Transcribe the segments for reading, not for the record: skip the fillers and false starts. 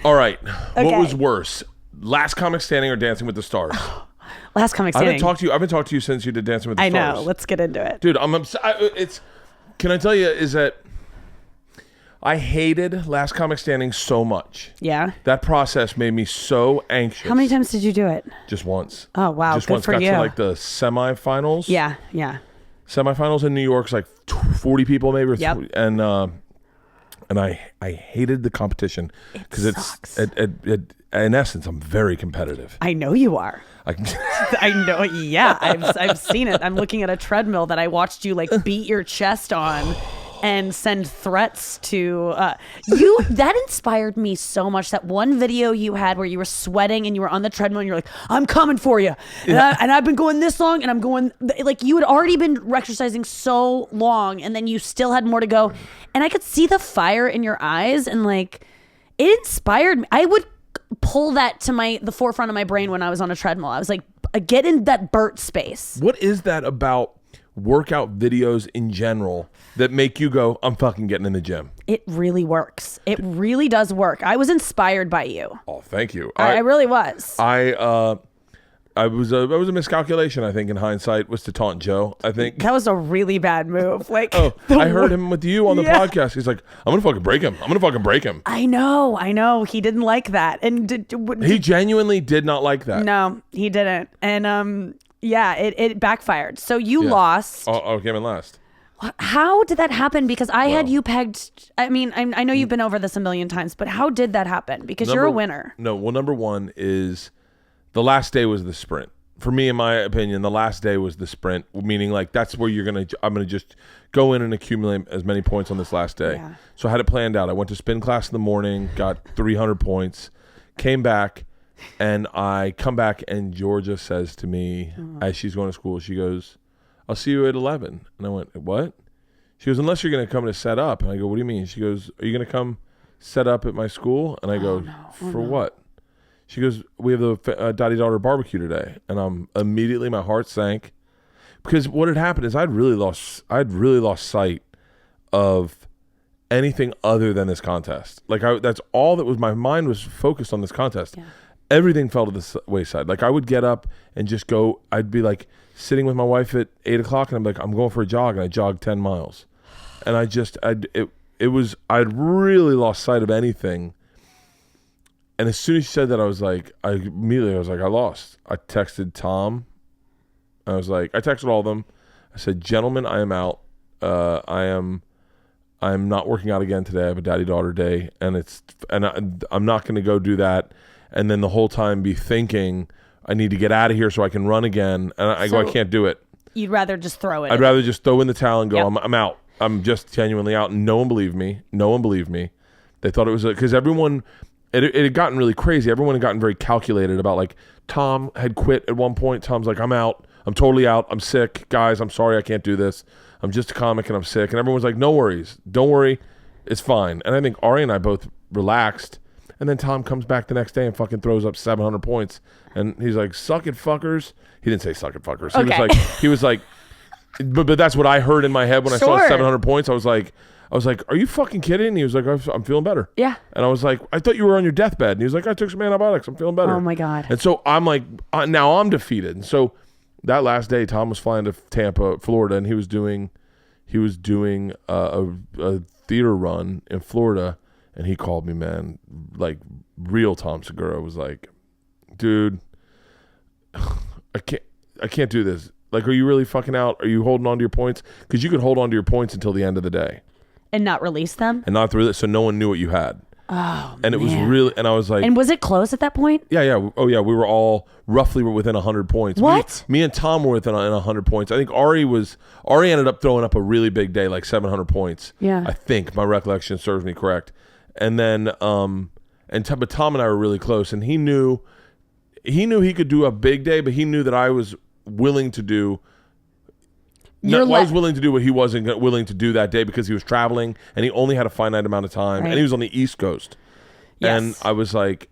All right. Okay. What was worse? Last Comic Standing or Dancing with the Stars? Last Comic Standing. I've been talking to you since you did Dancing with the I Stars. know. Let's get into it. Dude, I'm upset. Can I tell you, is that I hated Last Comic Standing so much. Yeah. That process made me so anxious. How many times did you do it? Just once. Oh, wow. Just Good once. for Got you. to like the semifinals. Yeah. Semifinals in New York's like 40 people maybe. Yep. And I hated the competition because it's in essence I'm very competitive. I know you are. I know. Yeah, I've seen it. I'm looking at a treadmill that I watched you like beat your chest on and send threats to you. That inspired me so much. That one video you had where you were sweating and you were on the treadmill and you're like, I'm coming for you. And, I've been going this long and I'm going, like, you had already been exercising so long and then you still had more to go. And I could see the fire in your eyes and like, it inspired me. I would pull that to the forefront of my brain when I was on a treadmill. I was like, get in that Bert space. What is that about workout videos in general that make you go, I'm fucking getting in the gym? It really works. It really does work. I was inspired by you. Oh, thank you. I really was. I was a miscalculation, I think, in hindsight, was to taunt Joe, I think. That was a really bad move. Like, I heard him with you on the podcast. He's like, I'm going to fucking break him. I know. He didn't like that. And he genuinely did not like that. No, he didn't. And it backfired. So you lost. Oh, came in last. How did that happen? Because I had you pegged. I mean, I know you've been over this a million times, but how did that happen? Because you're a winner. No, well, number one is the last day was the sprint. For me, in my opinion, the last day was the sprint, meaning like that's where I'm going to just go in and accumulate as many points on this last day. Yeah. So I had it planned out. I went to spin class in the morning, got 300 points, came back, and I come back and Georgia says to me as she's going to school, she goes, I'll see you at 11. And I went, what? She goes, unless you're going to come to set up. And I go, what do you mean? She goes, are you going to come set up at my school? And I go, for what? She goes, we have the daddy-daughter barbecue today. And immediately my heart sank because what had happened is I'd really lost sight of anything other than this contest. Like that's all that was, my mind was focused on this contest. Yeah. Everything fell to the wayside. Like I would get up and just go, I'd be like sitting with my wife at 8:00 and I'm like, I'm going for a jog, and I jogged 10 miles. And I'd really lost sight of anything. And as soon as she said that, I was like, I lost. I texted Tom. I texted all of them. I said, gentlemen, I am out. I'm not working out again today. I have a daddy-daughter day, and I'm not going to go do that. And then the whole time be thinking, I need to get out of here so I can run again. And I can't do it. You'd rather just throw it. I'd rather just throw in the towel and go, I'm out. I'm just genuinely out. And no one believed me. They thought it was because everyone, it had gotten really crazy. Everyone had gotten very calculated about, like, Tom had quit at one point. Tom's like, I'm out. I'm totally out. I'm sick. Guys, I'm sorry I can't do this. I'm just a comic and I'm sick. And everyone's like, no worries. Don't worry. It's fine. And I think Ari and I both relaxed. And then Tom comes back the next day and fucking throws up 700 points. And he's like, suck it, fuckers. He didn't say suck it, fuckers. Okay. He was like, but that's what I heard in my head when I saw 700 points. I was like, are you fucking kidding? And he was like, I'm feeling better. Yeah. And I was like, I thought you were on your deathbed. And he was like, I took some antibiotics. I'm feeling better. Oh my God. And so I'm like, now I'm defeated. And so that last day, Tom was flying to Tampa, Florida, and he was doing a theater run in Florida. And he called me, man, like real Tom Segura was like, dude, I can't do this. Like, are you really fucking out? Are you holding on to your points? Because you could hold on to your points until the end of the day. And not release them? And not through it, so no one knew what you had. Oh, and it was really, and I was like. And was it close at that point? Yeah. Oh, yeah. We were all roughly within 100 points. What? Me and Tom were within 100 points. I think Ari ended up throwing up a really big day, like 700 points. Yeah. I think my recollection serves me correct. And then, but Tom and I were really close, and he knew he could do a big day, but he knew that I was willing to do. I was willing to do what he wasn't willing to do that day because he was traveling and he only had a finite amount of time, and he was on the East Coast. Yes. And I was like,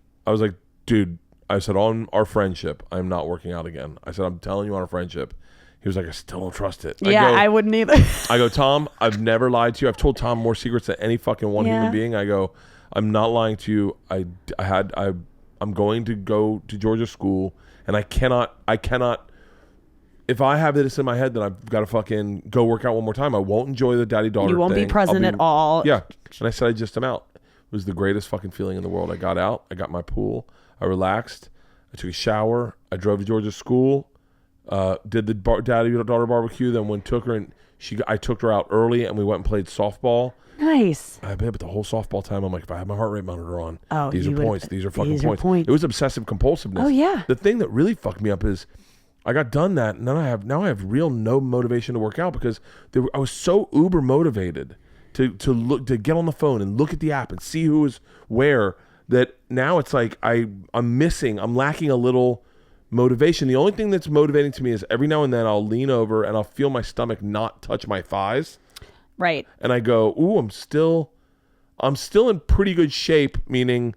dude, I said, on our friendship, I'm not working out again. I said, I'm telling you on our friendship. He was like, I still don't trust it. I wouldn't either. I go, Tom, I've never lied to you. I've told Tom more secrets than any fucking one human being. I go, I'm not lying to you. I'm going to go to Georgia school, and I cannot. If I have this in my head, then I've got to fucking go work out one more time. I won't enjoy the daddy-daughter thing. You won't be present at all. Yeah. And I said I just am out. It was the greatest fucking feeling in the world. I got out. I got my pool. I relaxed. I took a shower. I drove to Georgia school. Did the daddy-daughter barbecue. Then took her, and I took her out early, and we went and played softball. Nice. I bet the whole softball time, I'm like, if I have my heart rate monitor on, these are points. These are fucking points. It was obsessive compulsiveness. Oh, yeah. The thing that really fucked me up is I got done that, and then I have real no motivation to work out because I was so uber motivated to get on the phone and look at the app and see who was where, that now it's like I'm lacking a little motivation. The only thing that's motivating to me is every now and then I'll lean over and I'll feel my stomach not touch my thighs. Right. And I go, ooh, I'm still in pretty good shape, meaning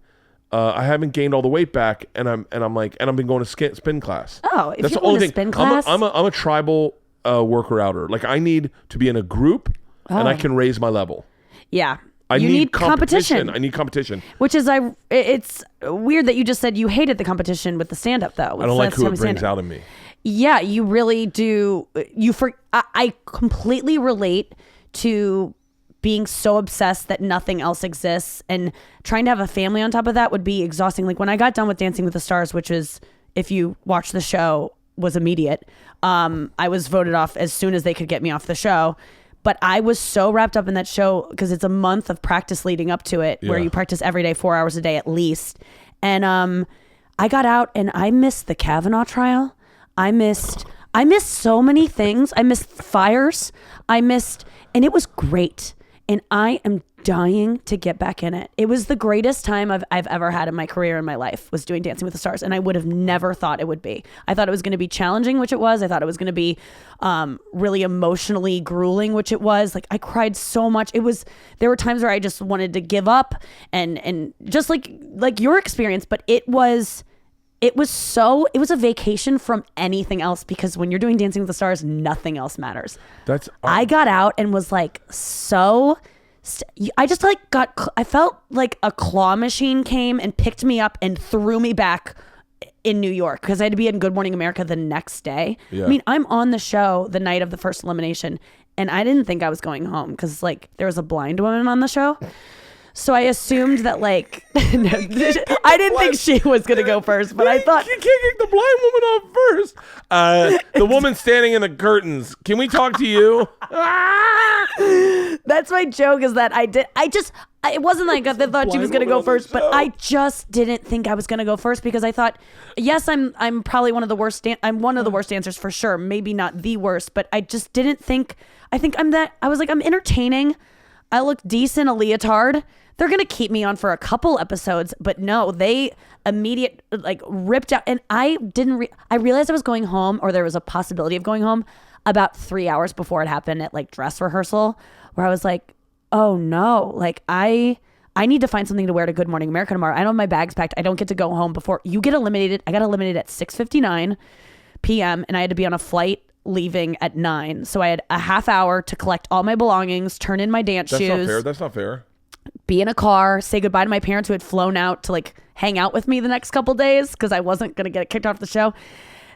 I haven't gained all the weight back, and I've been going to spin class. Oh, if you're going to spin class, I'm a tribal worker outer. Like I need to be in a group, and I can raise my level. Yeah, you need competition. I need competition. Which is it's weird that you just said you hated the competition with the stand up though. I don't like who it brings out in me. Yeah, you really do. I completely relate to being so obsessed that nothing else exists, and trying to have a family on top of that would be exhausting. Like when I got done with Dancing with the Stars, which is, if you watch the show, was immediate. I was voted off as soon as they could get me off the show. But I was so wrapped up in that show because it's a month of practice leading up to it, where you practice every day, 4 hours a day at least. And I got out and I missed the Kavanaugh trial. I missed so many things. I missed fires. And it was great. And I am dying to get back in it. It was the greatest time I've ever had in my career, in my life, was doing Dancing with the Stars. And I would have never thought it would be. I thought it was going to be challenging, which it was. I thought it was going to be really emotionally grueling, which it was. Like I cried so much. There were times where I just wanted to give up, and just like your experience, but it was a vacation from anything else, because when you're doing Dancing with the Stars, nothing else matters. I got out and was like, I felt like a claw machine came and picked me up and threw me back in New York, because I had to be in Good Morning America the next day. Yeah. I mean, I'm on the show the night of the first elimination, and I didn't think I was going home because like there was a blind woman on the show. So I assumed that like, I didn't think she was going to go first, but I thought. You can't kick the blind woman off first. The woman standing in the curtains. Can we talk to you? That's my joke, is that it wasn't like I thought she was going to go first, but I just didn't think I was going to go first, because I thought, yes, I'm probably one of the worst. I'm one of the worst dancers for sure. Maybe not the worst, but I just didn't think, I was like, I'm entertaining. I look decent, a leotard. They're going to keep me on for a couple episodes, but no, they ripped out. And I realized I was going home, or there was a possibility of going home, about 3 hours before it happened at like dress rehearsal, where I was like, oh no, like I need to find something to wear to Good Morning America tomorrow. I don't have my bags packed. I don't get to go home before you get eliminated. I got eliminated at 6:59 p.m. and I had to be on a flight leaving at 9. So I had a half hour to collect all my belongings, turn in my dance shoes. That's not fair. Be in a car, say goodbye to my parents who had flown out to like hang out with me the next couple days, because I wasn't going to get kicked off the show.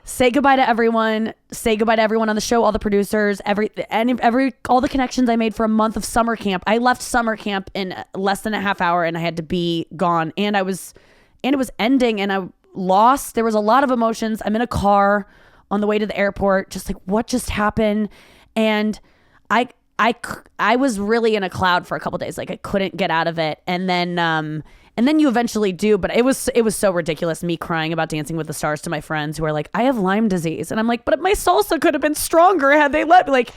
Say goodbye to everyone on the show, all the producers, all the connections I made for a month of summer camp. I left summer camp in less than a half hour, and I had to be gone. And it was ending, and I lost. There was a lot of emotions. I'm in a car on the way to the airport, just like, what just happened? And I was really in a cloud for a couple days. Like I couldn't get out of it. And then you eventually do, but it was so ridiculous, me crying about Dancing with the Stars to my friends who are like, I have Lyme disease. And I'm like, but my salsa could have been stronger had they let me. Like,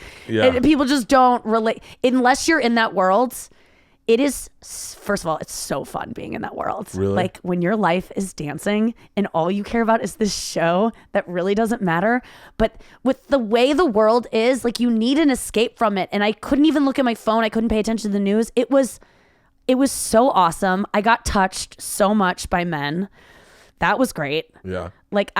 people just don't relate unless you're in that world. It is, first of all, it's so fun being in that world. Really? Like when your life is dancing and all you care about is this show that really doesn't matter. But with the way the world is, like you need an escape from it. And I couldn't even look at my phone. I couldn't pay attention to the news. It was so awesome. I got touched so much by men. That was great. Yeah. Like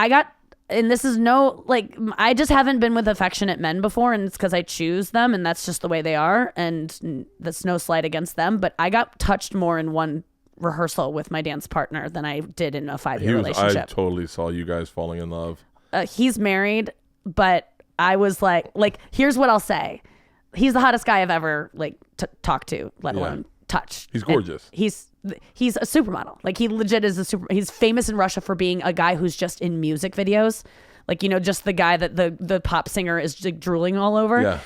and this is I just haven't been with affectionate men before, and it's because I choose them, and that's just the way they are, and that's no slight against them, but I got touched more in one rehearsal with my dance partner than I did in a 5-year relationship. I totally saw you guys falling in love. He's married, but I was like, here's what I'll say. He's the hottest guy I've ever like talked to, let alone touched. He's gorgeous. And he's a supermodel. Like he legit is he's famous in Russia for being a guy who's just in music videos. Like, you know, just the guy that the pop singer is just drooling all over. Yeah.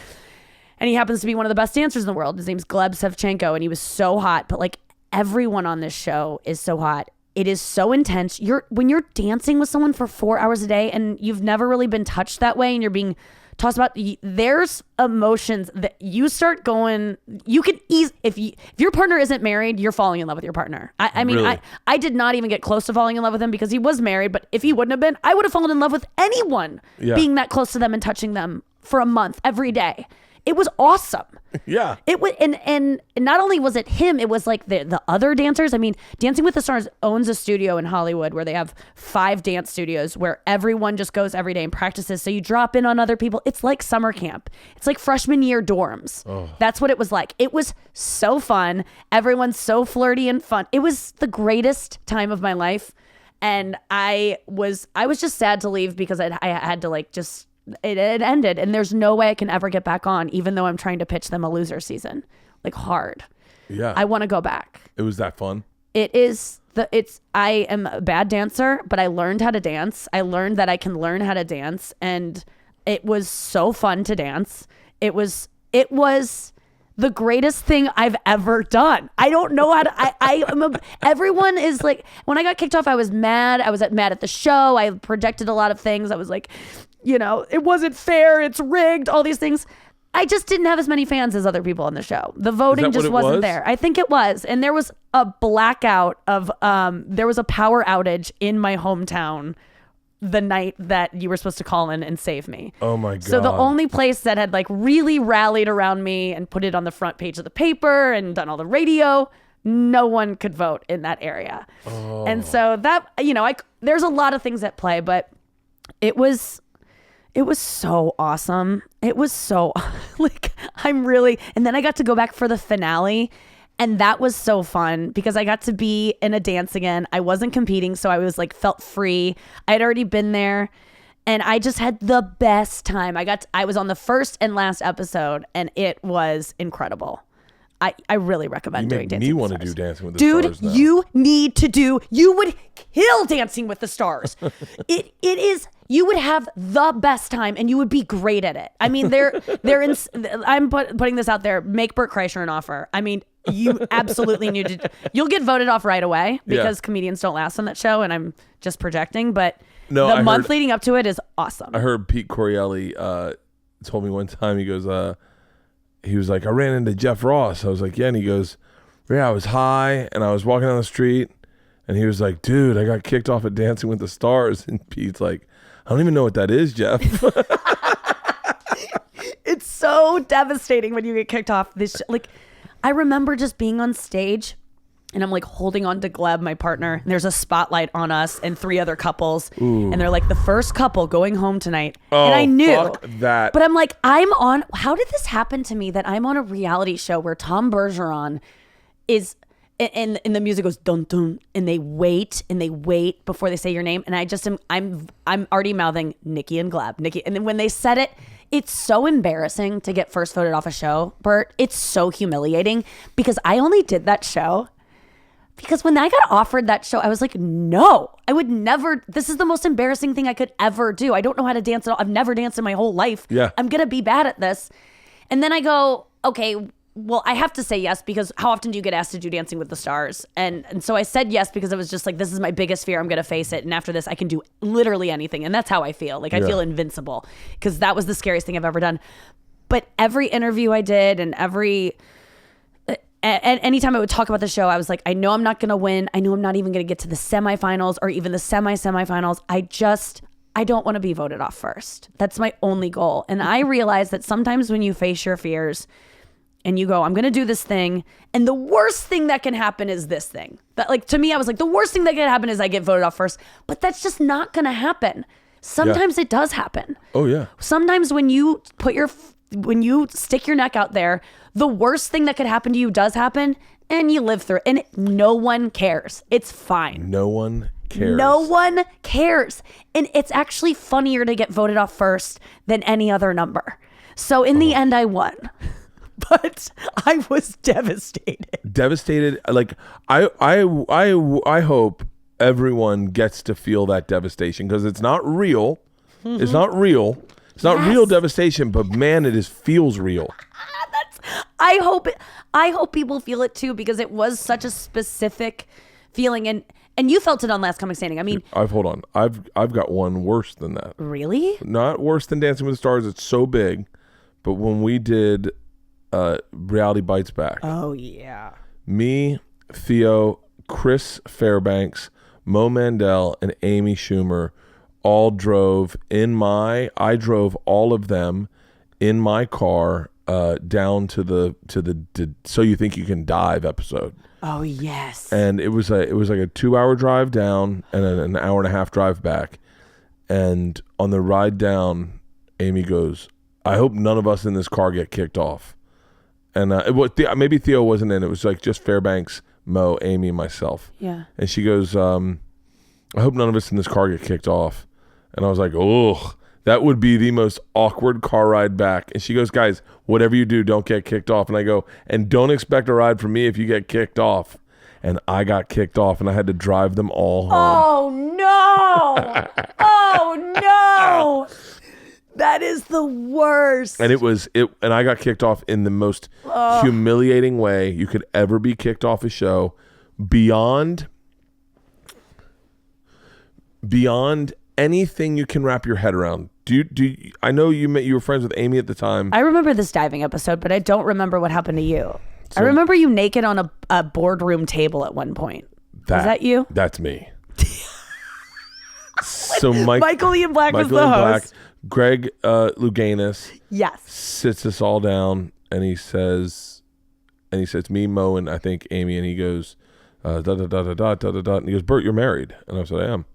And he happens to be one of the best dancers in the world. His name's Gleb Sevchenko, and he was so hot. But like everyone on this show is so hot. It is so intense. When you're dancing with someone for 4 hours a day and you've never really been touched that way and you're being tossed about, there's emotions that you start going, you can if your partner isn't married, you're falling in love with your partner. I mean, really? I did not even get close to falling in love with him because he was married, but if he wouldn't have been, I would have fallen in love with anyone being that close to them and touching them for a month every day. It was awesome. Yeah. It was, and not only was it him, it was like the other dancers. I mean, Dancing with the Stars owns a studio in Hollywood where they have 5 dance studios where everyone just goes every day and practices. So you drop in on other people. It's like summer camp. It's like freshman year dorms. Oh. That's what it was like. It was so fun. Everyone's so flirty and fun. It was the greatest time of my life. And I was just sad to leave because I had to like just, it ended, and there's no way I can ever get back on, even though I'm trying to pitch them a loser season, like hard. Yeah. I want to go back. It was that fun. I am a bad dancer, but I learned how to dance. I learned that I can learn how to dance, and it was so fun to dance. It was the greatest thing I've ever done. I don't know how to, everyone is like, when I got kicked off, I was mad. I was mad at the show. I projected a lot of things. I was like, you know, it wasn't fair. It's rigged. All these things. I just didn't have as many fans as other people on the show. The voting just wasn't there. I think it was. And there was a blackout of, there was a power outage in my hometown the night that you were supposed to call in and save me. Oh my God. So the only place that had like really rallied around me and put it on the front page of the paper and done all the radio, no one could vote in that area. Oh. And so that, you know, there's a lot of things at play, but it was so awesome. It was so like, and then I got to go back for the finale. And that was so fun because I got to be in a dance again. I wasn't competing, so I was like, felt free. I had already been there and I just had the best time. I was on the first and last episode and it was incredible. I really recommend doing Dancing with the Stars. You want to do Dancing with the Stars now. Dude, you would kill Dancing with the Stars. It is, you would have the best time and you would be great at it. I mean, I'm putting this out there. Make Bert Kreischer an offer. I mean, you absolutely need to. You'll get voted off right away because comedians don't last on that show, and I'm just projecting. But the month leading up to it is awesome. I heard Pete Corielli told me one time. He goes, he was like, I ran into Jeff Ross. I was like, yeah, and he goes, yeah, I was high and I was walking down the street, and he was like, dude, I got kicked off at Dancing with the Stars, and Pete's like, I don't even know what that is, Jeff. It's so devastating when you get kicked off this. I remember just being on stage and I'm like holding on to Gleb, my partner, and there's a spotlight on us and 3 other couples. Ooh. And they're like, the first couple going home tonight. Oh, and I knew fuck that. But I'm like, how did this happen to me that I'm on a reality show where Tom Bergeron is, and the music goes dun dun, and they wait before they say your name, and I just I'm already mouthing Nikki and Gleb, Nikki, and then when they said it, it's so embarrassing to get first voted off a show, Bert. It's so humiliating because I only did that show because when I got offered that show, I was like, no, I would never. This is the most embarrassing thing I could ever do. I don't know how to dance at all. I've never danced in my whole life. Yeah, I'm gonna be bad at this. And then I go, okay, well, I have to say yes because how often do you get asked to do Dancing with the Stars? And so I said yes because it was just like, this is my biggest fear. I'm going to face it. And after this, I can do literally anything. And that's how I feel. Like I feel invincible because that was the scariest thing I've ever done. But every interview I did and anytime I would talk about the show, I was like, I know I'm not going to win. I know I'm not even going to get to the semifinals or even the semifinals. I don't want to be voted off first. That's my only goal. And I realized that sometimes when you face your fears, and you go, I'm going to do this thing. And the worst thing that can happen is this thing. That, like, to me, I was like, the worst thing that can happen is I get voted off first. But that's just not going to happen. Sometimes it does happen. Oh, yeah. Sometimes when you stick your neck out there, the worst thing that could happen to you does happen. and you live through it. And no one cares. It's fine. No one cares. No one cares. And it's actually funnier to get voted off first than any other number. So in the end, I won. But I was devastated. Devastated. Like, I hope everyone gets to feel that devastation, because it's not real. Mm-hmm. It's not real. It's not real devastation, but man, it feels real. I hope people feel it too, because it was such a specific feeling, and you felt it on Last Comic Standing. I mean, hold on. I've got one worse than that. Really? Not worse than Dancing with the Stars. It's so big, but when we did Reality Bites Back. Oh yeah. Me, Theo, Chris Fairbanks, Mo Mandel, and Amy Schumer all drove I drove all of them in my car down to the So You Think You Can Dive episode. Oh yes. And it was like a 2-hour drive down and an hour and a half drive back. And on the ride down, Amy goes, "I hope none of us in this car get kicked off." And maybe Theo wasn't in. It was like just Fairbanks, Mo, Amy, and myself. Yeah. And she goes, "I hope none of us in this car get kicked off." And I was like, "Oh, that would be the most awkward car ride back." And she goes, "Guys, whatever you do, don't get kicked off." And I go, "And don't expect a ride from me if you get kicked off." And I got kicked off, and I had to drive them all home. Oh no! Oh no! That is the worst. And and I got kicked off in the most humiliating way you could ever be kicked off a show, beyond anything you can wrap your head around. I know you were friends with Amy at the time. I remember this diving episode, but I don't remember what happened to you. I remember you naked on a boardroom table at one point. Was that you? That's me. So Michael Ian Black was the host. Greg Louganis sits us all down, and he says, me, Mo, and I think Amy, and he goes, da da da da da da da da, and he goes, "Bert, you're married?" And I said, "I am."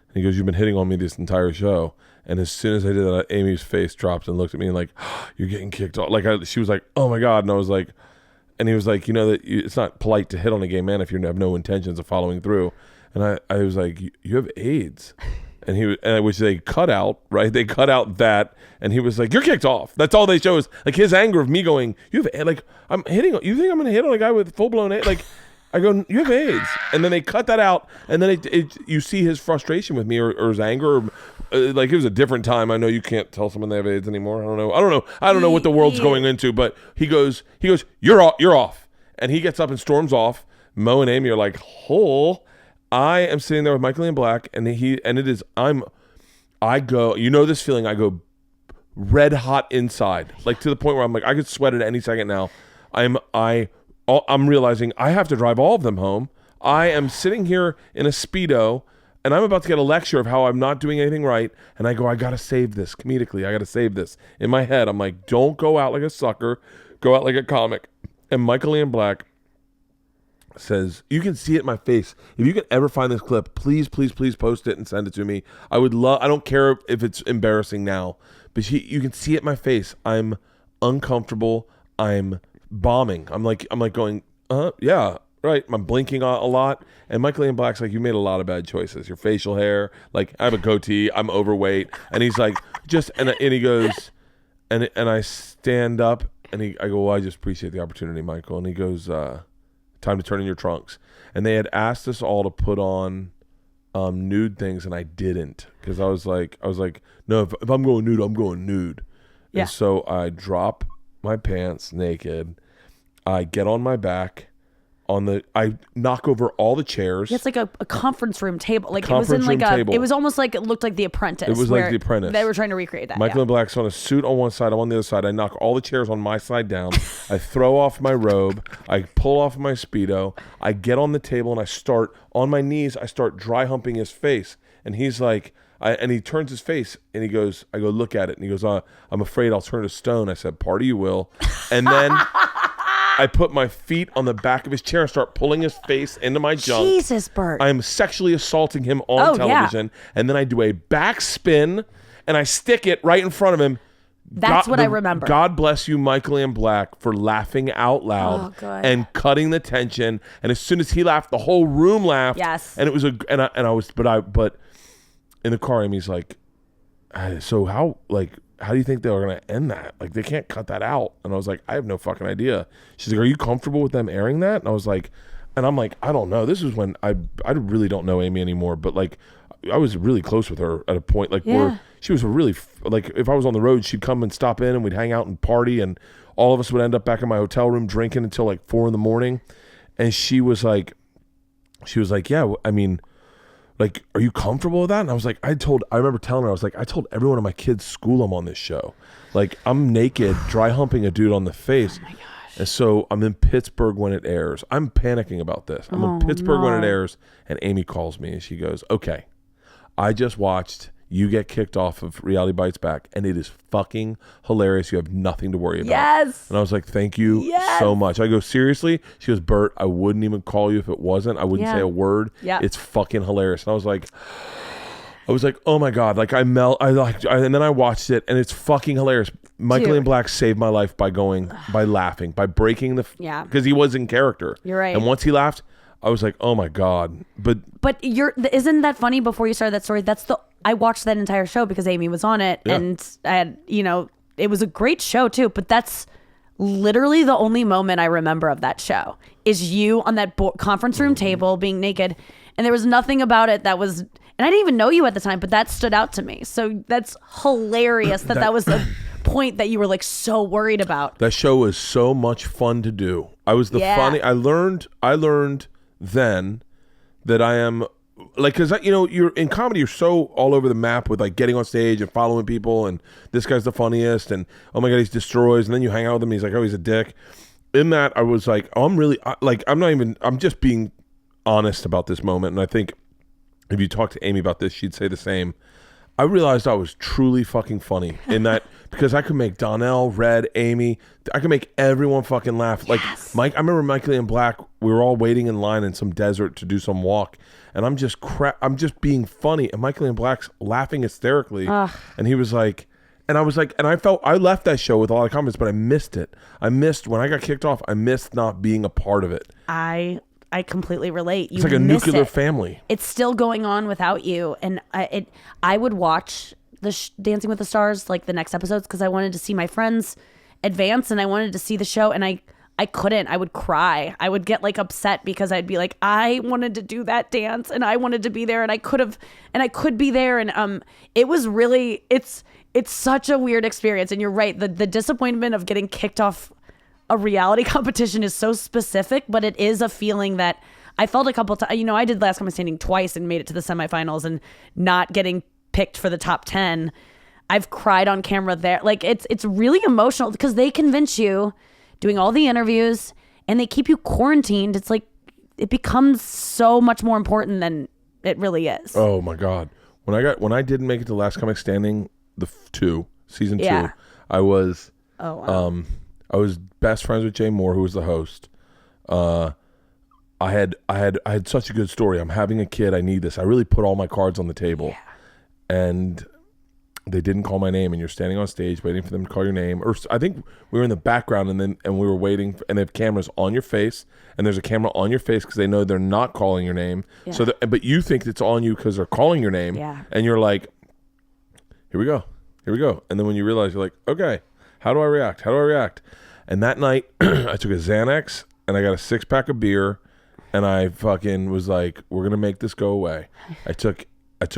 And he goes, "You've been hitting on me this entire show." And as soon as I did that, Amy's face dropped and looked at me and like, "Oh, you're getting kicked off." Like she was like, "Oh my God," and I was like, and he was like, it's not polite to hit on a gay man if you have no intentions of following through. And I was like, "You have AIDS." And which they cut out, right? They cut out that, and he was like, "You're kicked off." That's all they show is like his anger of me going, "You have, like, I'm hitting. You think I'm gonna hit on a guy with full blown AIDS?" Like, I go, "You have AIDS," and then they cut that out, and then you see his frustration with me or his anger. Like, it was a different time. I know you can't tell someone they have AIDS anymore. I don't know what the world's going into. But he goes, "You're off," and he gets up and storms off. Mo and Amy are like, "Oh." I am sitting there with Michael Ian Black, and I go, this feeling, I go red hot inside, like to the point where I'm like, I could sweat at any second now. I'm realizing I have to drive all of them home. I am sitting here in a Speedo, and I'm about to get a lecture of how I'm not doing anything right. And I go, I got to save this comedically. I got to save this. In my head, I'm like, don't go out like a sucker. Go out like a comic. And Michael Ian Black says, you can see it in my face. If you can ever find this clip, please, please, please post it and send it to me. I would love, I don't care if it's embarrassing now, but you can see it in my face. I'm uncomfortable. I'm bombing. I'm like going, yeah, right. I'm blinking a lot. And Michael Ian Black's like, you made a lot of bad choices. Your facial hair, like, I have a goatee. I'm overweight. And he's like, and he goes, and I stand up and I go, well, I just appreciate the opportunity, Michael. And he goes, time to turn in your trunks. And they had asked us all to put on nude things, and I didn't, because I was like, no, if I'm going nude, I'm going nude. Yeah. And so I drop my pants naked. I get on my back. I knock over all the chairs. Yeah, it's like a conference room table. Like it was in like it was almost like it looked like The Apprentice. It was like The Apprentice. They were trying to recreate that. Michael and Black's on a suit on one side. I'm on the other side. I knock all the chairs on my side down. I throw off my robe. I pull off my Speedo. I get on the table and I start on my knees. I start dry humping his face. And he's like, and he turns his face and he goes, I go, look at it. And he goes, I'm afraid I'll turn to stone. I said, party you will. And then I put my feet on the back of his chair and start pulling his face into my junk. Jesus, Bert. I'm sexually assaulting him on television. Yeah. And then I do a backspin and I stick it right in front of him. That's what I remember. God bless you, Michael Ian Black, for laughing out loud and cutting the tension. And as soon as he laughed, the whole room laughed. Yes. And it was but in the car, Amy's like, so how do you think they were going to end that? Like, they can't cut that out. And I was like, I have no fucking idea. She's like, are you comfortable with them airing that? And I was like, and I'm like, I don't know. This is when I really don't know Amy anymore, but like, I was really close with her at a point, like where she was really like, if I was on the road, she'd come and stop in and we'd hang out and party, and all of us would end up back in my hotel room drinking until like 4 a.m. And she was like, yeah, I mean, like, are you comfortable with that? And I was like, I remember telling her, I was like, I told every one of my kids' school I'm on this show. Like, I'm naked, dry humping a dude on the face. Oh my gosh. And so I'm in Pittsburgh when it airs. I'm panicking about this. I'm in Pittsburgh when it airs, and Amy calls me and she goes, okay, I just watched you get kicked off of Reality Bites Back, and it is fucking hilarious. You have nothing to worry about. Yes. And I was like, thank you so much. I go, seriously? She goes, Bert, I wouldn't even call you if it wasn't. I wouldn't say a word. Yeah. It's fucking hilarious. And I was like, oh my God. Like, and then I watched it, and it's fucking hilarious. Michael Ian Black saved my life by laughing, by breaking because he was in character. You're right. And once he laughed, I was like, oh my God. But isn't that funny? Before you started that story, I watched that entire show because Amy was on it, and I had, it was a great show too. But that's literally the only moment I remember of that show is you on that conference room table being naked, and there was nothing about it that was, and I didn't even know you at the time, but that stood out to me. So that's hilarious that was a point that you were like so worried about. That show was so much fun to do. I was I learned then that I am like, because you're in comedy, you're so all over the map with like getting on stage and following people, and this guy's the funniest, and oh my God, he's destroys, and then you hang out with him and he's like, oh, he's a dick. In that, I was like, oh, I'm just being honest about this moment. And I think if you talk to Amy about this, she'd say the same. I realized I was truly fucking funny in that because I could make Donnell, Red, Amy, I could make everyone fucking laugh. Like Mike, I remember Michael Ian Black, we were all waiting in line in some desert to do some walk, and I'm just being funny, and Michael Ian Black's laughing hysterically. And he was like, and I was like, and I left that show with a lot of confidence, but I missed it. When I got kicked off, I missed not being a part of it. I completely relate. It's like a nuclear family. It's still going on without you. And I would watch the Dancing with the Stars, like the next episodes, because I wanted to see my friends advance, and I wanted to see the show, and I couldn't. I would cry. I would get like upset because I'd be like, I wanted to do that dance, and I wanted to be there, and I could be there. And it was really, it's such a weird experience. And you're right. The disappointment of getting kicked off a reality competition is so specific, but it is a feeling that I felt a couple times. I did Last Comic Standing twice and made it to the semifinals, and not getting picked for the top 10. I've cried on camera there. Like, it's really emotional because they convince you doing all the interviews, and they keep you quarantined. It's like, it becomes so much more important than it really is. Oh my God. When I didn't make it to Last Comic Standing, season 2, I was, I was best friends with Jay Moore, who was the host. I had such a good story. I'm having a kid. I need this. I really put all my cards on the table. Yeah. And they didn't call my name, and you're standing on stage waiting for them to call your name. Or I think we were in the background, and we were waiting, and they have cameras on your face, and there's a camera on your face because they know they're not calling your name. Yeah. So but you think it's on you because they're calling your name. Yeah. And you're like, here we go. And then when you realize, you're like, okay, how do I react? And that night, I took a Xanax, and I got a 6-pack of beer, and I fucking was like, we're going to make this go away. I took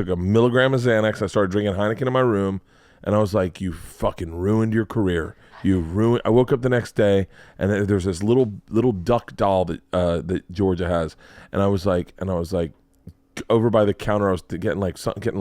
a milligram of Xanax. I started drinking Heineken in my room, and I was like, you fucking ruined your career. I woke up the next day, and there's this little duck doll that Georgia has, and I was like, over by the counter, I was getting like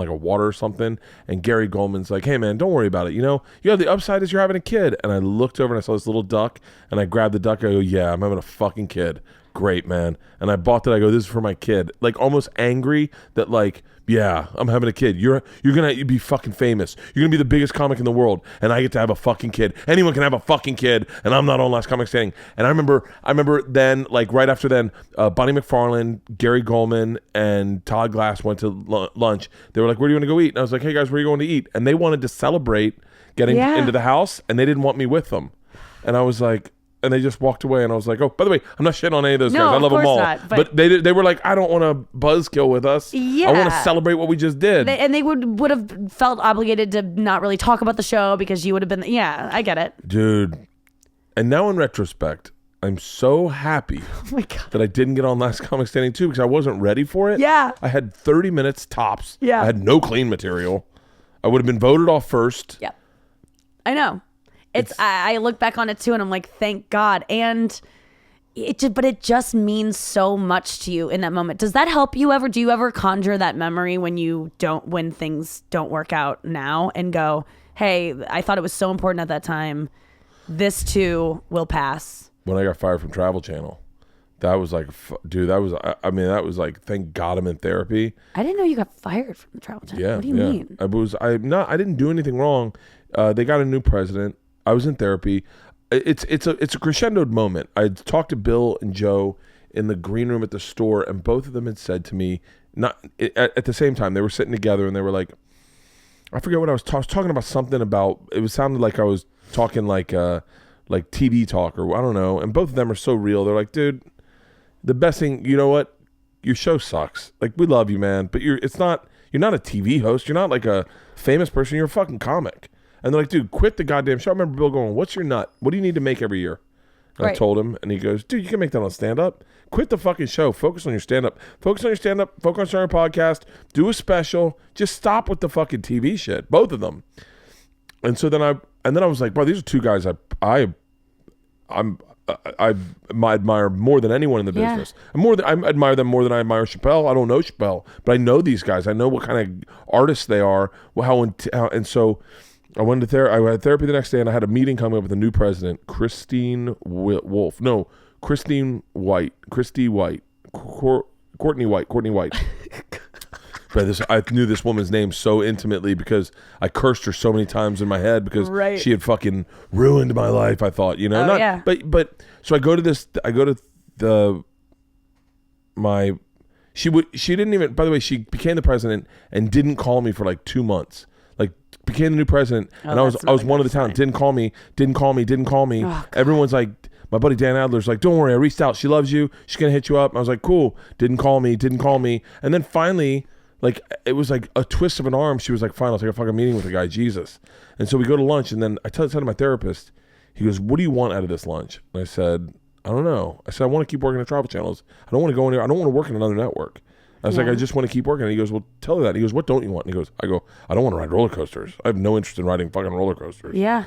a water or something, and Gary Goldman's like, hey man, don't worry about it. You have the upside is you're having a kid. And I looked over and I saw this little duck, and I grabbed the duck. I go, yeah, I'm having a fucking kid. Great, man. And I bought that. I go, this is for my kid. Like, almost angry that, like, yeah, I'm having a kid. You're gonna be fucking famous. You're gonna be the biggest comic in the world, and I get to have a fucking kid. Anyone can have a fucking kid, and I'm not on Last Comic Standing. And I remember then, like right after then, Bonnie McFarlane, Gary Goldman, and Todd Glass went to lunch. They were like, where do you want to go eat? And I was like, hey guys, where are you going to eat? And they wanted to celebrate getting into the house, and they didn't want me with them. And I was like, and they just walked away, and I was like, oh, by the way, I'm not shitting on any of those guys. I love them all. Not, but they were like, I don't want to buzzkill with us. Yeah. I want to celebrate what we just did. And they would have felt obligated to not really talk about the show because you would have been, I get it. Dude. And now in retrospect, I'm so happy that I didn't get on Last Comic Standing 2 because I wasn't ready for it. Yeah. I had 30 minutes tops. Yeah. I had no clean material. I would have been voted off first. Yep. I know. I look back on it too, and I'm like, thank God. And it just means so much to you in that moment. Does that help you ever? Do you ever conjure that memory when things don't work out now and go, hey, I thought it was so important at that time. This too will pass. When I got fired from Travel Channel, that was like, dude, that was like, thank God I'm in therapy. I didn't know you got fired from Travel Channel. Yeah, what do you mean? I didn't do anything wrong. They got a new president. I was in therapy. It's a crescendoed moment. I talked to Bill and Joe in the green room at the store, and both of them had said to me, at the same time, they were sitting together, and they were like, I forget what I was talking about. Something about it sounded like I was talking like TV talk or I don't know. And both of them are so real. They're like, dude, the best thing, you know what? Your show sucks. Like, we love you, man, but you're not a TV host. You're not like a famous person. You're a fucking comic. And they're like, dude, quit the goddamn show. I remember Bill going, what's your nut? What do you need to make every year? And I told him, and he goes, dude, you can make that on stand-up. Quit the fucking show. Focus on your stand-up. Focus on your stand-up. Focus on your podcast. Do a special. Just stop with the fucking TV shit. Both of them. And so then I was like, bro, these are two guys I admire more than anyone in the business. I admire them more than I admire Chappelle. I don't know Chappelle, but I know these guys. I know what kind of artists they are. And so I went to therapy. I had therapy the next day, and I had a meeting coming up with the new president, Christy White. But I knew this woman's name so intimately because I cursed her so many times in my head because she had fucking ruined my life. I thought, But so I go to she didn't even. By the way, she became the president and didn't call me for like 2 months. Became the new president, and I was one of the town. Didn't call me. Oh, everyone's like, my buddy Dan Adler's like, don't worry, I reached out. She loves you. She's gonna hit you up. I was like, cool. Didn't call me. And then finally, like, it was like a twist of an arm. She was like, fine, I'll take a fucking meeting with the guy, Jesus. And so we go to lunch, and then I said to my therapist, he goes, what do you want out of this lunch? And I said, I don't know. I said, I want to keep working at Travel Channels. I don't want to go anywhere. I don't want to work in another network. I was like, I just want to keep working. And he goes, well, tell her that. He goes, what don't you want? And he goes, I don't want to ride roller coasters. I have no interest in riding fucking roller coasters. Yeah.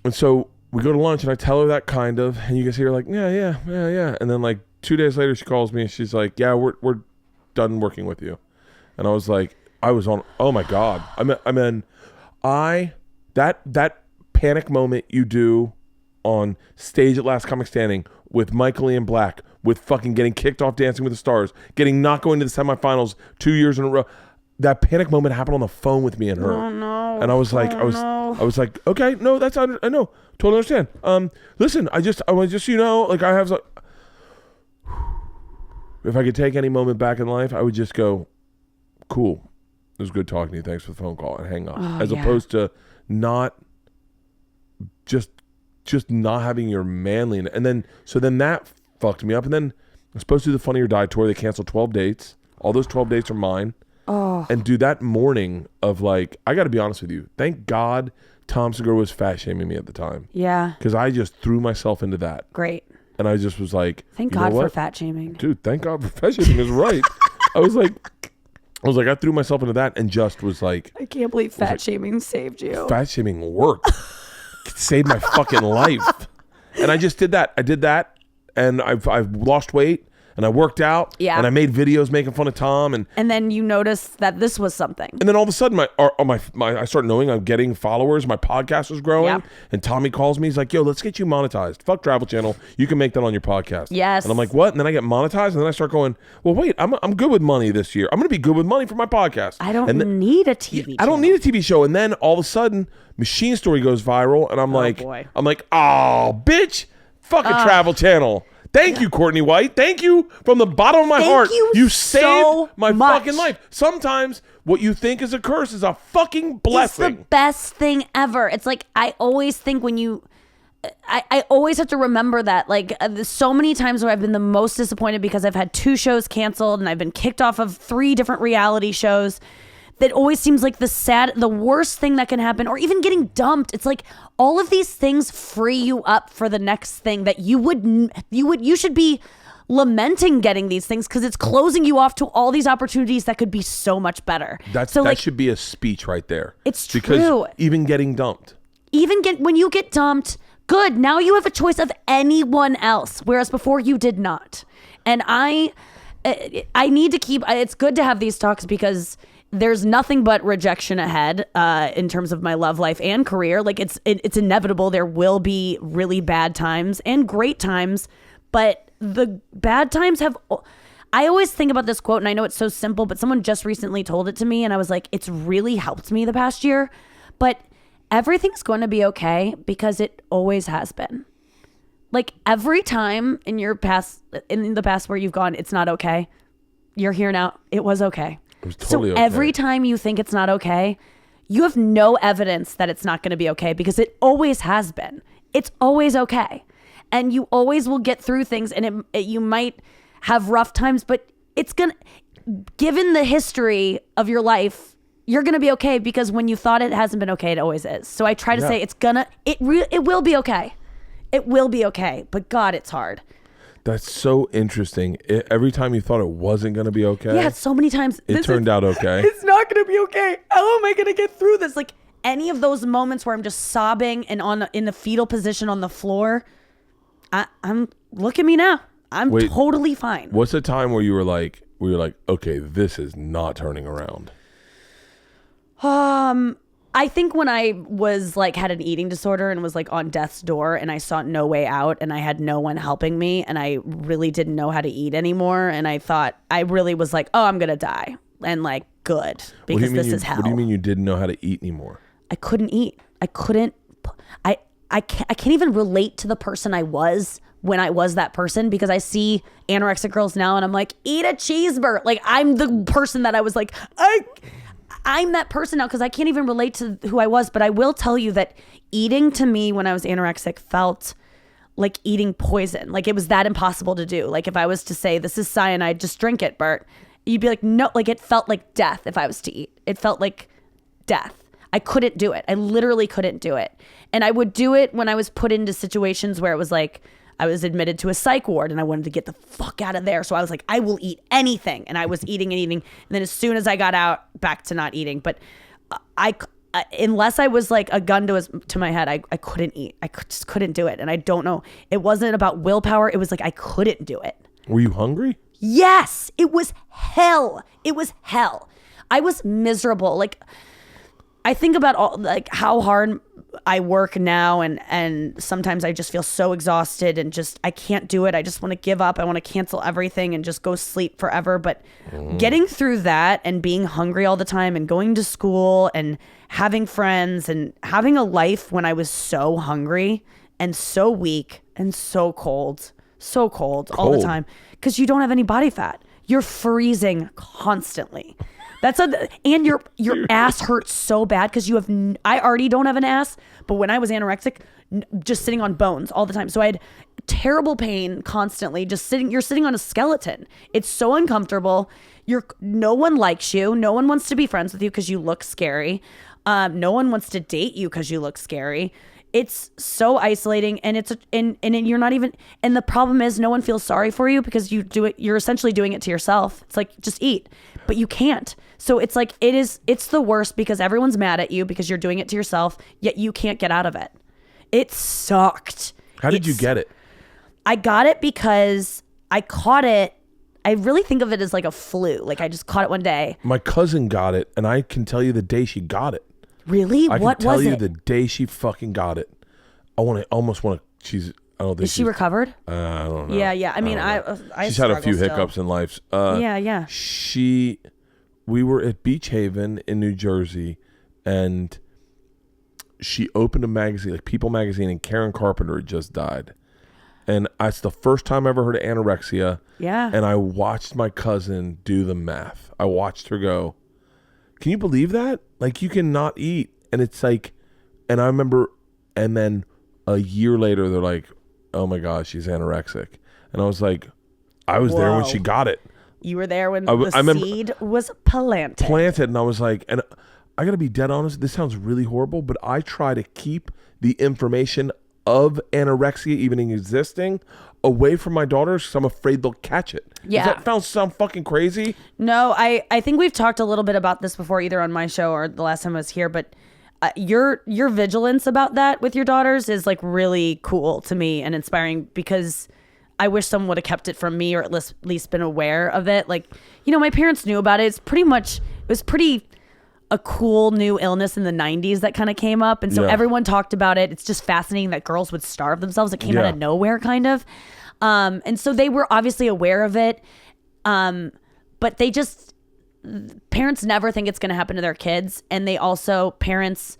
And so we go to lunch, and I tell her that kind of, and you can see her like, yeah. And then like 2 days later, she calls me, and she's like, yeah, we're done working with you. And I was like, oh my God. That panic moment you do on stage at Last Comic Standing with Michael Ian Black, with fucking getting kicked off Dancing with the Stars, not going to the semifinals 2 years in a row. That panic moment happened on the phone with me and her. Oh no. And I was like, I was like, okay, no, I know, totally understand. Listen, I want just, like I have, like, if I could take any moment back in life, I would just go, cool. It was good talking to you. Thanks for the phone call, and hang up. Opposed to not just not having your manly. And then that fucked me up. And then I'm supposed to do the Funny or Die tour. They canceled 12 dates. All those 12 dates are mine. Oh. And do that morning of like, I got to be honest with you. Thank God Tom Segura was fat shaming me at the time. Yeah. Because I just threw myself into that. Great. And I just was like, thank God for fat shaming. Dude, thank God for fat shaming is right. I was like, I threw myself into that and just was like, I can't believe fat shaming saved you. Fat shaming worked. It saved my fucking life. And I just did that. I did that, and I've lost weight, and I worked out, and I made videos making fun of Tom, and then you noticed that this was something. And then all of a sudden, I start knowing I'm getting followers. My podcast was growing, and Tommy calls me. He's like, "Yo, let's get you monetized. Fuck Travel Channel. You can make that on your podcast." Yes. And I'm like, "What?" And then I get monetized, and then I start going, "Well, wait, I'm good with money this year. I'm going to be good with money for my podcast. I don't need a TV show. I don't need a TV show." And then all of a sudden, Machine Story goes viral, and I'm like, boy. oh, bitch, fuck a Travel Channel. Thank you, Courtney White. Thank you from the bottom of my heart. You saved my much. fucking life. Sometimes what you think is a curse is a fucking blessing. It's the best thing ever. It's like, I always think when you, I always have to remember that, like, there's so many times where I've been the most disappointed because I've had 2 shows canceled and I've been kicked off of 3 different reality shows. That always seems like the worst thing that can happen, or even getting dumped. It's like all of these things free you up for the next thing that you should be lamenting getting these things, because it's closing you off to all these opportunities that could be so much better. That should be a speech right there. It's because true. Even getting dumped. When you get dumped, good. Now you have a choice of anyone else, whereas before you did not. And I need to keep. It's good to have these talks because there's nothing but rejection ahead in terms of my love life and career. Like it's inevitable. There will be really bad times and great times, but the bad times have. I always think about this quote, and I know it's so simple, but someone just recently told it to me, and I was like, it's really helped me the past year. But everything's going to be okay because it always has been. Like every time in the past where you've gone, it's not okay. You're here now. It was okay. Totally so okay. Every time you think it's not okay, you have no evidence that it's not going to be okay because it always has been. It's always okay. And you always will get through things, and you might have rough times, but given the history of your life, you're going to be okay because when you thought it hasn't been okay, it always is. So I try to say it will be okay. It will be okay. But God, it's hard. That's so interesting. Every time you thought it wasn't going to be okay. Yeah, so many times. It turned out okay. It's not going to be okay. How am I going to get through this? Like any of those moments where I'm just sobbing and in the fetal position on the floor, I'm look at me now. I'm totally fine. What's the time where you were like, okay, this is not turning around? I think when I was like had an eating disorder and was like on death's door and I saw no way out and I had no one helping me and I really didn't know how to eat anymore, and I thought I really was like, oh, I'm gonna die, and like good, because this is hell. What do you mean you didn't know how to eat anymore? I couldn't eat. I can't even relate to the person I was when I was that person, because I see anorexic girls now and I'm like, eat a cheeseburger. Like I'm the person that I was like, I'm that person now because I can't even relate to who I was. But I will tell you that eating to me when I was anorexic felt like eating poison. Like it was that impossible to do. Like if I was to say, this is cyanide, just drink it, Bert, you'd be like, no. Like it felt like death if I was to eat. It felt like death. I couldn't do it. I literally couldn't do it. And I would do it when I was put into situations where it was like, I was admitted to a psych ward and I wanted to get the fuck out of there. So I was like, I will eat anything. And I was eating and eating. And then as soon as I got out, back to not eating. But I unless I was like a gun to my head, I couldn't eat. I just couldn't do it. And I don't know. It wasn't about willpower. It was like I couldn't do it. Were you hungry? Yes. It was hell. It was hell. I was miserable. Like I think about how hard I work now, and sometimes I just feel so exhausted and just I can't do it. I just want to give up. I want to cancel everything and just go sleep forever. But getting through that and being hungry all the time and going to school and having friends and having a life when I was so hungry and so weak and so cold all the time because you don't have any body fat. You're freezing constantly. And your ass hurts so bad because I already don't have an ass, but when I was anorexic, just sitting on bones all the time. So I had terrible pain constantly, you're sitting on a skeleton. It's so uncomfortable. No one likes you. No one wants to be friends with you because you look scary. No one wants to date you because you look scary. It's so isolating, and you're not even, and the problem is no one feels sorry for you because you're essentially doing it to yourself. It's like, just eat, but you can't. So it's like, it's the worst because everyone's mad at you because you're doing it to yourself, yet you can't get out of it. It sucked. How did you get it? I got it because I caught it. I really think of it as like a flu. Like I just caught it one day. My cousin got it, and I can tell you the day she got it. Really? What was it? I can tell you the day she fucking got it. I don't think Is she recovered? I don't know. Yeah. I mean, she's had a few hiccups in life. Yeah. We were at Beach Haven in New Jersey, and she opened a magazine, like People magazine, and Karen Carpenter had just died. And it's the first time I ever heard of anorexia. Yeah. And I watched my cousin do the math. I watched her go, can you believe that? Like, you cannot eat. And it's like, and I remember, and then a year later, they're like, oh my gosh, she's anorexic. And I was like, I was there when she got it. You were there when the seed was planted. And I was like, and I got to be dead honest, this sounds really horrible, but I try to keep the information of anorexia even existing away from my daughters because I'm afraid they'll catch it. Yeah. Does that sound fucking crazy? No, I think we've talked a little bit about this before, either on my show or the last time I was here, but your vigilance about that with your daughters is like really cool to me and inspiring, because I wish someone would have kept it from me, or at least been aware of it. Like, my parents knew about it. It was pretty a cool new illness in the 90s that kind of came up. And so everyone talked about it. It's just fascinating that girls would starve themselves. It came out of nowhere, kind of. And so they were obviously aware of it. But parents never think it's going to happen to their kids. And parents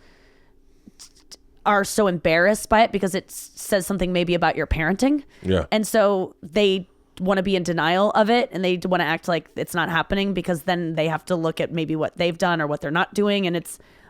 are so embarrassed by it because it says something maybe about your parenting. Yeah. And so they want to be in denial of it, and they want to act like it's not happening, because then they have to look at maybe what they've done or what they're not doing.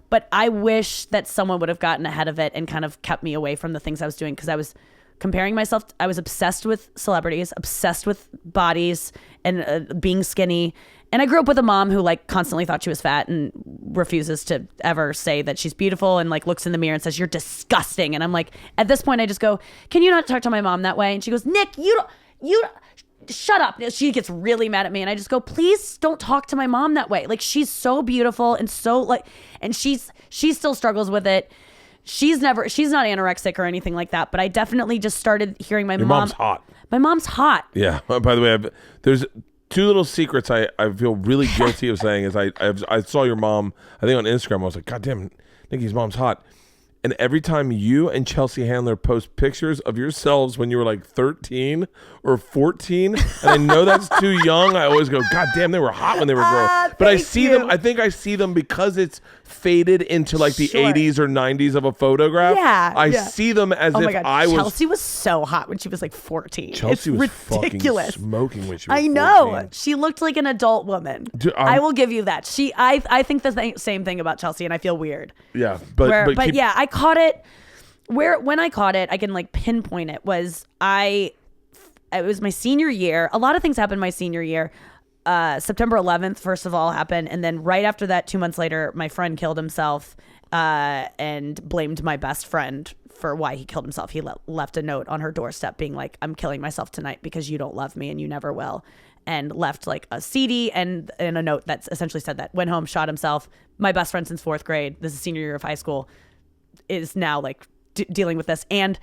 But I wish that someone would have gotten ahead of it and kind of kept me away from the things I was doing, because I was comparing myself. I was obsessed with celebrities, obsessed with bodies and being skinny. And I grew up with a mom who like constantly thought she was fat and refuses to ever say that she's beautiful, and like looks in the mirror and says, you're disgusting. And I'm like, at this point I just go, can you not talk to my mom that way? And she goes, Nick, you shut up. She gets really mad at me, and I just go, please don't talk to my mom that way. Like, she's so beautiful and so like, and she still struggles with it. She's not anorexic or anything like that, but I definitely just started hearing my mom's hot. My mom's hot. Yeah. By the way, there's two little secrets I feel really guilty of saying is I saw your mom, I think on Instagram. I was like, God damn, Nikki's mom's hot. And every time you and Chelsea Handler post pictures of yourselves when you were like 13 or 14, and I know that's too young, I always go, God damn, they were hot when they were girls. But I see them, I think I see them because it's faded into like the 80s or 90s of a photograph. Yeah. I see them as if I was. Chelsea was so hot when she was like 14. Chelsea was ridiculous. Fucking smoking when she was 14. I know. She looked like an adult woman. I will give you that. I think the same thing about Chelsea, and I feel weird. Yeah. But yeah, I caught it when I caught it, I can like pinpoint it. It was my senior year. A lot of things happened my senior year. September 11th, first of all, happened. And then right after that, 2 months later, my friend killed himself and blamed my best friend for why he killed himself. He left a note on her doorstep being like, I'm killing myself tonight because you don't love me and you never will. And left like a CD and a note that essentially said that. Went home, shot himself. My best friend since fourth grade, this is senior year of high school, is now like dealing with this. And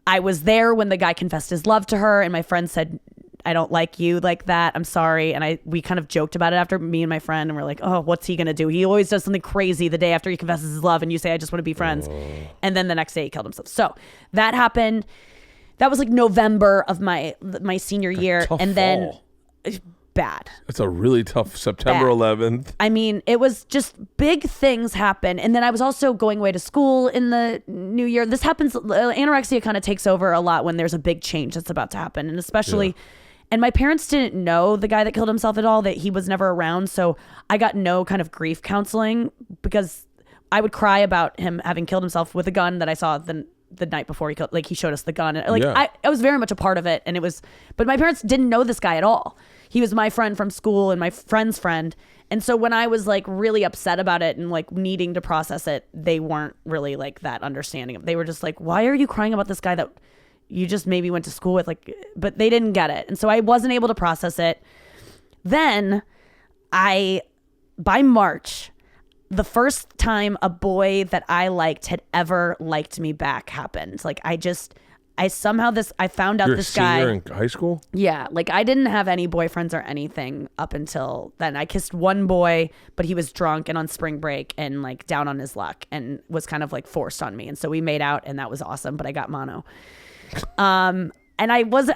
I was there when the guy confessed his love to her, and my friend said, I don't like you like that. I'm sorry. And we kind of joked about it after, me and my friend, and we're like, oh, what's he going to do? He always does something crazy the day after he confesses his love, and you say, I just want to be friends. And then the next day he killed himself. So that happened. That was like November of my senior year. And then bad. It's a really tough September 11th. I mean, it was just big things happen. And then I was also going away to school in the new year. This happens, anorexia kind of takes over a lot when there's a big change that's about to happen. And especially, and my parents didn't know the guy that killed himself at all, that he was never around. So I got no kind of grief counseling, because I would cry about him having killed himself with a gun that I saw the night before he showed us the gun. I was very much a part of it. And but my parents didn't know this guy at all. He was my friend from school and my friend's friend. And so when I was like really upset about it and like needing to process it, they weren't really like that understanding. They were just like, why are you crying about this guy that you just maybe went to school with? Like, but they didn't get it. And so I wasn't able to process it. Then by March, the first time a boy that I liked had ever liked me back happened. Like I found out this guy. You're a senior in high school? Yeah. Like I didn't have any boyfriends or anything up until then. I kissed one boy, but he was drunk and on spring break and like down on his luck and was kind of like forced on me. And so we made out, and that was awesome, but I got mono. And I was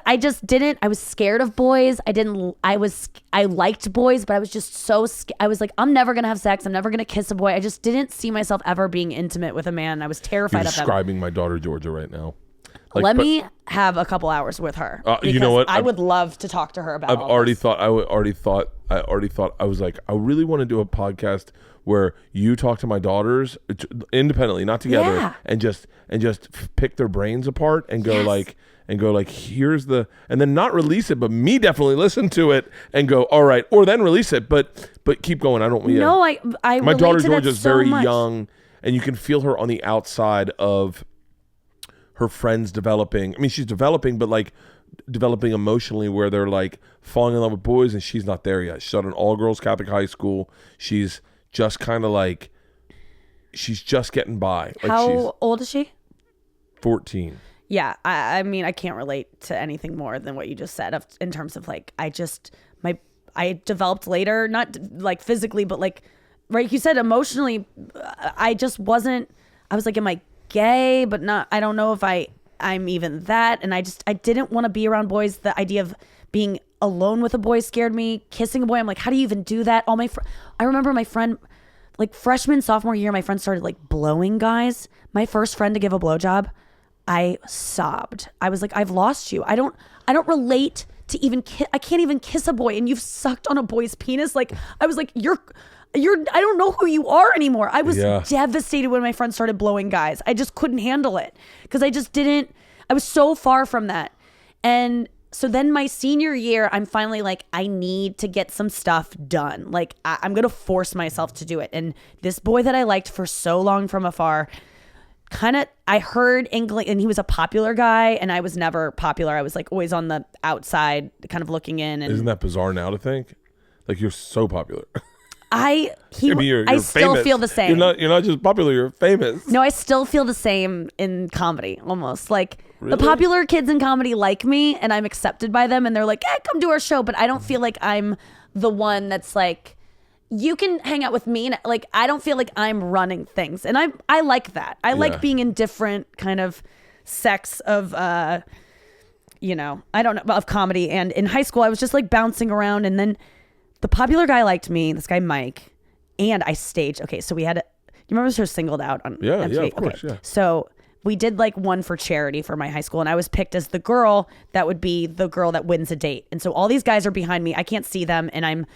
scared of boys. I liked boys, but I was just so scared. I was like, I'm never going to have sex. I'm never going to kiss a boy. I just didn't see myself ever being intimate with a man. I was terrified of that. You're describing my daughter, Georgia, right now. Like, Let me have a couple hours with her. You know what? I would love to talk to her about. I already thought I was like, I really want to do a podcast where you talk to my daughters independently, not together, and just pick their brains apart and go like here's the, and then not release it, but me definitely listen to it and go, all right, or then release it, but keep going. I don't. No, I my daughter Georgia's so very much. young, and you can feel her on the outside of her friends developing. I mean, she's developing, but like developing emotionally, where they're like falling in love with boys, and she's not there yet. She's at an all-girls Catholic high school. She's just kind of like, she's just getting by. Like, how old is she? 14. Yeah, I mean, I can't relate to anything more than what you just said in terms of like, I developed later, not like physically, but like, right, you said emotionally, I was like, am I gay? But not, I don't know if I'm even that. And I didn't want to be around boys. The idea of being alone with a boy scared me. Kissing a boy, I'm like, how do you even do that? I remember my friend, like freshman, sophomore year, my friend started like blowing guys. My first friend to give a blowjob, I sobbed. I was like, I've lost you. I don't relate to even I can't even kiss a boy, and you've sucked on a boy's penis. Like, I was like, you're I don't know who you are anymore. I was devastated when my friend started blowing guys. I just couldn't handle it because I was so far from that. And so then my senior year, I'm finally like, I need to get some stuff done. Like, I'm going to force myself to do it. And this boy that I liked for so long from afar, I heard English, and he was a popular guy, and I was never popular. I was like always on the outside, kind of looking in. And isn't that bizarre now to think? Like, you're so popular. I still feel the same. You're not just popular, you're famous. No, I still feel the same in comedy, almost. Like, really? The popular kids in comedy like me, and I'm accepted by them, and they're like, come to our show. But I don't feel like I'm the one that's like, you can hang out with me. And like, I don't feel like I'm running things. And I like that. I like being in different kind of sects of, I don't know, of comedy. And in high school, I was just like bouncing around, and then the popular guy liked me, this guy Mike, and I staged. Okay, so we had, you remember her Singled Out on MTV? Yeah, of course, okay. So we did like one for charity for my high school, and I was picked as the girl that would be the girl that wins a date. And so all these guys are behind me. I can't see them, and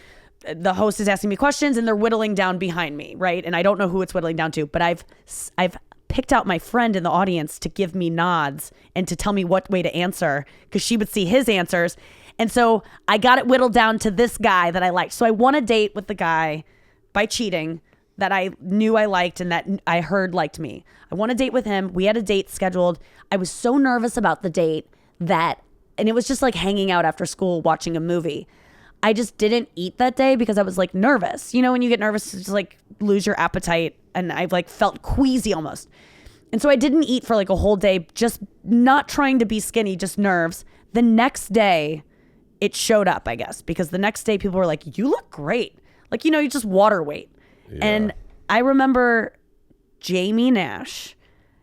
the host is asking me questions, and they're whittling down behind me, right? And I don't know who it's whittling down to, but I've picked out my friend in the audience to give me nods and to tell me what way to answer, because she would see his answers. And so I got it whittled down to this guy that I liked. So I won a date with the guy by cheating that I knew I liked and that I heard liked me. I won a date with him. We had a date scheduled. I was so nervous about the date and it was just like hanging out after school watching a movie. I just didn't eat that day because I was like nervous. You know, when you get nervous, you just like lose your appetite, and I like felt queasy almost. And so I didn't eat for like a whole day, just not trying to be skinny, just nerves. The next day, it showed up, I guess, because the next day people were like, you look great. Like, you just water weight. Yeah. And I remember Jamie Nash,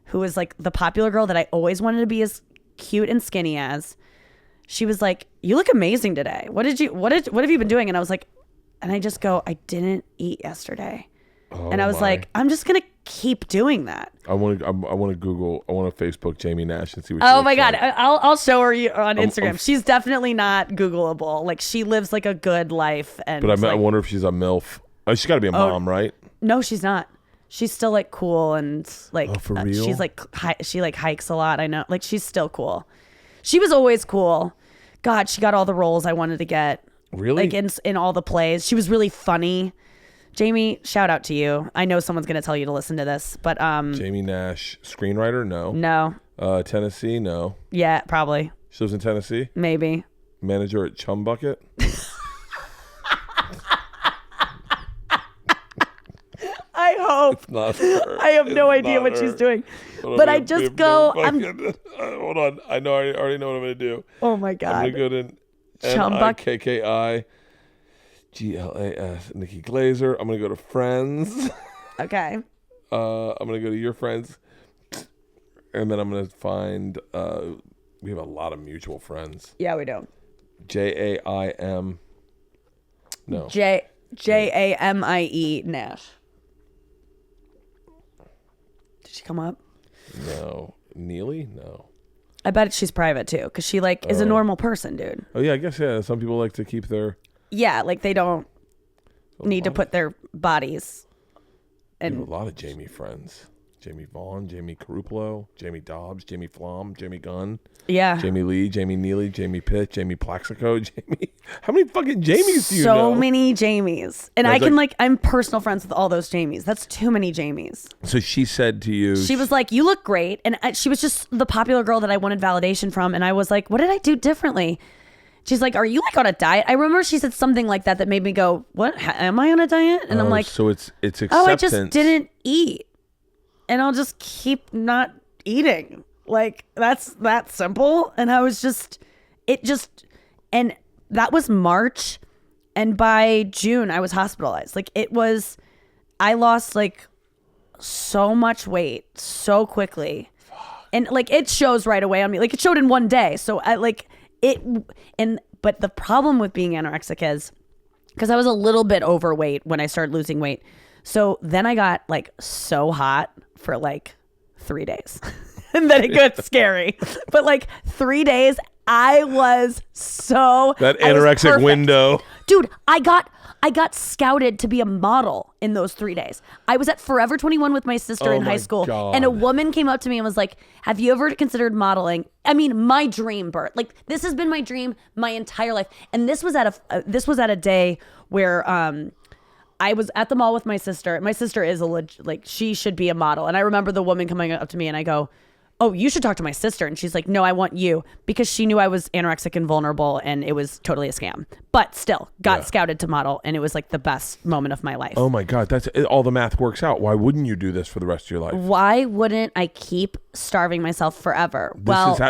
who was like the popular girl that I always wanted to be as cute and skinny as. She was like, you look amazing today. What have you been doing? And I was like, and I just go, I didn't eat yesterday. And I was like, I'm just going to keep doing that. I want to Facebook Jamie Nash and see what. Oh my God. I'll show her on Instagram. She's definitely not Googleable. Like, she lives like a good life. But I wonder if she's a MILF. Oh, she's got to be a mom, right? No, she's not. She's still like cool and like, for real? She's like, she like hikes a lot. I know. Like, she's still cool. She was always cool. God, she got all the roles I wanted to get. Really? Like in all the plays. She was really funny. Jamie, shout out to you. I know someone's going to tell you to listen to this, but Jamie Nash, screenwriter? No. Tennessee? No. Yeah, probably. She lives in Tennessee? Maybe. Manager at Chum Bucket? I hope. It's not her. I have no idea what she's doing. But I just go, hold on. I already know what I'm going to do. Oh my God. I'm going to go to Chum Bucket. NIKKI. GLAS, Nikki Glaser. I'm going to go to Friends. Okay. I'm going to go to your friends. And then I'm going to find, we have a lot of mutual friends. Yeah, we do. JAIM. No. JAMIE Nash. Did she come up? No. Neely? No. I bet she's private too, because she like is a normal person, dude. Oh yeah, I guess yeah. Some people like to keep their like they don't need to put their bodies. And a lot of Jamie friends. Jamie Vaughn, Jamie Carupolo, Jamie Dobbs, Jamie Flom, Jamie Gunn. Yeah. Jamie Lee, Jamie Neely, Jamie Pitt, Jamie Plaxico, Jamie. How many fucking Jamies do you know? So many Jamies. And I can I'm personal friends with all those Jamies. That's too many Jamies. So she said to you. She was like, you look great. And she was just the popular girl that I wanted validation from. And I was like, what did I do differently? She's like, are you like on a diet? I remember she said something like that made me go, what? Am I on a diet? And I'm like. So it's acceptance. Oh, I just didn't eat. And I'll just keep not eating. Like, that's that simple. And I was and that was March. And by June, I was hospitalized. Like, I lost like so much weight so quickly. And like, it shows right away on me. Like, it showed in one day. So but the problem with being anorexic is, because I was a little bit overweight when I started losing weight. So then I got like so hot for like 3 days and then it got scary. But like 3 days, I was so that anorexic window. Dude, I got scouted to be a model in those 3 days. I was at Forever 21 with my sister in high school. God. And a woman came up to me and was like, have you ever considered modeling? I mean, my dream, Bert. Like, this has been my dream my entire life. And this was at a day where I was at the mall with my sister. My sister is she should be a model. And I remember the woman coming up to me and I go, oh, you should talk to my sister. And she's like, no, I want you, because she knew I was anorexic and vulnerable and it was totally a scam. But still got scouted to model, and it was like the best moment of my life. Oh my God, that's all the math works out. Why wouldn't you do this for the rest of your life? Why wouldn't I keep starving myself forever?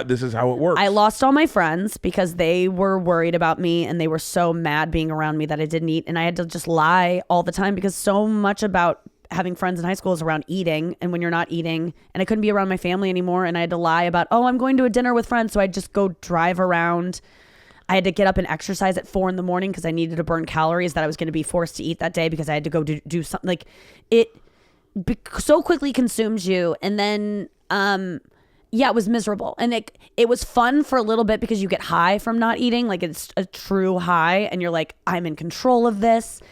This is how it works. I lost all my friends because they were worried about me and they were so mad being around me that I didn't eat. And I had to just lie all the time, because so much about having friends in high school is around eating, and when you're not eating, and I couldn't be around my family anymore, and I had to lie about, oh, I'm going to a dinner with friends, so I'd just go drive around. I had to get up and exercise at 4 a.m. because I needed to burn calories that I was going to be forced to eat that day, because I had to go do something. Like, it so quickly consumes you. And then it was miserable, and it was fun for a little bit because you get high from not eating. Like, it's a true high, and you're like, I'm in control of this.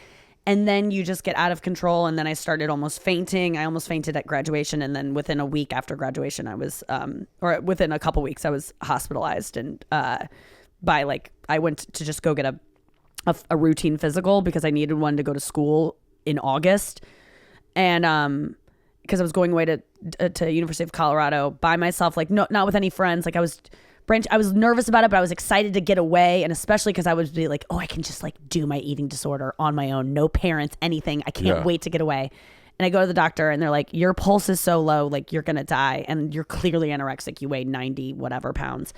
And then you just get out of control. And then I started almost fainting. I almost fainted at graduation. And then within a week after graduation, I was, or within a couple weeks, I was hospitalized. And I went to just go get a routine physical because I needed one to go to school in August. And because I was going away to University of Colorado by myself, like not with any friends. Like, I was nervous about it, but I was excited to get away. And especially because I would be like, oh, I can just like do my eating disorder on my own. No parents, anything. I can't wait to get away. And I go to the doctor and they're like, your pulse is so low, like you're going to die. And you're clearly anorexic. You weigh 90 whatever pounds.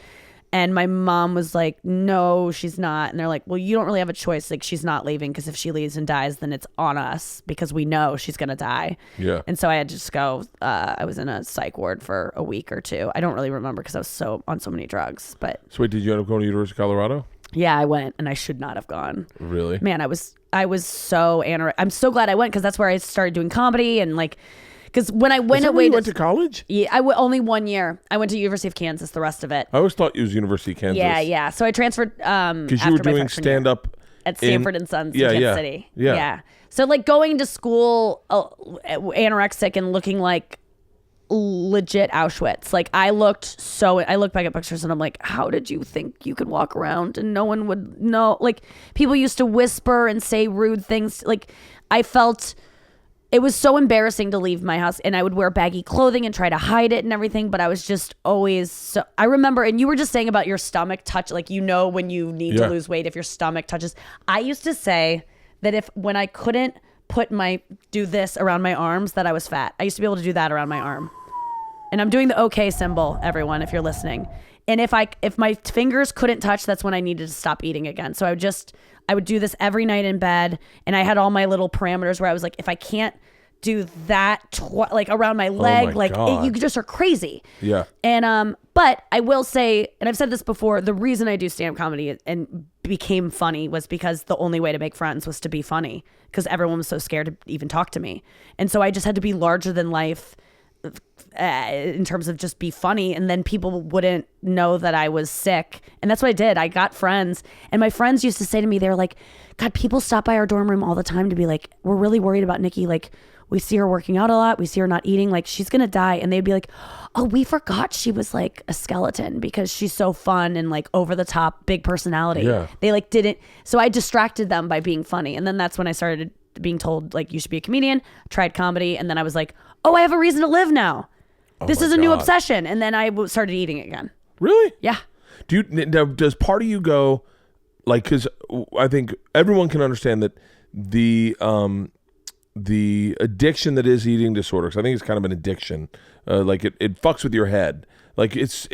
And my mom was like, no, she's not. And they're like, well, you don't really have a choice. Like, she's not leaving, because if she leaves and dies, then it's on us, because we know she's going to die. Yeah. And so I had to just go. I was in a psych ward for a week or two. I don't really remember because I was on so many drugs. But so wait, did you end up going to University of Colorado? Yeah, I went, and I should not have gone. Really? Man, I was so anorexic. I'm so glad I went, because that's where I started doing comedy and like. Because when I went away, you went to college? Yeah, only 1 year. I went to University of Kansas. The rest of it, I always thought it was University of Kansas. Yeah. So I transferred because you were doing stand up at Stanford and Sons in Kansas City. Yeah. So like going to school anorexic and looking like legit Auschwitz. Like, I look back at pictures and I'm like, how did you think you could walk around and no one would know? Like, people used to whisper and say rude things. Like, I felt. It was so embarrassing to leave my house, and I would wear baggy clothing and try to hide it and everything, but I was just always so. I remember, and you were just saying about your stomach touch, like, when you need to lose weight, if your stomach touches. I used to say that when I couldn't do this around my arms, that I was fat. I used to be able to do that around my arm. And I'm doing the okay symbol, everyone, if you're listening. And if my fingers couldn't touch, that's when I needed to stop eating again. So I would do this every night in bed, and I had all my little parameters where I was like, if I can't do that like around my leg, you just are crazy. Yeah. And but I will say, and I've said this before, the reason I do stand-up comedy and became funny was because the only way to make friends was to be funny, because everyone was so scared to even talk to me. And so I just had to be larger than life in terms of just be funny, and then people wouldn't know that I was sick. And that's what I did. I got friends, and my friends used to say to me, they were like, God, people stop by our dorm room all the time to be like, we're really worried about Nikki. Like, we see her working out a lot. We see her not eating. Like, she's going to die. And they'd be like, oh, we forgot she was like a skeleton because she's so fun and like over the top, big personality. Yeah. They like didn't. So I distracted them by being funny. And then that's when I started being told like, you should be a comedian, tried comedy. And then I was like, oh, I have a reason to live now. This is a new obsession. And then I started eating again. Really? Yeah. Does part of you go like, because I think everyone can understand that the addiction that is eating disorder, because I think it's kind of an addiction, like it fucks with your head. Like it's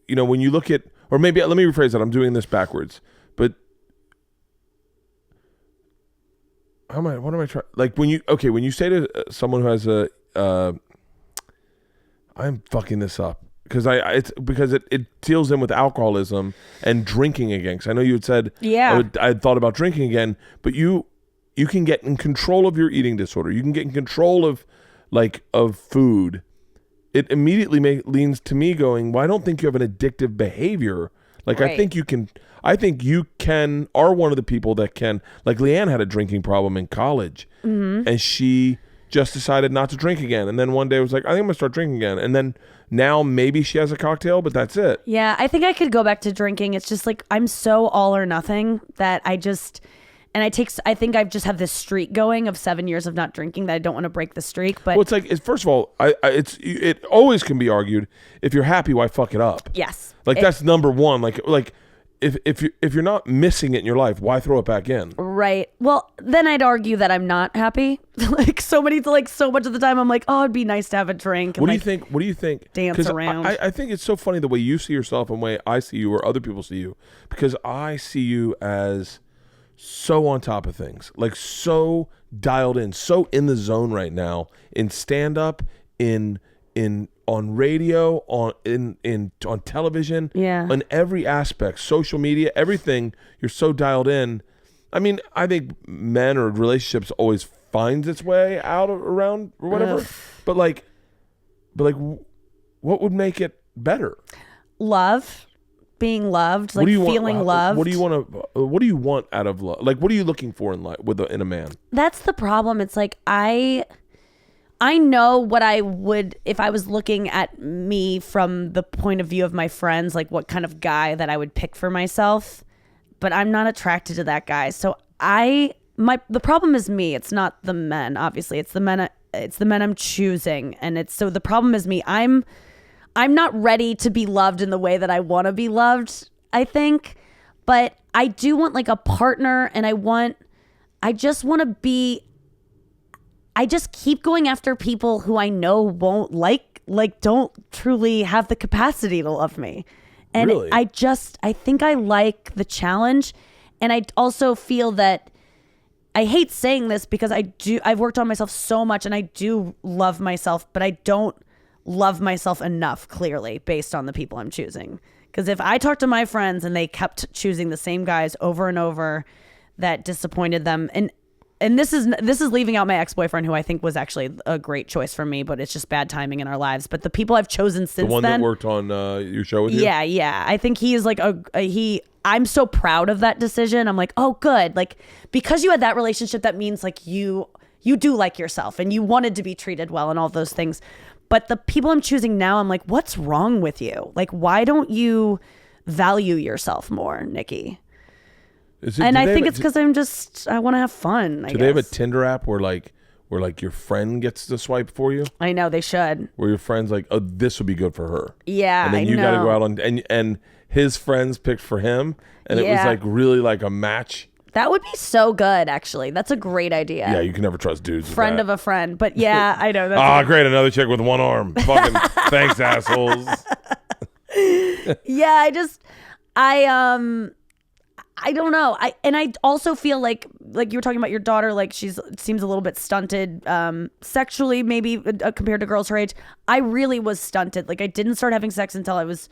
when you look at, or maybe let me rephrase that. I'm doing this backwards, but what am I trying? Like when you say to someone who has I'm fucking this up because it's because it deals in with alcoholism and drinking again. Because I know you had said I had thought about drinking again, but you can get in control of your eating disorder. You can get in control of food. It immediately leans to me going, well, I don't think you have an addictive behavior. Like right. I think you are one of the people that can, like Leanne had a drinking problem in college and she just decided not to drink again. And then one day was like, I think I'm gonna start drinking again. And then now maybe she has a cocktail, but that's it. Yeah, I think I could go back to drinking. It's just like, I'm so all or nothing that I think I've just have this streak going of 7 years of not drinking that I don't want to break the streak. But well, it's like, first of all, it always can be argued, if you're happy, why fuck it up? Yes. Like that's number one. Like if you're not missing it in your life, why throw it back in? Right. Well, then I'd argue that I'm not happy. So much of the time I'm like, oh, it'd be nice to have a drink. And What do you think? Dance around. I think it's so funny the way you see yourself and the way I see you or other people see you, because I see you as so on top of things, like so dialed in, so in the zone right now, in stand up, on radio, on television, on every aspect, social media, everything. You're so dialed in. I mean, I think men or relationships always finds its way out around or whatever. Ugh. But like, what would make it better? Love. Being loved, like feeling loved. What do you want out of love? Like, what are you looking for in life in a man? That's the problem. It's like I know what I would, if I was looking at me from the point of view of my friends, like what kind of guy that I would pick for myself, but I'm not attracted to that guy. So the problem is me. It's not the men, obviously. It's the men I'm choosing. And so the problem is me. I'm not ready to be loved in the way that I want to be loved, I think. But I do want like a partner, and I just keep going after people who I know won't like don't truly have the capacity to love me. And really? I think I like the challenge. And I also feel that I hate saying this because I've worked on myself so much and I do love myself, but I don't love myself enough, clearly, based on the people I'm choosing. Because if I talk to my friends and they kept choosing the same guys over and over that disappointed them, and this is leaving out my ex-boyfriend, who I think was actually a great choice for me, but it's just bad timing in our lives. But the people I've chosen since then, the one that worked on your show with you, yeah, I think he is like I'm so proud of that decision. I'm like, oh, good, like because you had that relationship, that means like you do like yourself and you wanted to be treated well and all those things. But the people I'm choosing now, I'm like, what's wrong with you? Like, why don't you value yourself more, Nikki? And I think it's because I want to have fun. Do they have a Tinder app where your friend gets to swipe for you? I know, they should. Where your friend's like, oh, this would be good for her. Yeah, and then you got to go out and his friends picked for him, and it was like really like a match. That would be so good, actually. That's a great idea. Yeah, you can never trust dudes. Friend of a friend. But yeah, I know. Great. Another chick with one arm. Fucking thanks, assholes. Yeah, I don't know. I also feel like you were talking about your daughter, like seems a little bit stunted sexually, maybe compared to girls her age. I really was stunted. Like I didn't start having sex until I was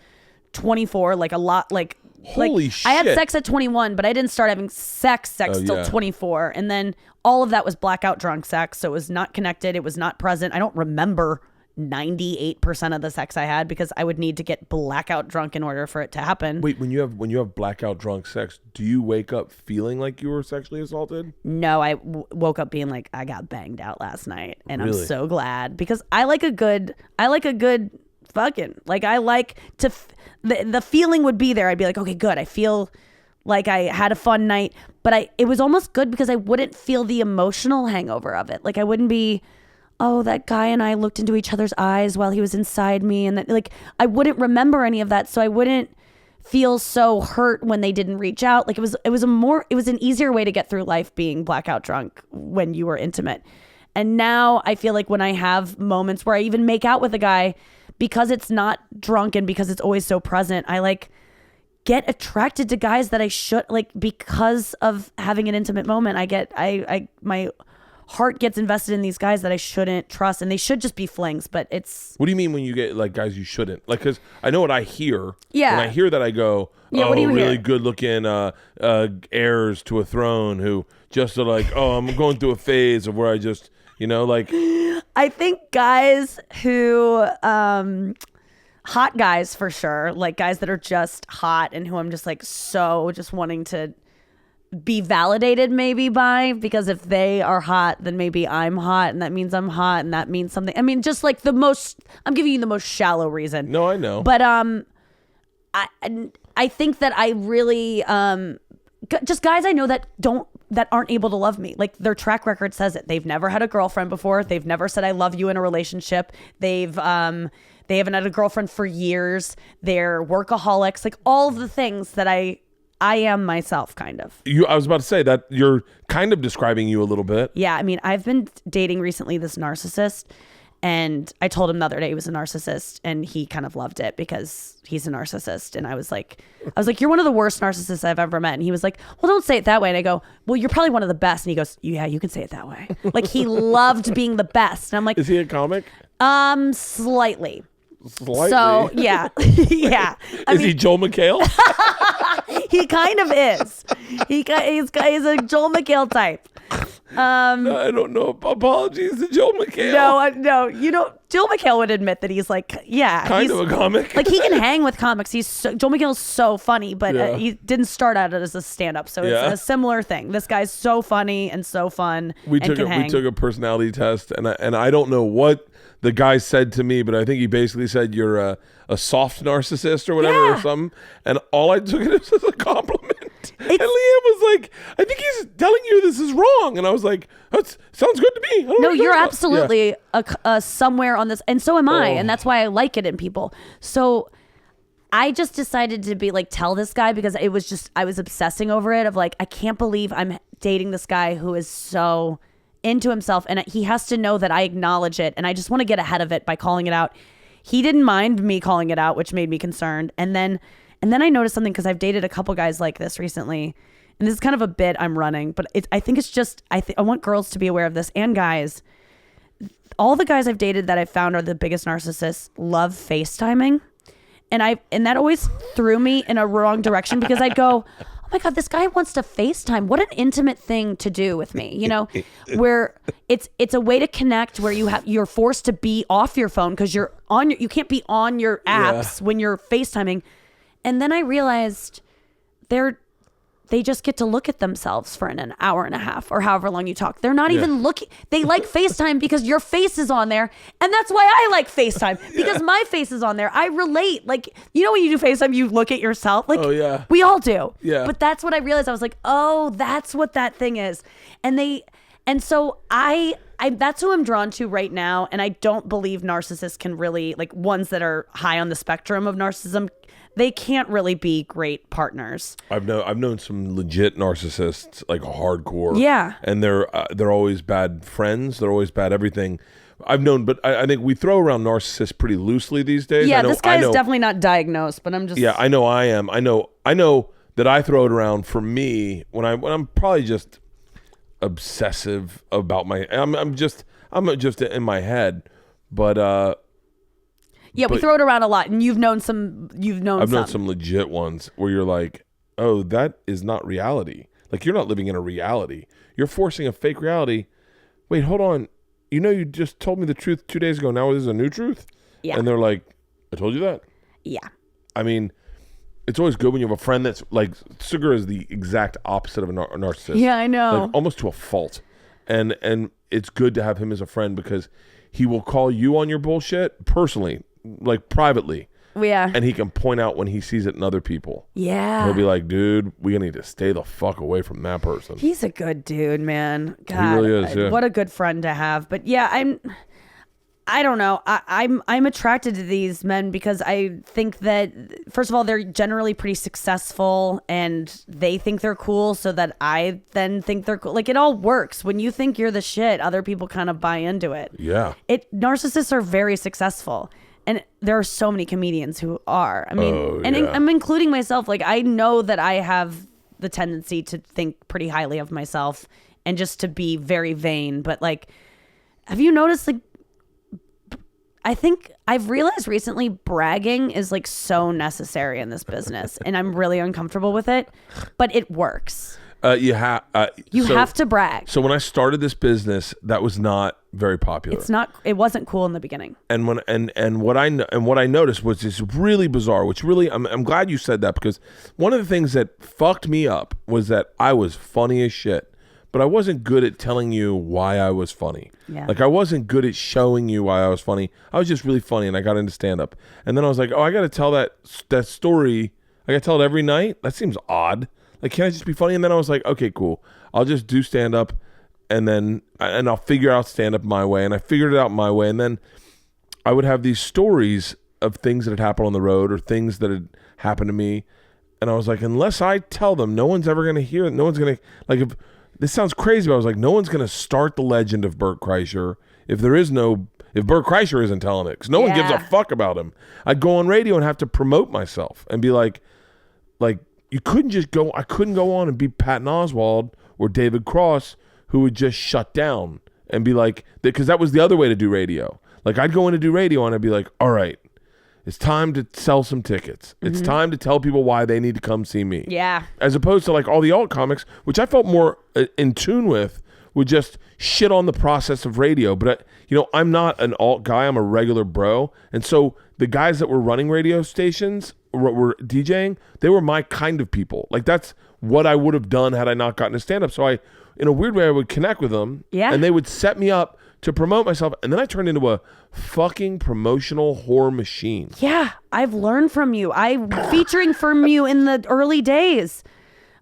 24, like a lot, like holy shit. I had sex at 21, but I didn't start having sex till 24. And then all of that was blackout drunk sex. So it was not connected. It was not present. I don't remember 98% of the sex I had because I would need to get blackout drunk in order for it to happen. Wait, when you have blackout drunk sex, do you wake up feeling like you were sexually assaulted? No, I woke up being like, I got banged out last night, and Really? I'm so glad because I like a good fucking, like, I like to the feeling would be there. I'd be like, okay, good. I feel like I had a fun night, but it was almost good because I wouldn't feel the emotional hangover of it. Like I wouldn't be, oh, that guy and I looked into each other's eyes while he was inside me. And that, like, I wouldn't remember any of that. So I wouldn't feel so hurt when they didn't reach out. Like it was an easier way to get through life being blackout drunk when you were intimate. And now I feel like when I have moments where I even make out with a guy, because it's not drunk and because it's always so present, I like get attracted to guys that I should, like, because of having an intimate moment. My heart gets invested in these guys that I shouldn't trust, and they should just be flings, but it's... What do you mean when you get like guys you shouldn't? Like, because I know what I hear. Yeah. When I hear that, I go, yeah, oh, what do you really hear? good looking heirs to a throne who just are like, oh, I'm going through a phase of where I just, like... I think guys who... hot guys for sure, like guys that are just hot and who I'm just like so just wanting to be validated maybe by, because if they are hot then maybe I'm hot and that means I'm hot and that means something. I mean, just like I'm giving you the most shallow reason. No, I know. But I think that I really just guys I know that aren't able to love me. Like their track record says it. They've never had a girlfriend before. They've never said I love you in a relationship. They haven't had a girlfriend for years. They're workaholics. Like all of the things that I am myself, kind of. I was about to say that you're kind of describing you a little bit. Yeah, I mean, I've been dating recently this narcissist, and I told him the other day he was a narcissist, and he kind of loved it because he's a narcissist. And I was like, you're one of the worst narcissists I've ever met. And he was like, well, don't say it that way. And I go, well, you're probably one of the best. And he goes, yeah, you can say it that way. Like he loved being the best. And I'm like, is he a comic? Slightly. Slightly. So yeah, yeah. Is he Joel McHale? He kind of is. He's a Joel McHale type. No, I don't know. Apologies to Joel McHale. No. Joel McHale would admit that he's like, yeah, kind of a comic. Like he can hang with comics. Joel McHale's so funny, but he didn't start out as a stand-up, so it's a similar thing. This guy's so funny and so fun. We took a personality test, and I don't know what the guy said to me, but I think he basically said you're a soft narcissist or whatever or something. And all I took it as a compliment. And Liam was like, I think he's telling you this is wrong. And I was like, that sounds good to me. No, you're absolutely somewhere on this. And so am I. And that's why I like it in people. So I just decided to be like, tell this guy, because it was just, I was obsessing over it of like, I can't believe I'm dating this guy who is so into himself, and he has to know that I acknowledge it, and I just want to get ahead of it by calling it out. He didn't mind me calling it out, which made me concerned. And then I noticed something, because I've dated a couple guys like this recently, and this is kind of a bit I'm running, but I think it's just I want girls to be aware of this, and guys. All the guys I've dated that I've found are the biggest narcissists love FaceTiming, and that always threw me in a wrong direction, because I'd go, oh my God, this guy wants to FaceTime. What an intimate thing to do with me, where it's a way to connect, where you're forced to be off your phone because you can't be on your apps when you're FaceTiming. And then I realized they just get to look at themselves for an hour and a half or however long you talk. They're not even looking. They like FaceTime because your face is on there. And that's why I like FaceTime, because my face is on there. I relate. Like, when you do FaceTime, you look at yourself. Like, we all do. Yeah. But that's what I realized. I was like, oh, that's what that thing is. And so I that's who I'm drawn to right now. And I don't believe narcissists can really, like, ones that are high on the spectrum of narcissism, they can't really be great partners. I've known some legit narcissists, like hardcore. Yeah. And they're always bad friends. They're always bad everything. I've known, but I think we throw around narcissists pretty loosely these days. Yeah, this guy is definitely not diagnosed, but I'm just. Yeah, I know I am. I know that I throw it around for me when I'm probably just obsessive about I'm just in my head, but. Yeah, we throw it around a lot, and I've known some legit ones where you're like, oh, that is not reality. Like, you're not living in a reality. You're forcing a fake reality. Wait, hold on. you just told me the truth 2 days ago. Now this is a new truth? Yeah. And they're like, I told you that? Yeah. I mean, it's always good when you have a friend that's like, Sugar is the exact opposite of a narcissist. Yeah, I know. Like, almost to a fault. And it's good to have him as a friend because he will call you on your bullshit personally, like privately. Yeah. And he can point out when he sees it in other people. Yeah. He'll be like, dude, we need to stay the fuck away from that person. He's a good dude, man. God, he really is, yeah. What a good friend to have. But yeah, I don't know. I'm attracted to these men because I think that, first of all, they're generally pretty successful and they think they're cool, so that I then think they're cool. Like, it all works. When you think you're the shit, other people kind of buy into it. Yeah. Narcissists are very successful. And there are so many comedians who are. I mean, I'm including myself. Like, I know that I have the tendency to think pretty highly of myself and just to be very vain. But like, have you noticed, like, I think I've realized recently bragging is like so necessary in this business, and I'm really uncomfortable with it, but it works. You have to brag. So when I started this business, that was not very popular. It wasn't cool in the beginning. And what I noticed was this really bizarre, which really I'm glad you said that, because one of the things that fucked me up was that I was funny as shit, but I wasn't good at telling you why I was funny. Yeah. Like, I wasn't good at showing you why I was funny. I was just really funny, and I got into stand-up. And then I was like, oh, I got to tell that story. I got to tell it every night? That seems odd. Like, can't I just be funny? And then I was like, okay, cool. I'll just do stand-up, and I'll figure out stand-up my way. And I figured it out my way. And then I would have these stories of things that had happened on the road or things that had happened to me. And I was like, unless I tell them, no one's ever going to hear it. No one's going to, like, if this sounds crazy, but I was like, no one's going to start the legend of Bert Kreischer if Bert Kreischer isn't telling it, because no one gives a fuck about him. I'd go on radio and have to promote myself and be like, I couldn't go on and be Patton Oswalt or David Cross, who would just shut down and be like, because that was the other way to do radio. Like, I'd go in to do radio and I'd be like, all right, it's time to sell some tickets. It's time to tell people why they need to come see me. Yeah. As opposed to like all the alt comics, which I felt more in tune with, would just shit on the process of radio. But I'm not an alt guy. I'm a regular bro. And so the guys that were running radio stations, were DJing, they were my kind of people. Like, that's what I would have done had I not gotten to stand up. So in a weird way, I would connect with them. Yeah. And they would set me up to promote myself. And then I turned into a fucking promotional whore machine. Yeah. I've learned from you. I'm featuring from you in the early days.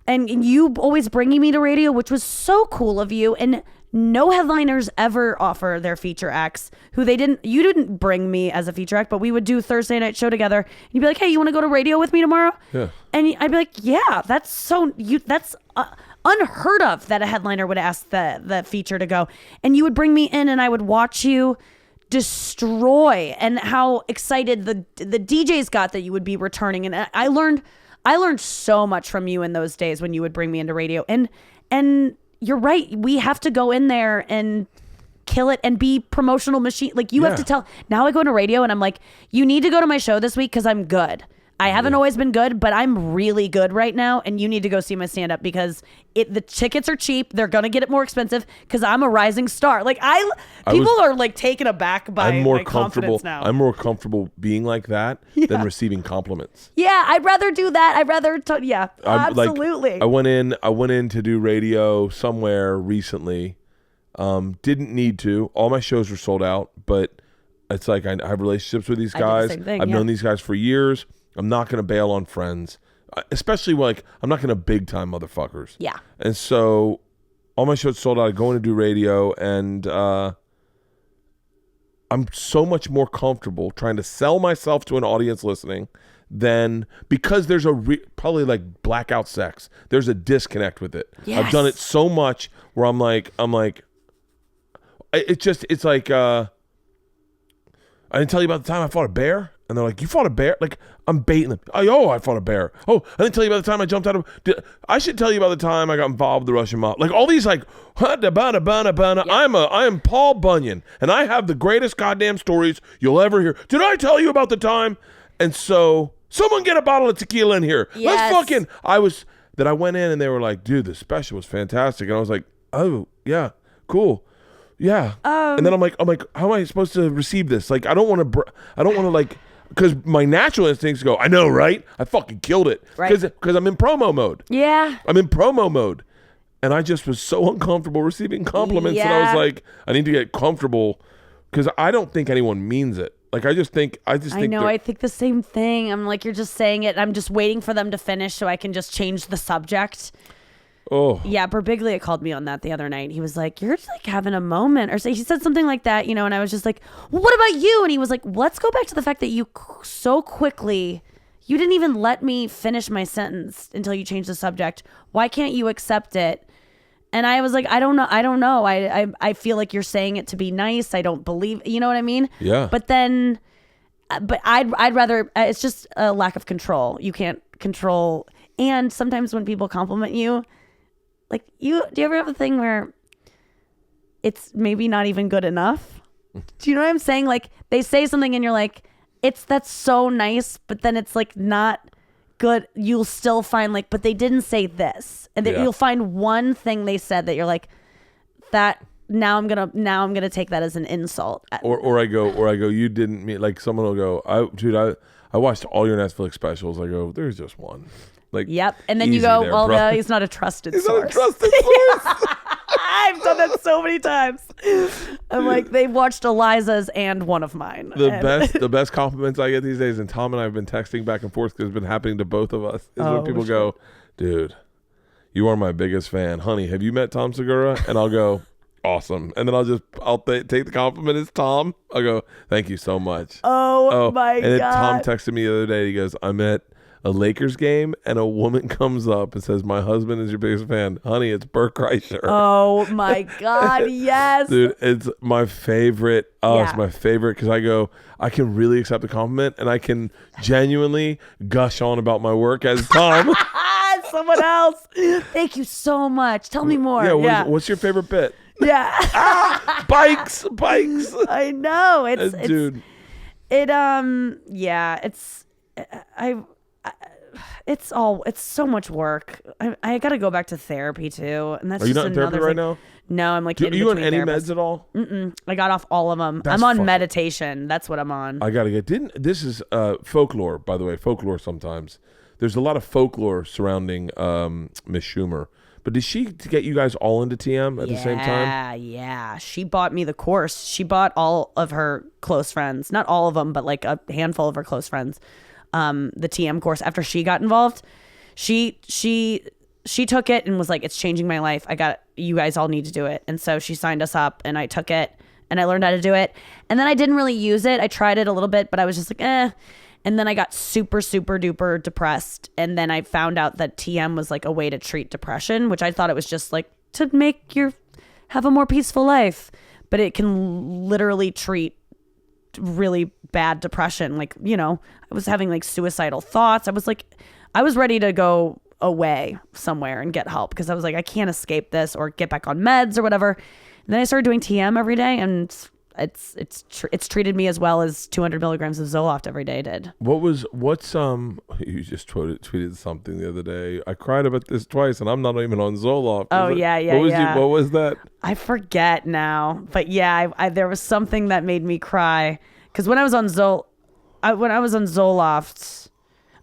And you always bringing me to radio, which was so cool of you. And no headliners ever offer their feature acts you didn't bring me as a feature act, but we would do Thursday night show together. And you'd be like, hey, you want to go to radio with me tomorrow? Yeah. And I'd be like, yeah, that's unheard of that a headliner would ask the feature to go. And you would bring me in and I would watch you destroy, and how excited the DJs got that you would be returning. And I learned so much from you in those days when you would bring me into radio. And you're right. We have to go in there and kill it and be promotional machine. Like, you have to tell. Now I go to radio and I'm like, you need to go to my show this week because I'm good. I haven't always been good, but I'm really good right now. And you need to go see my stand up because the tickets are cheap. They're going to get it more expensive because I'm a rising star. Like, people are like taken aback by my confidence now. I'm more comfortable being like that than receiving compliments. Yeah. I'd rather do that. Absolutely. I went in to do radio somewhere recently. Didn't need to. All my shows were sold out, but it's like, I have relationships with these guys. I've known these guys for years. I'm not going to bail on friends, especially like, I'm not going to big time motherfuckers. Yeah. And so all my shows sold out. I go in to do radio, and I'm so much more comfortable trying to sell myself to an audience listening than, because there's probably like blackout sex. There's a disconnect with it. Yes. I've done it so much where I'm like, it's like, I didn't tell you about the time I fought a bear. And they're like, you fought a bear? Like, I'm baiting them. Oh, I fought a bear. Oh, I didn't tell you about the time I jumped out of... I should tell you about the time I got involved with the Russian mob. Like, all these like... Yeah. I am Paul Bunyan, and I have the greatest goddamn stories you'll ever hear. Did I tell you about the time? And so, someone get a bottle of tequila in here. Yes. I went in and they were like, dude, the special was fantastic. And I was like, oh, yeah, cool. Yeah. And then I'm like, how am I supposed to receive this? Like, I don't want to like, because my natural instincts go, I know, right? I fucking killed it. Right. Because I'm in promo mode. Yeah. I'm in promo mode. And I just was so uncomfortable receiving compliments that I was like, I need to get comfortable because I don't think anyone means it. Like, I think I think the same thing. I'm like, you're just saying it. I'm just waiting for them to finish so I can just change the subject. Oh. Yeah, Birbiglia called me on that the other night. He was like, you're just like having a moment. Or he said something like that, and I was just like, well, what about you? And he was like, let's go back to the fact that you so quickly, you didn't even let me finish my sentence until you changed the subject. Why can't you accept it? And I was like, I don't know. I feel like you're saying it to be nice. I don't believe, you know what I mean? Yeah. But I'd rather, it's just a lack of control. You can't control. And sometimes when people compliment you, like do you ever have a thing where it's maybe not even good enough? Do you know what I'm saying? Like they say something and you're like, that's so nice, but then it's like not good. You'll still find like, but they didn't say this. And then you'll find one thing they said that you're like, that now I'm gonna take that as an insult. Or I go, you didn't mean, like someone will go, I watched all your Netflix specials. I go, there's just one. Like, yep. And then you go, there, well, bro. no, he's not a trusted source. He's not a trusted source. I've done that so many times. I'm like, they watched Eliza's and one of mine. The best compliments I get these days, and Tom and I have been texting back and forth because it's been happening to both of us, is when people go, dude, you are my biggest fan. Honey, have you met Tom Segura? And I'll go, awesome. And then I'll take the compliment as Tom. I'll go, thank you so much. Oh my God. And then Tom texted me the other day. He goes, I'm at a Lakers game and a woman comes up and says, my husband is your biggest fan. Honey, it's Bert Kreischer. Oh my God, yes. Dude, it's my favorite. It's my favorite because I can really accept a compliment and I can genuinely gush on about my work as Tom. Someone else. Thank you so much. Tell me more. Yeah. What's your favorite bit? Yeah. Bikes. I know. Dude. It's so much work. I got to go back to therapy too, and that's Are you just not in therapy right now? No, I'm like. Are you on any therapists. meds at all? I got off all of them. I'm on meditation. That's what I'm on. I gotta get. This is folklore, by the way. Folklore sometimes. There's a lot of folklore surrounding Miss Schumer. But did she get you guys all into TM at the same time? Yeah. She bought me the course. She bought all of her close friends, not all of them, but like a handful of her close friends. The TM course after she got involved. She took it and was like, it's changing my life. You guys all need to do it. And so she signed us up and I took it and I learned how to do it. And then I didn't really use it. I tried it a little bit, but I was just like, eh. And then I got super, super duper depressed. And then I found out that TM was like a way to treat depression, which I thought it was just like to have a more peaceful life. But it can literally treat really bad depression. Like, I was having like suicidal thoughts. I was ready to go away somewhere and get help because I was like, I can't escape this or get back on meds or whatever. And then I started doing TM every day and it's treated me as well as 200 milligrams of Zoloft every day did. You just tweeted something the other day. I cried about this twice and I'm not even on Zoloft. What was that? I forget now, but I there was something that made me cry because when I was on Zoloft,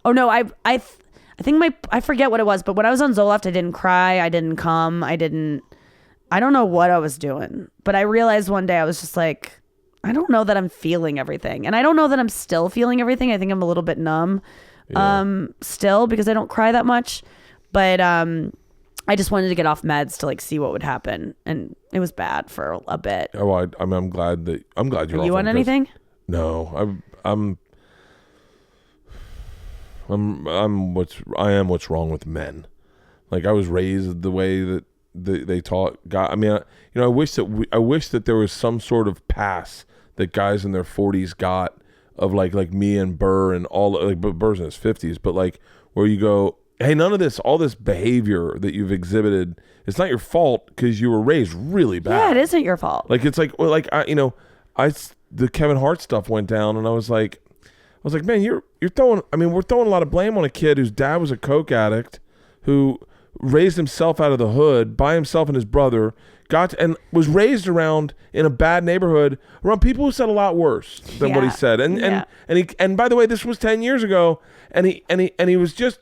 oh no, I think I forget what it was, but when I was on Zoloft, I didn't cry, I didn't come, I don't know what I was doing, but I realized one day I was just like, I don't know that I'm feeling everything. And I don't know that I'm still feeling everything. I think I'm a little bit numb still because I don't cry that much. But I just wanted to get off meds to like see what would happen. And it was bad for a bit. Oh, I'm glad you're off. Are you on anything? No, I am what's wrong with men. Like I was raised the way that they taught God. I mean, I wish that there was some sort of pass that guys in their 40s got of like me and Burr and all like, but Burr's in his 50s, but like where you go, hey, none of this, all this behavior that you've exhibited, it's not your fault because you were raised really bad. Yeah, it isn't your fault. Like it's like, well, like the Kevin Hart stuff went down, and I was like, man, you're throwing. I mean, we're throwing a lot of blame on a kid whose dad was a coke addict, who raised himself out of the hood by himself and his brother, and was raised around in a bad neighborhood around people who said a lot worse than what he said. And by the way, this was 10 years ago, and he was just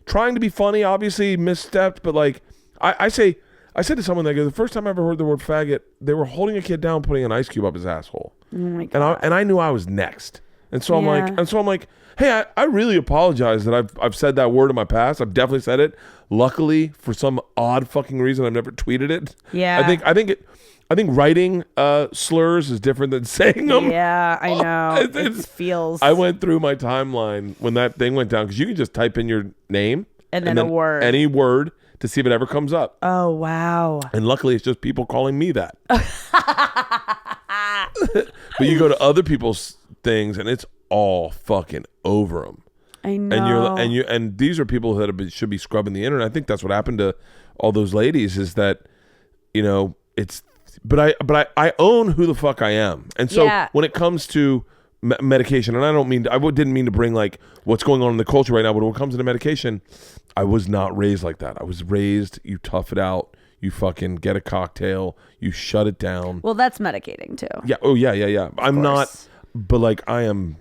trying to be funny. Obviously he misstepped, but like I said to someone, like, the first time I ever heard the word faggot, they were holding a kid down, putting an ice cube up his asshole. Oh my God. And I knew I was next. And so I'm like, hey, I really apologize that I've said that word in my past. I've definitely said it. Luckily, for some odd fucking reason, I've never tweeted it. Yeah. I think writing slurs is different than saying them. Yeah, I know. It feels. I went through my timeline when that thing went down, because you can just type in your name and then a word, any word, to see if it ever comes up. Oh wow! And luckily, it's just people calling me that. But you go to other people's things, and it's all fucking over them. I know. And these are people that should be scrubbing the internet. I think that's what happened to all those ladies, is that, it's. But I own who the fuck I am, and so when it comes to medication, and I didn't mean to bring like what's going on in the culture right now, but when it comes to medication, I was not raised like that. I was raised, you tough it out, you fucking get a cocktail, you shut it down. Well, that's medicating too. Yeah. Oh yeah. I'm not, but like I am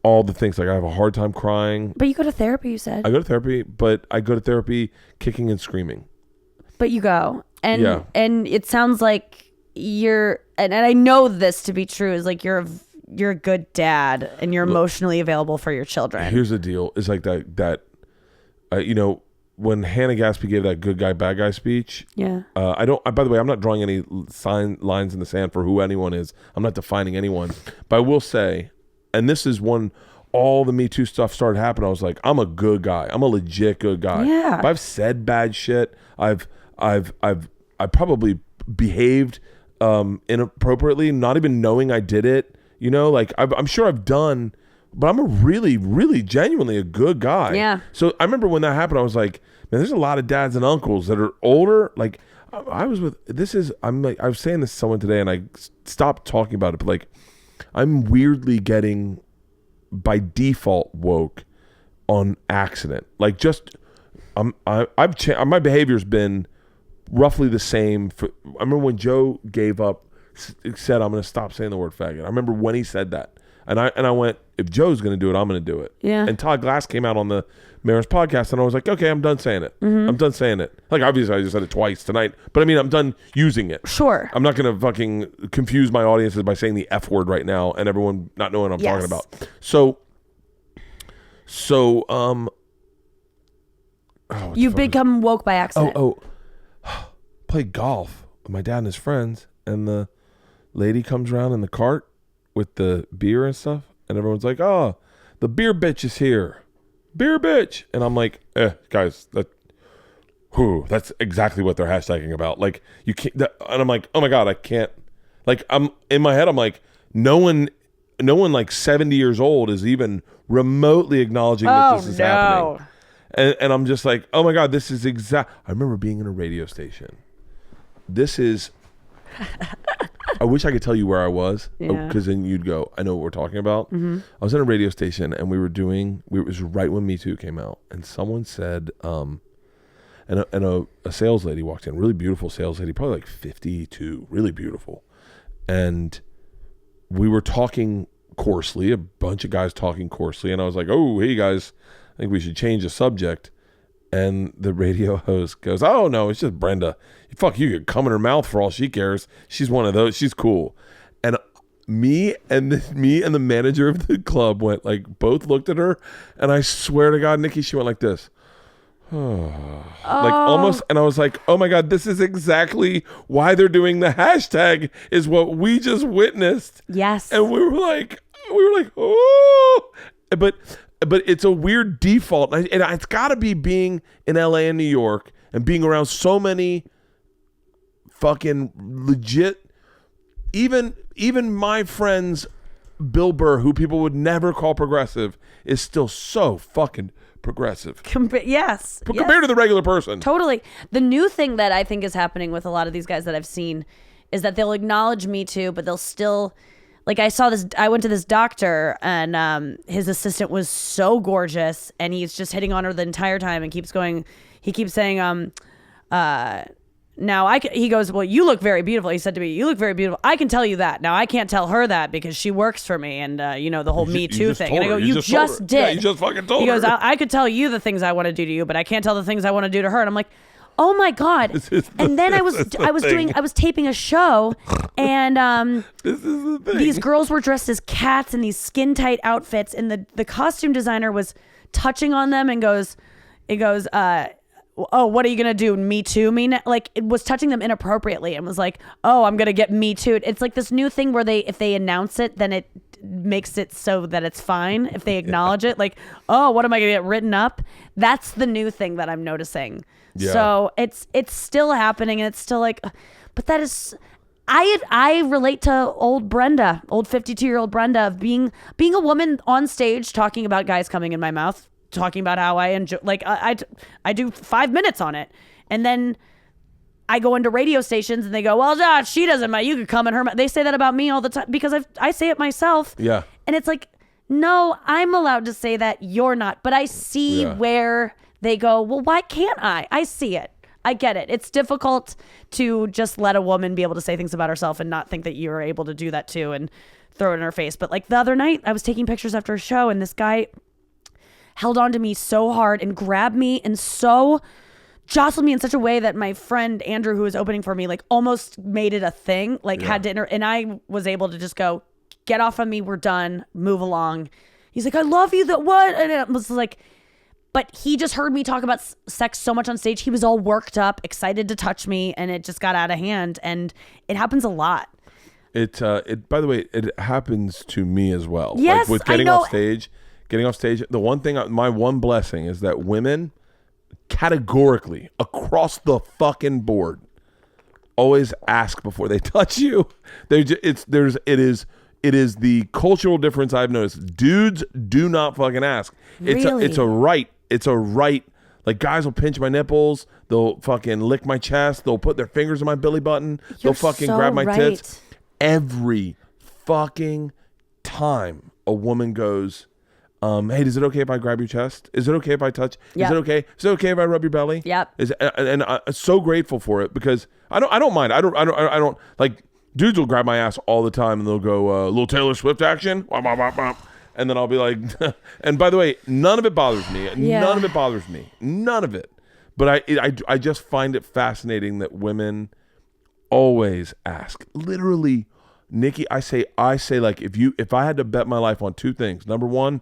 all the things. Like I have a hard time crying. But you go to therapy, you said. I go to therapy, but I go to therapy kicking and screaming. But you go. And it sounds like you're, and I know this to be true, is like you're a good dad and you're emotionally available for your children. Here's the deal. It's like that when Hannah Gadsby gave that good guy, bad guy speech. Yeah. By the way, I'm not drawing any lines in the sand for who anyone is. I'm not defining anyone, but I will say, and this is when all the Me Too stuff started happening, I was like, I'm a good guy. I'm a legit good guy. Yeah. If I've said bad shit, I probably behaved inappropriately, not even knowing I did it. Like I'm sure I've done, but I'm a really, really genuinely a good guy. Yeah. So I remember when that happened, I was like, man, there's a lot of dads and uncles that are older. Like I was saying this to someone today, and I stopped talking about it, but like I'm weirdly getting by default woke on accident. Like just my behavior's been roughly the same. I remember when Joe gave up, said, I'm going to stop saying the word faggot. I remember when he said that. And I went, if Joe's going to do it, I'm going to do it. Yeah. And Todd Glass came out on the Mayor's podcast, and I was like, okay, I'm done saying it. Mm-hmm. I'm done saying it. Like, obviously, I just said it twice tonight, but I mean, I'm done using it. Sure. I'm not going to fucking confuse my audiences by saying the F word right now and everyone not knowing what I'm talking about. So, you've become woke by accident. Played golf with my dad and his friends, and the lady comes around in the cart with the beer and stuff, and everyone's like, oh, the beer bitch is here. Beer bitch. And I'm like, guys, that's exactly what they're hashtagging about. Like, you can't, and I'm like, oh my God, I can't. Like, I'm in my head, I'm like, no one like 70 years old is even remotely acknowledging that this is happening. And I'm just like, oh my God, this is I remember being in a radio station. I wish I could tell you where I was, because then you'd go, I know what we're talking about. Mm-hmm. I was in a radio station, and it was right when Me Too came out, and someone said, and a sales lady walked in, really beautiful sales lady, probably like 52, really beautiful. And we were talking coarsely, a bunch of guys talking coarsely, and I was like, oh, hey guys, I think we should change the subject. And the radio host goes, oh no, it's just Brenda. Fuck, you could come in her mouth for all she cares. She's one of those. She's cool. And me and the manager of the club went like, both looked at her, and I swear to God, Nikki, she went like this. Like almost, and I was like, oh my God, this is exactly why they're doing the hashtag, is what we just witnessed. Yes. And we were like, oh, but it's a weird default, and it's got to be being in LA and New York and being around so many fucking legit, even my friends, Bill Burr, who people would never call progressive, is still so fucking progressive. Yes. Compared to the regular person. Totally. The new thing that I think is happening with a lot of these guys that I've seen is that they'll acknowledge Me Too, but they'll still... Like I went to this doctor, and his assistant was so gorgeous, and he's just hitting on her the entire time and he keeps saying, now he goes, well, you look very beautiful. He said to me, you look very beautiful. I can tell you that. Now I can't tell her that because she works for me and the whole Me Too thing. And I go, you just did. Yeah, you just fucking told her. He goes, I could tell you the things I want to do to you, but I can't tell the things I want to do to her. And I'm like, oh my God. And then I was taping a show and this is the thing. These girls were dressed as cats in these skin tight outfits and the costume designer was touching on them and goes, oh, what are you going to do? Me Too? Like it was touching them inappropriately and was like, oh, I'm going to get Me Too. It's like this new thing where if they announce it, then it makes it so that it's fine if they acknowledge it. Like, oh, what am I going to get written up? That's the new thing that I'm noticing. Yeah. So it's still happening and it's still like, but that is, I relate to old 52-year-old Brenda of being a woman on stage talking about guys coming in my mouth, talking about how I enjoy, like I do 5 minutes on it. And then I go into radio stations and they go, well, she doesn't mind. You could come in her mouth. They say that about me all the time because I say it myself. Yeah. And it's like, no, I'm allowed to say that. You're not. But I see where they go, well, why can't I? I see it. I get it. It's difficult to just let a woman be able to say things about herself and not think that you're able to do that too and throw it in her face. But like the other night, I was taking pictures after a show and this guy held on to me so hard and grabbed me and so jostled me in such a way that my friend Andrew, who was opening for me, like almost made it a thing, like had to and I was able to just go, get off of me, we're done, move along. He's like, I love you, that what? And it was like, but he just heard me talk about sex so much on stage. He was all worked up, excited to touch me, and it just got out of hand. And it happens a lot. It by the way, it happens to me as well. Yes, like with getting off stage. The one thing, my one blessing is that women categorically across the fucking board always ask before they touch you. It is the cultural difference I've noticed. Dudes do not fucking ask. Really? It's a right. It's a right. Like guys will pinch my nipples. They'll fucking lick my chest. They'll put their fingers in my belly button. They'll fucking grab my tits. Every fucking time a woman goes, hey, is it okay if I grab your chest? Is it okay if I touch? Yep. Is it okay? Is it okay if I rub your belly? Yep. And I'm so grateful for it because I don't mind. I don't like dudes will grab my ass all the time and they'll go, little Taylor Swift action. And then I'll be like, and by the way, none of it bothers me. Yeah. None of it bothers me. None of it. But I just find it fascinating that women always ask. Literally, Nikki, I say like if I had to bet my life on two things. Number one,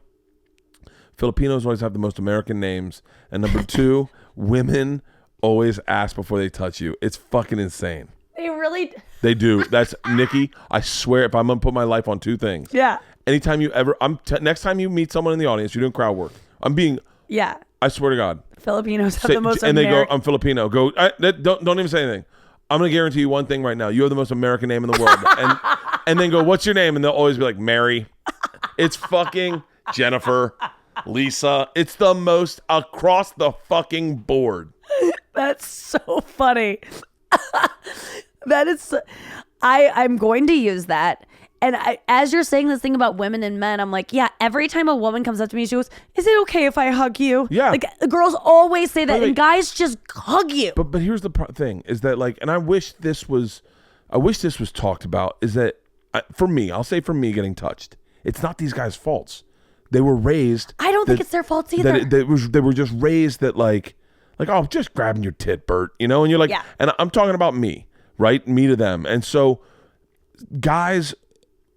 Filipinos always have the most American names. And number two, women always ask before they touch you. It's fucking insane. They do. That's Nikki. I swear, if I'm gonna put my life on two things. Yeah. Anytime you ever, next time you meet someone in the audience, you're doing crowd work. Yeah. I swear to God. Filipinos have the most. And they go, I'm Filipino. Go. Don't even say anything. I'm gonna guarantee you one thing right now. You have the most American name in the world. and then go, what's your name? And they'll always be like, Mary. It's fucking Jennifer, Lisa. It's the most across the fucking board. That's so funny. That is, I'm going to use that. And as you're saying this thing about women and men, I'm like, yeah, every time a woman comes up to me, she goes, is it okay if I hug you? Yeah. Like the girls always say that and guys just hug you. But here's the thing is that like, and I wish this was talked about is that for me, I'll say for me getting touched, it's not these guys' faults. They were raised. I don't think it's their faults either. They were just raised that like, oh, just grabbing your tit, Bert, and you're like, and I'm talking about me, right? Me to them. And so guys,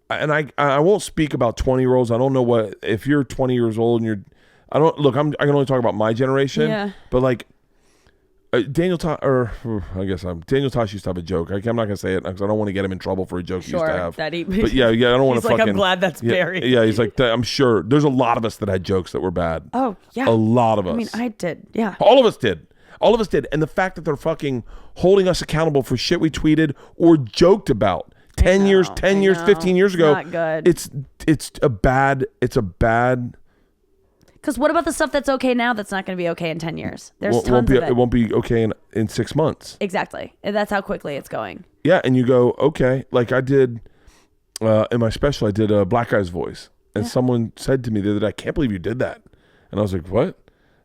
and I won't speak about 20-year-olds. I don't know if you're 20 years old and I can only talk about my generation, but like Daniel Tosh used to have a joke. I'm not going to say it because I don't want to get him in trouble for a joke he used to have. But yeah, I don't want to fucking. I'm glad that's buried. Yeah, he's like, I'm sure there's a lot of us that had jokes that were bad. Oh, yeah. A lot of us. I mean, I did. Yeah. All of us did. And the fact that they're fucking holding us accountable for shit we tweeted or joked about 10 years, 15 years ago. Not good. It's a bad. Because what about the stuff that's okay now that's not going to be okay in 10 years? There's tons of it. It won't be okay in 6 months. Exactly. And that's how quickly it's going. Yeah, and you go, okay. Like I did in my special, I did a black guy's voice. And someone said to me the other day, I can't believe you did that. And I was like, what?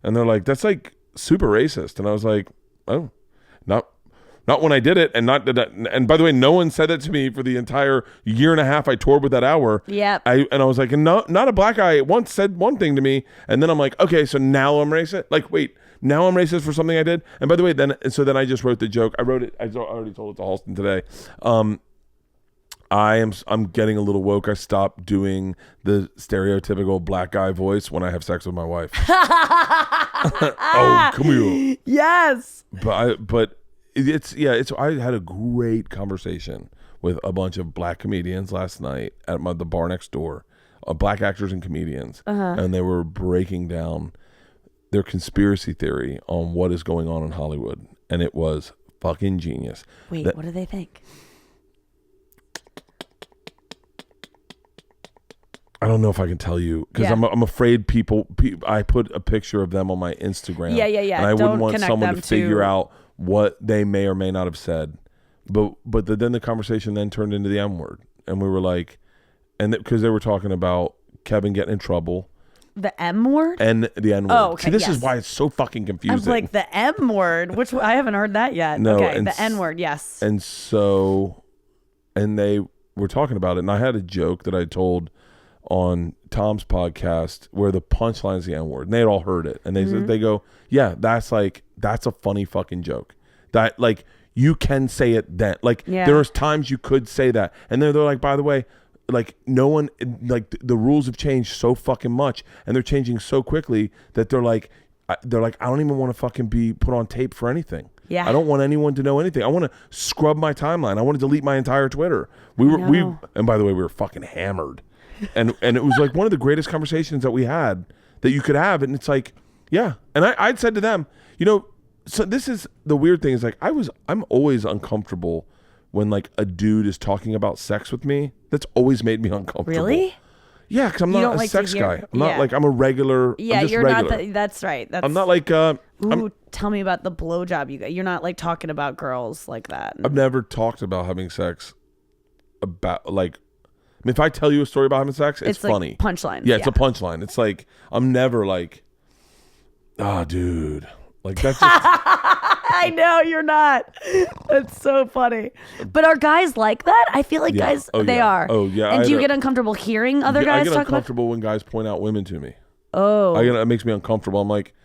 And they're like, that's like super racist. And I was like, oh, not Not when I did it, and and by the way, no one said that to me for the entire year and a half I toured with that hour. Yep. And I was like, no, not a black guy once said one thing to me, and then I'm like, okay, so now I'm racist. Like, wait, now I'm racist for something I did. And by the way, then I just wrote the joke. I wrote it. I already told it to Halston today. I'm getting a little woke. I stopped doing the stereotypical black guy voice when I have sex with my wife. Oh, come here. Yes. I had a great conversation with a bunch of black comedians last night at the bar next door, black actors and comedians, and they were breaking down their conspiracy theory on what is going on in Hollywood, and it was fucking genius. Wait, what do they think? I don't know if I can tell you because I'm afraid people. I put a picture of them on my Instagram. Yeah. And I wouldn't want someone to figure out what they may or may not have said. But then the conversation then turned into the M word, and we were like, because they were talking about Kevin getting in trouble. The M word? And the N word. Oh, okay. See, this is why it's so fucking confusing. I was like, the M word? Which I haven't heard that yet. No, okay, the N word, yes. And they were talking about it, and I had a joke that I told on Tom's podcast where the punchline is the N word, and they had all heard it, and they go, yeah, that's a funny fucking joke. That like you can say it then. Like there's times you could say that, and they're like, by the way, like no one, like the rules have changed so fucking much, and they're changing so quickly that they're like I don't even want to fucking be put on tape for anything. Yeah. I don't want anyone to know anything. I want to scrub my timeline. I want to delete my entire Twitter. And by the way, we were fucking hammered. And it was like one of the greatest conversations that we had that you could have. And it's like, yeah. And I'd said to them, so this is the weird thing is like, I'm always uncomfortable when like a dude is talking about sex with me. That's always made me uncomfortable. Really? Yeah. Cause I'm not a sex guy. I'm not like, I'm a regular. Yeah. You're regular. Not that's right. I'm not like, tell me about the blowjob you got. You're not like talking about girls like that. I've never talked about having sex about like, if I tell you a story about having sex, it's funny. Like punchline. Yeah, it's a punchline. It's like, I'm never like, dude. Like, that's just... I know, you're not. That's so funny. But are guys like that? I feel like guys, they are. Oh, yeah. And do you get uncomfortable hearing other guys talk about... I get uncomfortable when guys point out women to me. Oh. It makes me uncomfortable. I'm like,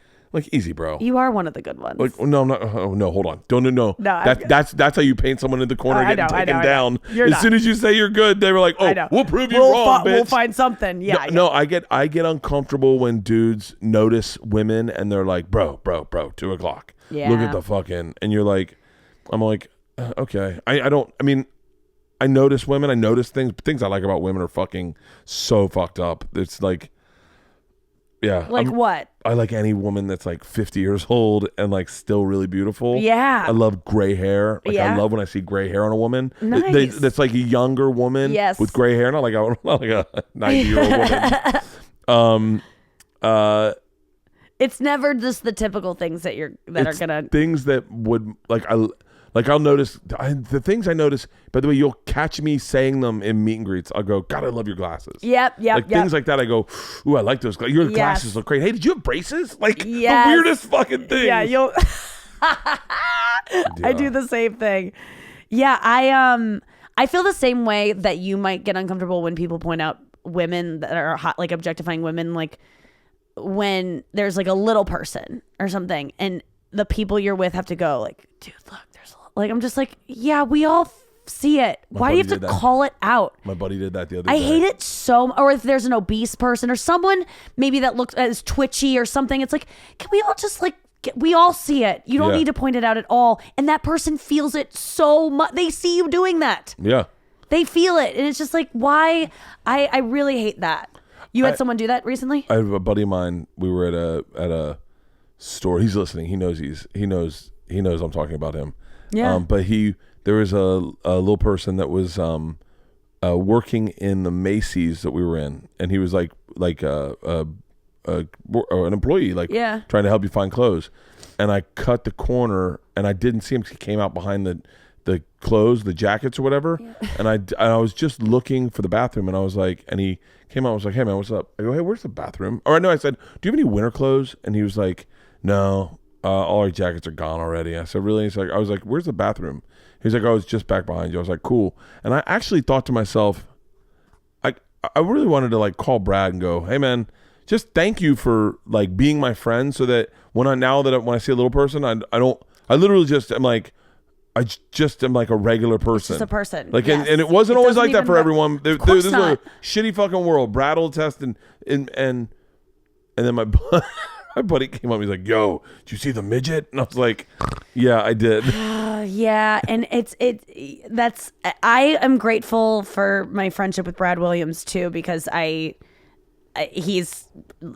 easy, bro. You are one of the good ones. Like, no, I'm not. Oh, no, hold on. Don't no. That's how you paint someone in the corner getting taken down. As soon as you say you're good, they were like, "Oh, we'll prove you wrong, bitch. We'll find something." Yeah. No, I get uncomfortable when dudes notice women and they're like, "Bro, 2:00. Yeah. Look at the fucking," and you're like, I'm like, okay. I don't. I mean, I notice women. I notice things. Things I like about women are fucking so fucked up. It's like. Yeah. What? I like any woman that's like 50 years old and like still really beautiful. Yeah. I love gray hair. Like I love when I see gray hair on a woman. Nice. That's like a younger woman with gray hair, not like a 90-year-old woman. It's never just the typical things that are gonna things that would I'll notice the things I notice. By the way, you'll catch me saying them in meet and greets. I'll go, God, I love your glasses. Yep. Things like that. I go, ooh, I like those glasses. Your glasses look great. Hey, did you have braces? Like the weirdest fucking thing. Yeah, you'll. I do the same thing. Yeah, I feel the same way that you might get uncomfortable when people point out women that are hot, like objectifying women, like when there's like a little person or something, and the people you're with have to go like, dude, look. Like, I'm just like, yeah, we all see it. Why do you have to call it out? My buddy did that the other day. I hate it so. Or if there's an obese person or someone maybe that looks as twitchy or something, it's like, can we all just like, we all see it. You don't need to point it out at all. And that person feels it so much. They see you doing that. Yeah. They feel it. And it's just like, why? I really hate that. You had someone do that recently? I have a buddy of mine. We were at a store. He's listening. He knows I'm talking about him. Yeah. But there was a little person that was working in the Macy's that we were in, and he was like an employee, trying to help you find clothes. And I cut the corner, and I didn't see him. He came out behind the clothes, the jackets or whatever. Yeah. And I was just looking for the bathroom, and I was like, and he came out. I was like, hey man, what's up? I go, hey, where's the bathroom? Or no, I said, do you have any winter clothes? And he was like, no. all our jackets are gone already. I said, really? He's like, I was like, where's the bathroom? He's like, oh, it's just back behind you. I was like, cool. And I actually thought to myself, I really wanted to like call Brad and go, hey man, just thank you for like being my friend, so that when I see a little person, I literally just am like, I just am like a regular person. Just a person. Like, yes. and it wasn't always like that for everyone. Of course this is a shitty fucking world. Brad will test and then my buddy came up. He's like, yo, did you see the midget? And I was like, yeah, I did. Yeah. And I am grateful for my friendship with Brad Williams too, because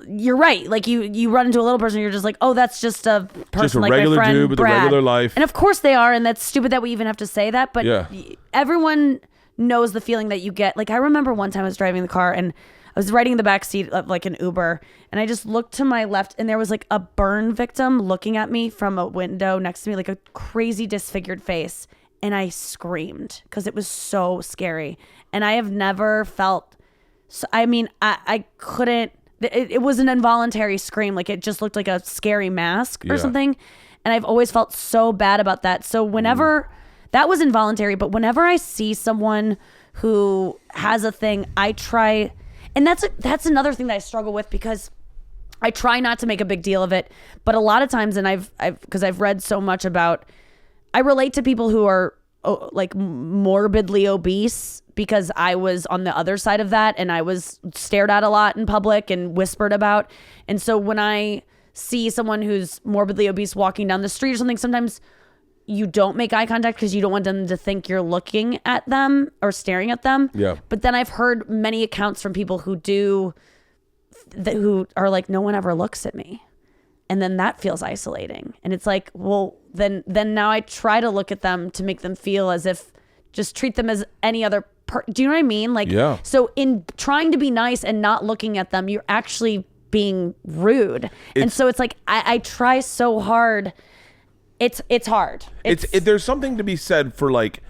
you're right. Like you run into a little person, you're just like, oh, that's just a person, just a like regular my friend dude with Brad. a regular life. And of course they are, and that's stupid that we even have to say that. But yeah. Everyone knows the feeling that you get. Like I remember one time I was driving the car and I was riding in the back seat of like an Uber, and I just looked to my left, and there was like a burn victim looking at me from a window next to me, like a crazy disfigured face, and I screamed because it was so scary. And I have never felt. So, I mean, I couldn't. It was an involuntary scream, like it just looked like a scary mask or something, and I've always felt so bad about that. So whenever that was involuntary, but whenever I see someone who has a thing, I try. And that's another thing that I struggle with, because I try not to make a big deal of it. But a lot of times, and because I've read so much about, I relate to people who are like morbidly obese, because I was on the other side of that, and I was stared at a lot in public and whispered about. And so when I see someone who's morbidly obese walking down the street or something, sometimes you don't make eye contact because you don't want them to think you're looking at them or staring at them. Yeah. But then I've heard many accounts from people who are like, no one ever looks at me. And then that feels isolating. And it's like, well, then now I try to look at them to make them feel as if, just treat them as any other do you know what I mean? Like, yeah. So in trying to be nice and not looking at them, you're actually being rude. And so it's like, I try so hard. It's hard. There's something to be said for like,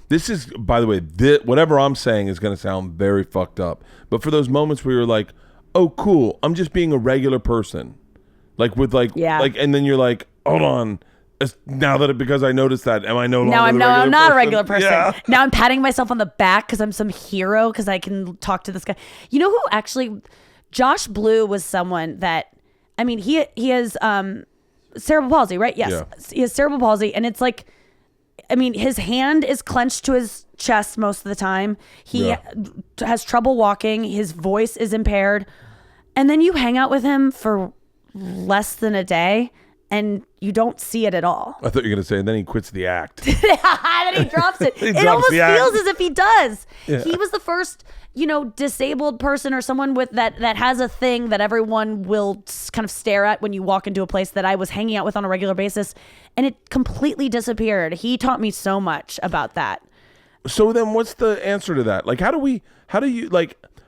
this is, by the way, whatever I'm saying is going to sound very fucked up. But for those moments where you're like, oh, cool, I'm just being a regular person. Like with like, and then you're like, hold on. Because I noticed that, am I no longer I'm not a regular person. Yeah. Now I'm patting myself on the back because I'm some hero because I can talk to this guy. You know who actually, Josh Blue was someone that, I mean, he has cerebral palsy, right? Yes. Yeah. He has cerebral palsy, and it's like, I mean, his hand is clenched to his chest most of the time. He has trouble walking. His voice is impaired. And then you hang out with him for less than a day, and you don't see it at all. I thought you were going to say, and then he quits the act. Then he drops it. It almost feels as if he does. Yeah. He was the first, disabled person or someone with that has a thing that everyone will kind of stare at when you walk into a place that I was hanging out with on a regular basis, and it completely disappeared. He taught me so much about that. So then what's the answer to that? Like, how do you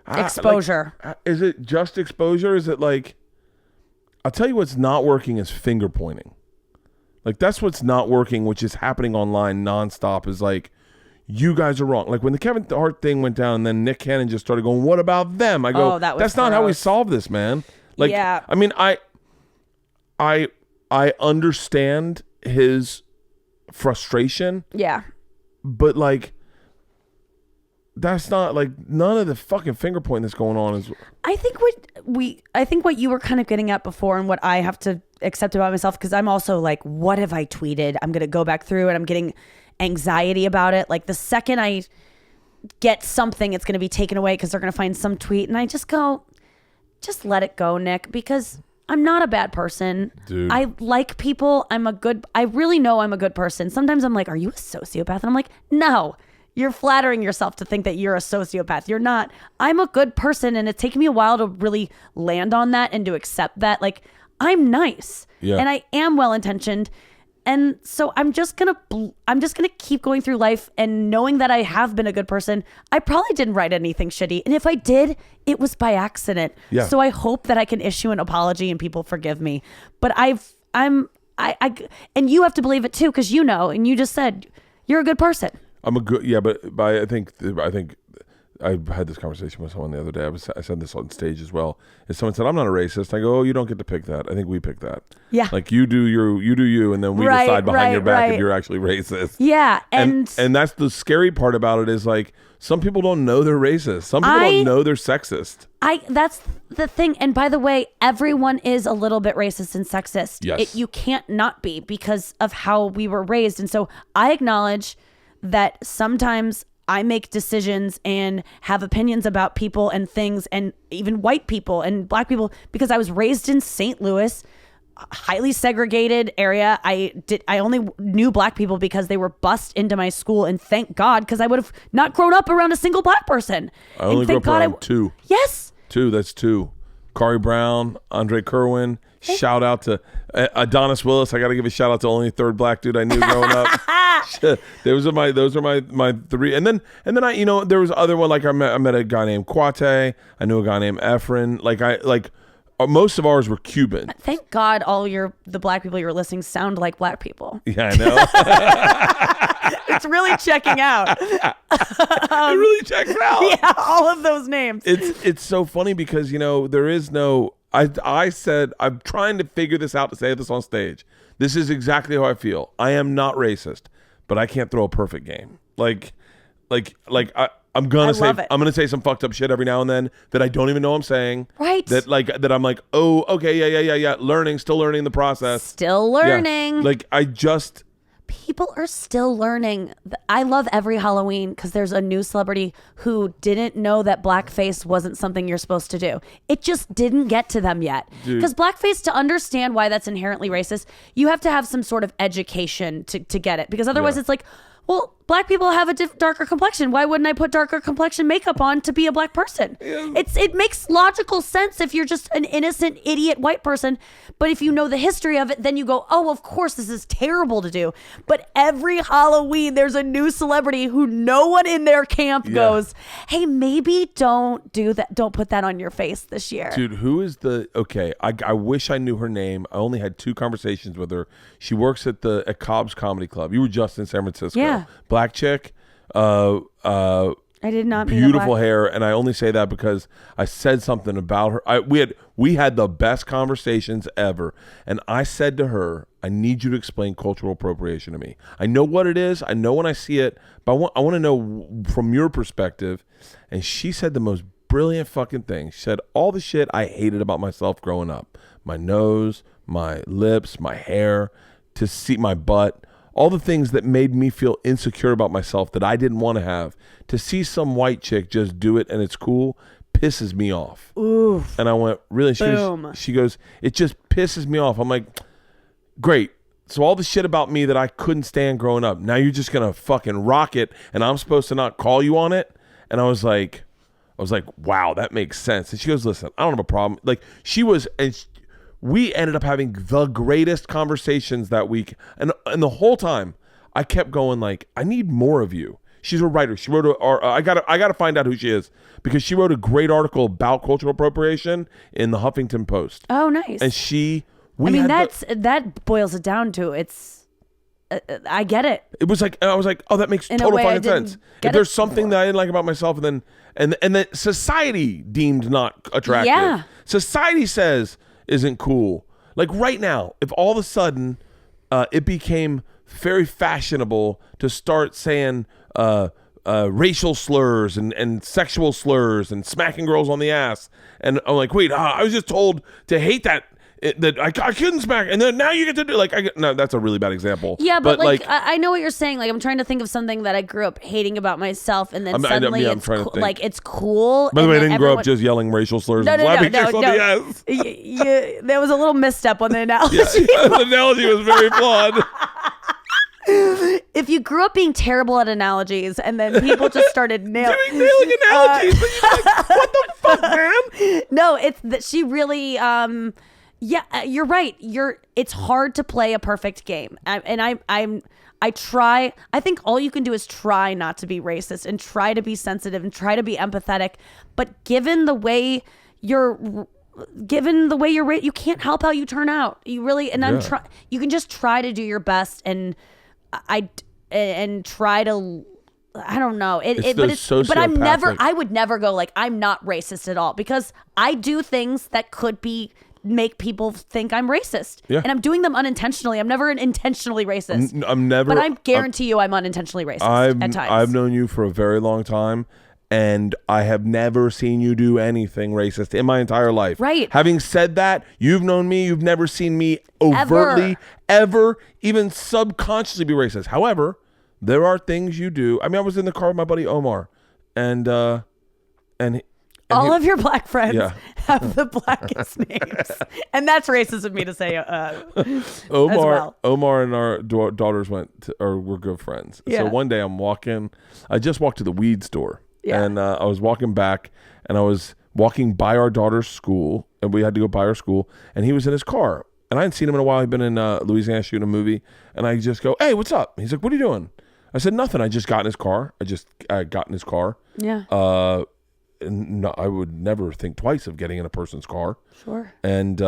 exposure. Is it just exposure? Is it like, I'll tell you what's not working is finger pointing. Like, that's what's not working, which is happening online nonstop, is like, you guys are wrong. Like when the Kevin Hart thing went down and then Nick Cannon just started going, what about them? I go, that's not how we solve this, man. Like, yeah. I mean, I understand his frustration. Yeah. But like, that's not like, none of the fucking finger pointing that's going on is. I think what you were kind of getting at before, and what I have to accept about myself, because I'm also like, what have I tweeted? I'm going to go back through and I'm getting anxiety about it. Like the second I get something, it's going to be taken away because they're going to find some tweet, and I just go, just let it go, Nick, because I'm not a bad person. Dude. I like people. I really know I'm a good person. Sometimes I'm like, are you a sociopath? And I'm like, no. You're flattering yourself to think that you're a sociopath. You're not. I'm a good person, and it's taken me a while to really land on that and to accept that. Like, I'm nice, and I am well-intentioned, and so I'm just gonna keep going through life and knowing that I have been a good person. I probably didn't write anything shitty, and if I did, it was by accident. Yeah. So I hope that I can issue an apology and people forgive me. But and you have to believe it too, because and you just said you're a good person. I'm a good, but I think I had this conversation with someone the other day. I said this on stage as well. And someone said, I'm not a racist. I go, oh, you don't get to pick that. I think we pick that. Yeah. Like you do you, and then we decide behind your back if you're actually racist. Yeah. And that's the scary part about it is like, some people don't know they're racist. Some people don't know they're sexist. That's the thing. And by the way, everyone is a little bit racist and sexist. Yes. You can't not be because of how we were raised. And so I acknowledge that sometimes I make decisions and have opinions about people and things and even white people and black people because I was raised in St. Louis, highly segregated area. I only knew black people because they were bused into my school, and thank God, because I would have not grown up around a single black person. I only grew up around two. Yes. That's two. Kari Brown, Andre Kerwin. Shout out to Adonis Willis. I got to give a shout out to only third black dude I knew growing up. Those are my three. And then I there was other one, like I met a guy named Kwate. I knew a guy named Efren. Most of ours were Cuban. Thank God the black people you're listening sound like black people. Yeah, I know. It's really checking out. It really checks out. Yeah, all of those names. It's so funny because, there is no... I said, I'm trying to figure this out to say this on stage. This is exactly how I feel. I am not racist, but I can't throw a perfect game. I'm gonna say some fucked up shit every now and then that I don't even know I'm saying. Right. That I'm like, oh, okay, yeah. Still learning the process. Still learning. Yeah. People are still learning. I love every Halloween because there's a new celebrity who didn't know that blackface wasn't something you're supposed to do. It just didn't get to them yet. Because blackface, to understand why that's inherently racist, you have to have some sort of education to get it. Because otherwise it's like, well, black people have a darker complexion. Why wouldn't I put darker complexion makeup on to be a black person? Yeah. It makes logical sense if you're just an innocent idiot white person. But if you know the history of it, then you go, oh, of course, this is terrible to do. But every Halloween, there's a new celebrity who no one in their camp goes, hey, maybe don't do that. Don't put that on your face this year. Dude, who is I wish I knew her name. I only had 2 conversations with her. She works at Cobb's Comedy Club. You were just in San Francisco. Yeah. Black chick. I did not meet beautiful hair, and I only say that because I said something about her. We had the best conversations ever, and I said to her, I need you to explain cultural appropriation to me. I know what it is. I know when I see it, but I want to know from your perspective. And she said the most brilliant fucking thing. She said all the shit I hated about myself growing up. My nose, my lips, my hair, to see my butt. All the things that made me feel insecure about myself that I didn't want to have. To see some white chick just do it and it's cool pisses me off. Oof. And I went, really? She goes, it just pisses me off. I'm like, great. So all the shit about me that I couldn't stand growing up, now you're just going to fucking rock it and I'm supposed to not call you on it? And I was like, wow, that makes sense. And she goes, listen, I don't have a problem. We ended up having the greatest conversations that week. And the whole time I kept going I need more of you. She's a writer. She wrote I gotta find out who she is because she wrote a great article about cultural appropriation in the Huffington Post. Oh, nice. And that boils it down to I get it. It was I was like, oh, that makes total fucking sense. If there's something that I didn't like about myself and that society deemed not attractive. Yeah. Society says isn't cool. Right now, if all of a sudden it became very fashionable to start saying racial slurs and sexual slurs and smacking girls on the ass, and I'm like, wait, I was just told to hate that I couldn't smack, and then now you get to do no, that's a really bad example. Yeah, but I know what you're saying. I'm trying to think of something that I grew up hating about myself, and then suddenly it's cool. It's cool. By the way, I didn't grow up just yelling racial slurs and slapping chicks on the ass. There was a little misstep on the analogy. Yeah, the analogy was very flawed. If you grew up being terrible at analogies and then people just started nailing analogies, but you're what the fuck, man? No, it's that she really yeah, you're right. It's hard to play a perfect game. I try. I think all you can do is try not to be racist and try to be sensitive and try to be empathetic. But given the way you're you can't help how you turn out. You really, and you can just try to do your best and try to I don't know. But I would never go like, I'm not racist at all, because I do things that could make people think I'm racist. Yeah. And I'm doing them unintentionally. I'm never intentionally racist. I'm never. But I guarantee you I'm unintentionally racist at times. I've known you for a very long time, and I have never seen you do anything racist in my entire life. Right. Having said that, you've known me. You've never seen me overtly, ever even subconsciously be racist. However, there are things you do. I mean, I was in the car with my buddy Omar, and all of your black friends have the blackest names, and that's racist of me to say. Omar and our daughters were good friends. Yeah. So one day I just walked to the weed store, and I was walking back, and I was walking by our daughter's school, and we had to go by our school, and he was in his car, and I hadn't seen him in a while. He'd been in Louisiana shooting a movie, and I just go, "Hey, what's up?" He's like, "What are you doing?" I said, "Nothing. I just got in his car. I got in his car." Yeah. And no, I would never think twice of getting in a person's car. Sure. And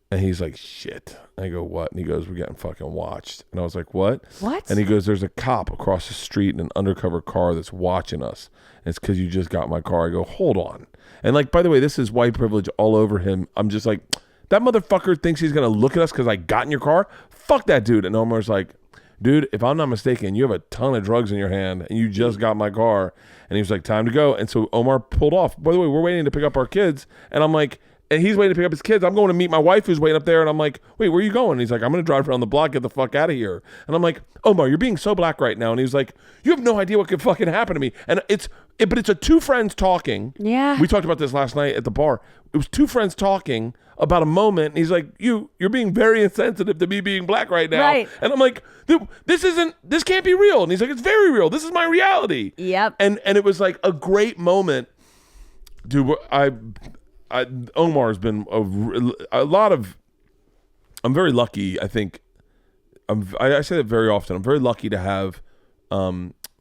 he's like, "Shit." I go, "What?" And he goes, "We're getting fucking watched." And I was like, "What?" What? And he goes, "There's a cop across the street in an undercover car that's watching us. And it's because you just got in my car." I go, "Hold on." And like, by the way, this is white privilege all over him. I'm just like, that motherfucker thinks he's going to look at us because I got in your car? Fuck that dude. And Omar's like, "Dude, if I'm not mistaken, you have a ton of drugs in your hand and you just got my car." And he was like, "Time to go." And so Omar pulled off. By the way, we're waiting to pick up our kids. And I'm like, and he's waiting to pick up his kids. I'm going to meet my wife who's waiting up there. And I'm like, "Wait, where are you going?" And he's like, "I'm going to drive around the block, get the fuck out of here." And I'm like, "Omar, you're being so black right now." And he's like, "You have no idea what could fucking happen to me." And it's a two friends talking. Yeah. We talked about this last night at the bar. It was two friends talking about a moment. And he's like, you're being very insensitive to me being black right now. Right. And I'm like, this can't be real. And he's like, "It's very real. This is my reality." Yep. And it was like a great moment. Dude, Omar's been a lot of, I'm very lucky. I think I say that very often. I'm very lucky to have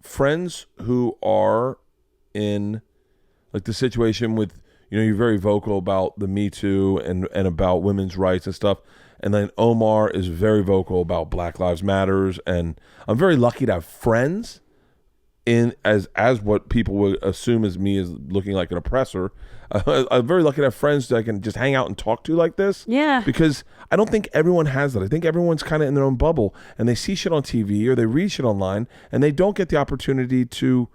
friends who are in like the situation with, you're very vocal about the Me Too and about women's rights and stuff. And then Omar is very vocal about Black Lives Matters. And I'm very lucky to have friends as what people would assume as me as looking like an oppressor. I'm very lucky to have friends that I can just hang out and talk to like this. Yeah. Because I don't think everyone has that. I think everyone's kind of in their own bubble and they see shit on TV or they read shit online and they don't get the opportunity to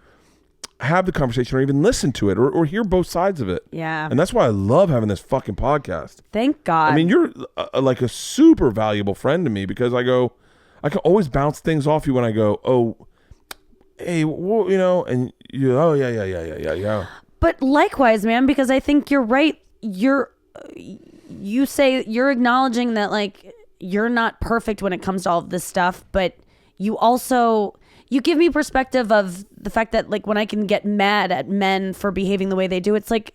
have the conversation or even listen to it or hear both sides of it. Yeah. And that's why I love having this fucking podcast. Thank God. I mean, you're like a super valuable friend to me because I can always bounce things off you when I go, "Oh, hey, well, and you, oh, yeah. But likewise, man, because I think you're right. You say you're acknowledging that like you're not perfect when it comes to all of this stuff, but you give me perspective of the fact that like when I can get mad at men for behaving the way they do, it's like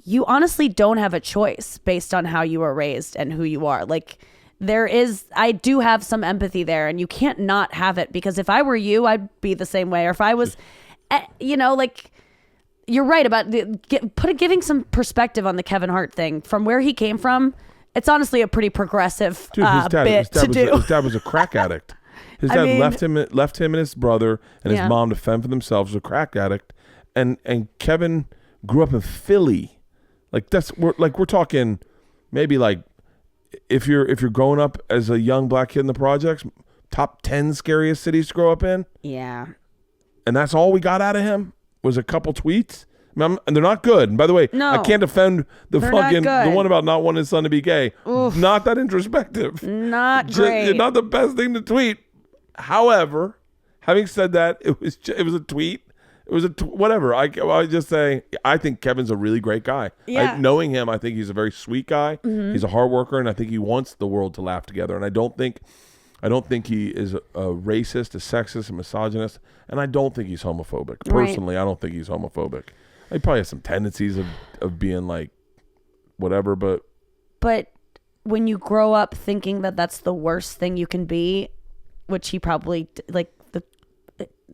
you honestly don't have a choice based on how you were raised and who you are. Like I do have some empathy there and you can't not have it, because if I were you, I'd be the same way. Or if I was, like you're right about giving some perspective on the Kevin Hart thing from where he came from. It's honestly a pretty progressive bit to do. His dad was a crack addict. His dad left him and his brother and his mom to fend for themselves. Was a crack addict, and Kevin grew up in Philly. Like we're talking maybe like if you're growing up as a young black kid in the projects, top 10 scariest cities to grow up in. Yeah, and that's all we got out of him was a couple tweets. And they're not good. And by the way, no, I can't defend the one about not wanting his son to be gay. Oof. Not that introspective. Not great. Not the best thing to tweet. However, having said that, it was a tweet. It was whatever. I just say I think Kevin's a really great guy. Yeah. Knowing him, I think he's a very sweet guy. Mm-hmm. He's a hard worker, and I think he wants the world to laugh together. And I don't think he is a racist, a sexist, a misogynist, and I don't think he's homophobic. Personally, right. I don't think he's homophobic. He probably has some tendencies of being like whatever, but when you grow up thinking that that's the worst thing you can be, which he probably like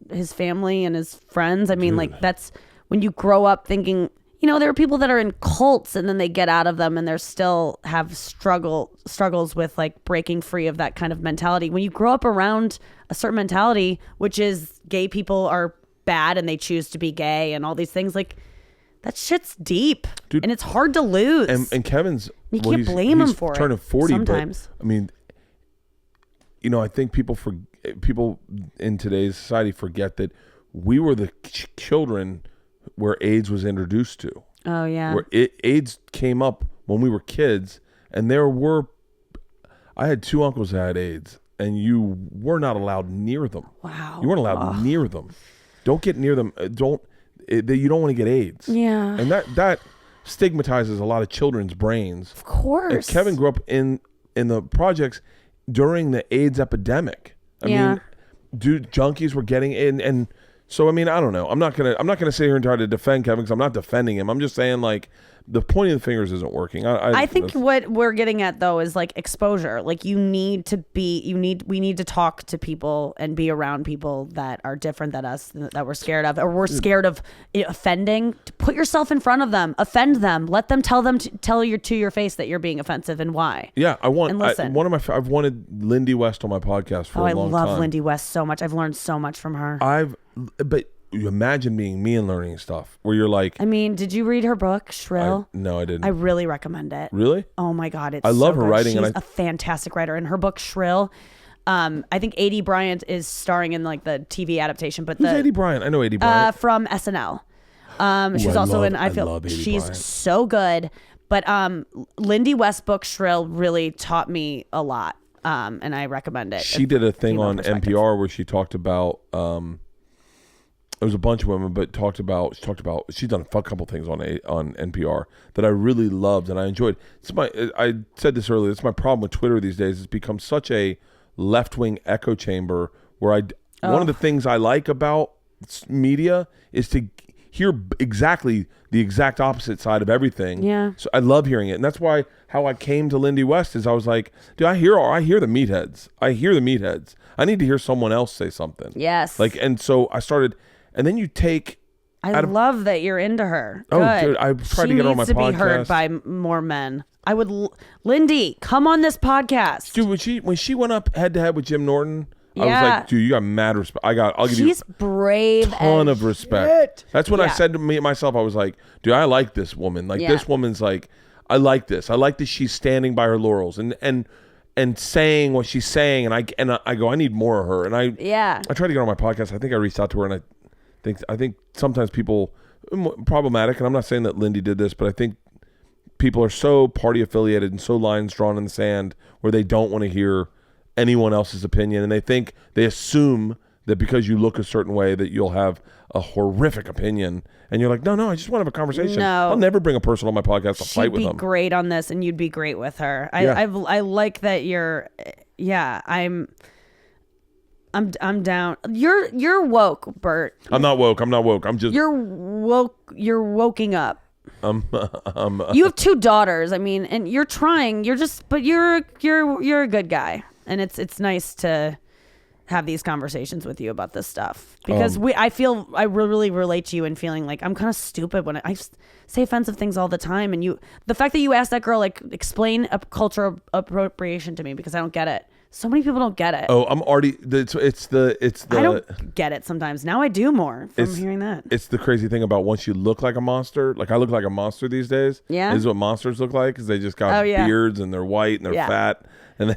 his family and his friends. I mean, like that's when you grow up thinking there are people that are in cults and then they get out of them and they're still have struggles with like breaking free of that kind of mentality. When you grow up around a certain mentality, which is gay people are bad and they choose to be gay and all these things, like that shit's deep. Dude, and it's hard to lose. And Kevin's, you can't blame him for turning 40 sometimes. But, I mean, I think people in today's society forget that we were the children where AIDS was introduced to. Oh yeah. Where AIDS came up when we were kids, and I had 2 uncles that had AIDS, and you were not allowed near them. Wow. You weren't allowed near them. Don't get near them. You don't want to get AIDS. Yeah. And that stigmatizes a lot of children's brains. Of course. And Kevin grew up in the projects during the AIDS epidemic. I mean, dude, junkies were getting in, and so I mean, I don't know. I'm not gonna sit here and try to defend Kevin because I'm not defending him. I'm just saying like the pointing of the fingers isn't working. I think what we're getting at though is like exposure. Like we need to talk to people and be around people that are different than us, that we're scared of, or we're scared of offending. Put yourself in front of them, offend them, let them tell you to your face that you're being offensive and why. Yeah, I've wanted Lindy West on my podcast for a long time. I love Lindy West so much. I've learned so much from her. But you imagine being me and learning stuff where you're like, I mean, did you read her book Shrill? No, I didn't. I really recommend it. Really? Oh my god, I love her writing. She's a fantastic writer, and her book Shrill. I think A.D. Bryant is starring in like the TV adaptation. But who's A.D. Bryant? I know A.D. Bryant from SNL. She's also in. I feel she's Bryant. So good. But Lindy West's book Shrill really taught me a lot, and I recommend it. She did a thing on NPR where she talked about. It was a bunch of women, but she's done a couple things on NPR that I really loved and I enjoyed. I said this earlier. It's my problem with Twitter these days. It's become such a left-wing echo chamber where one of the things I like about media is to hear exactly the exact opposite side of everything. Yeah. So I love hearing it, and that's why how I came to Lindy West is I was like, dude, I hear the meatheads. I need to hear someone else say something. Yes. And so I started. And then you take. I love that you're into her. Oh, good. Dude, I tried to get her on my podcast. She needs to be heard by more men. I would, Lindy, come on this podcast. Dude, when she went up head to head with Jim Norton, I was like, dude, you got mad respect. I'll give you. She's brave. Ton of respect. Shit. That's when I said to myself, I was like, dude, I like this woman. Like this woman's like, I like this. I like that she's standing by her laurels and saying what she's saying. And I go, I need more of her. And I tried to get her on my podcast. I think I reached out to her and I think sometimes people problematic, and I'm not saying that Lindy did this, but I think people are so party affiliated and so lines drawn in the sand where they don't want to hear anyone else's opinion, and they assume that because you look a certain way that you'll have a horrific opinion, and you're like, no, I just want to have a conversation. No. I'll never bring a person on my podcast to fight with them. She'd be great on this, and you'd be great with her. I like that you're. Yeah, I'm down. You're woke, Bert. I'm not woke. I'm just. You're woke. You're woking up. You have 2 daughters. I mean, and you're trying. But you're a good guy, and it's nice to have these conversations with you about this stuff because I feel I really relate to you in feeling like I'm kind of stupid when I say offensive things all the time, and the fact that you asked that girl like explain a cultural appropriation to me because I don't get it. So many people don't get it. Oh, I'm already. It's the. I don't get it sometimes. Now I do more from hearing that. It's the crazy thing about once you look like a monster. Like I look like a monster these days. Yeah. This is what monsters look like because they just got beards and they're white and they're fat and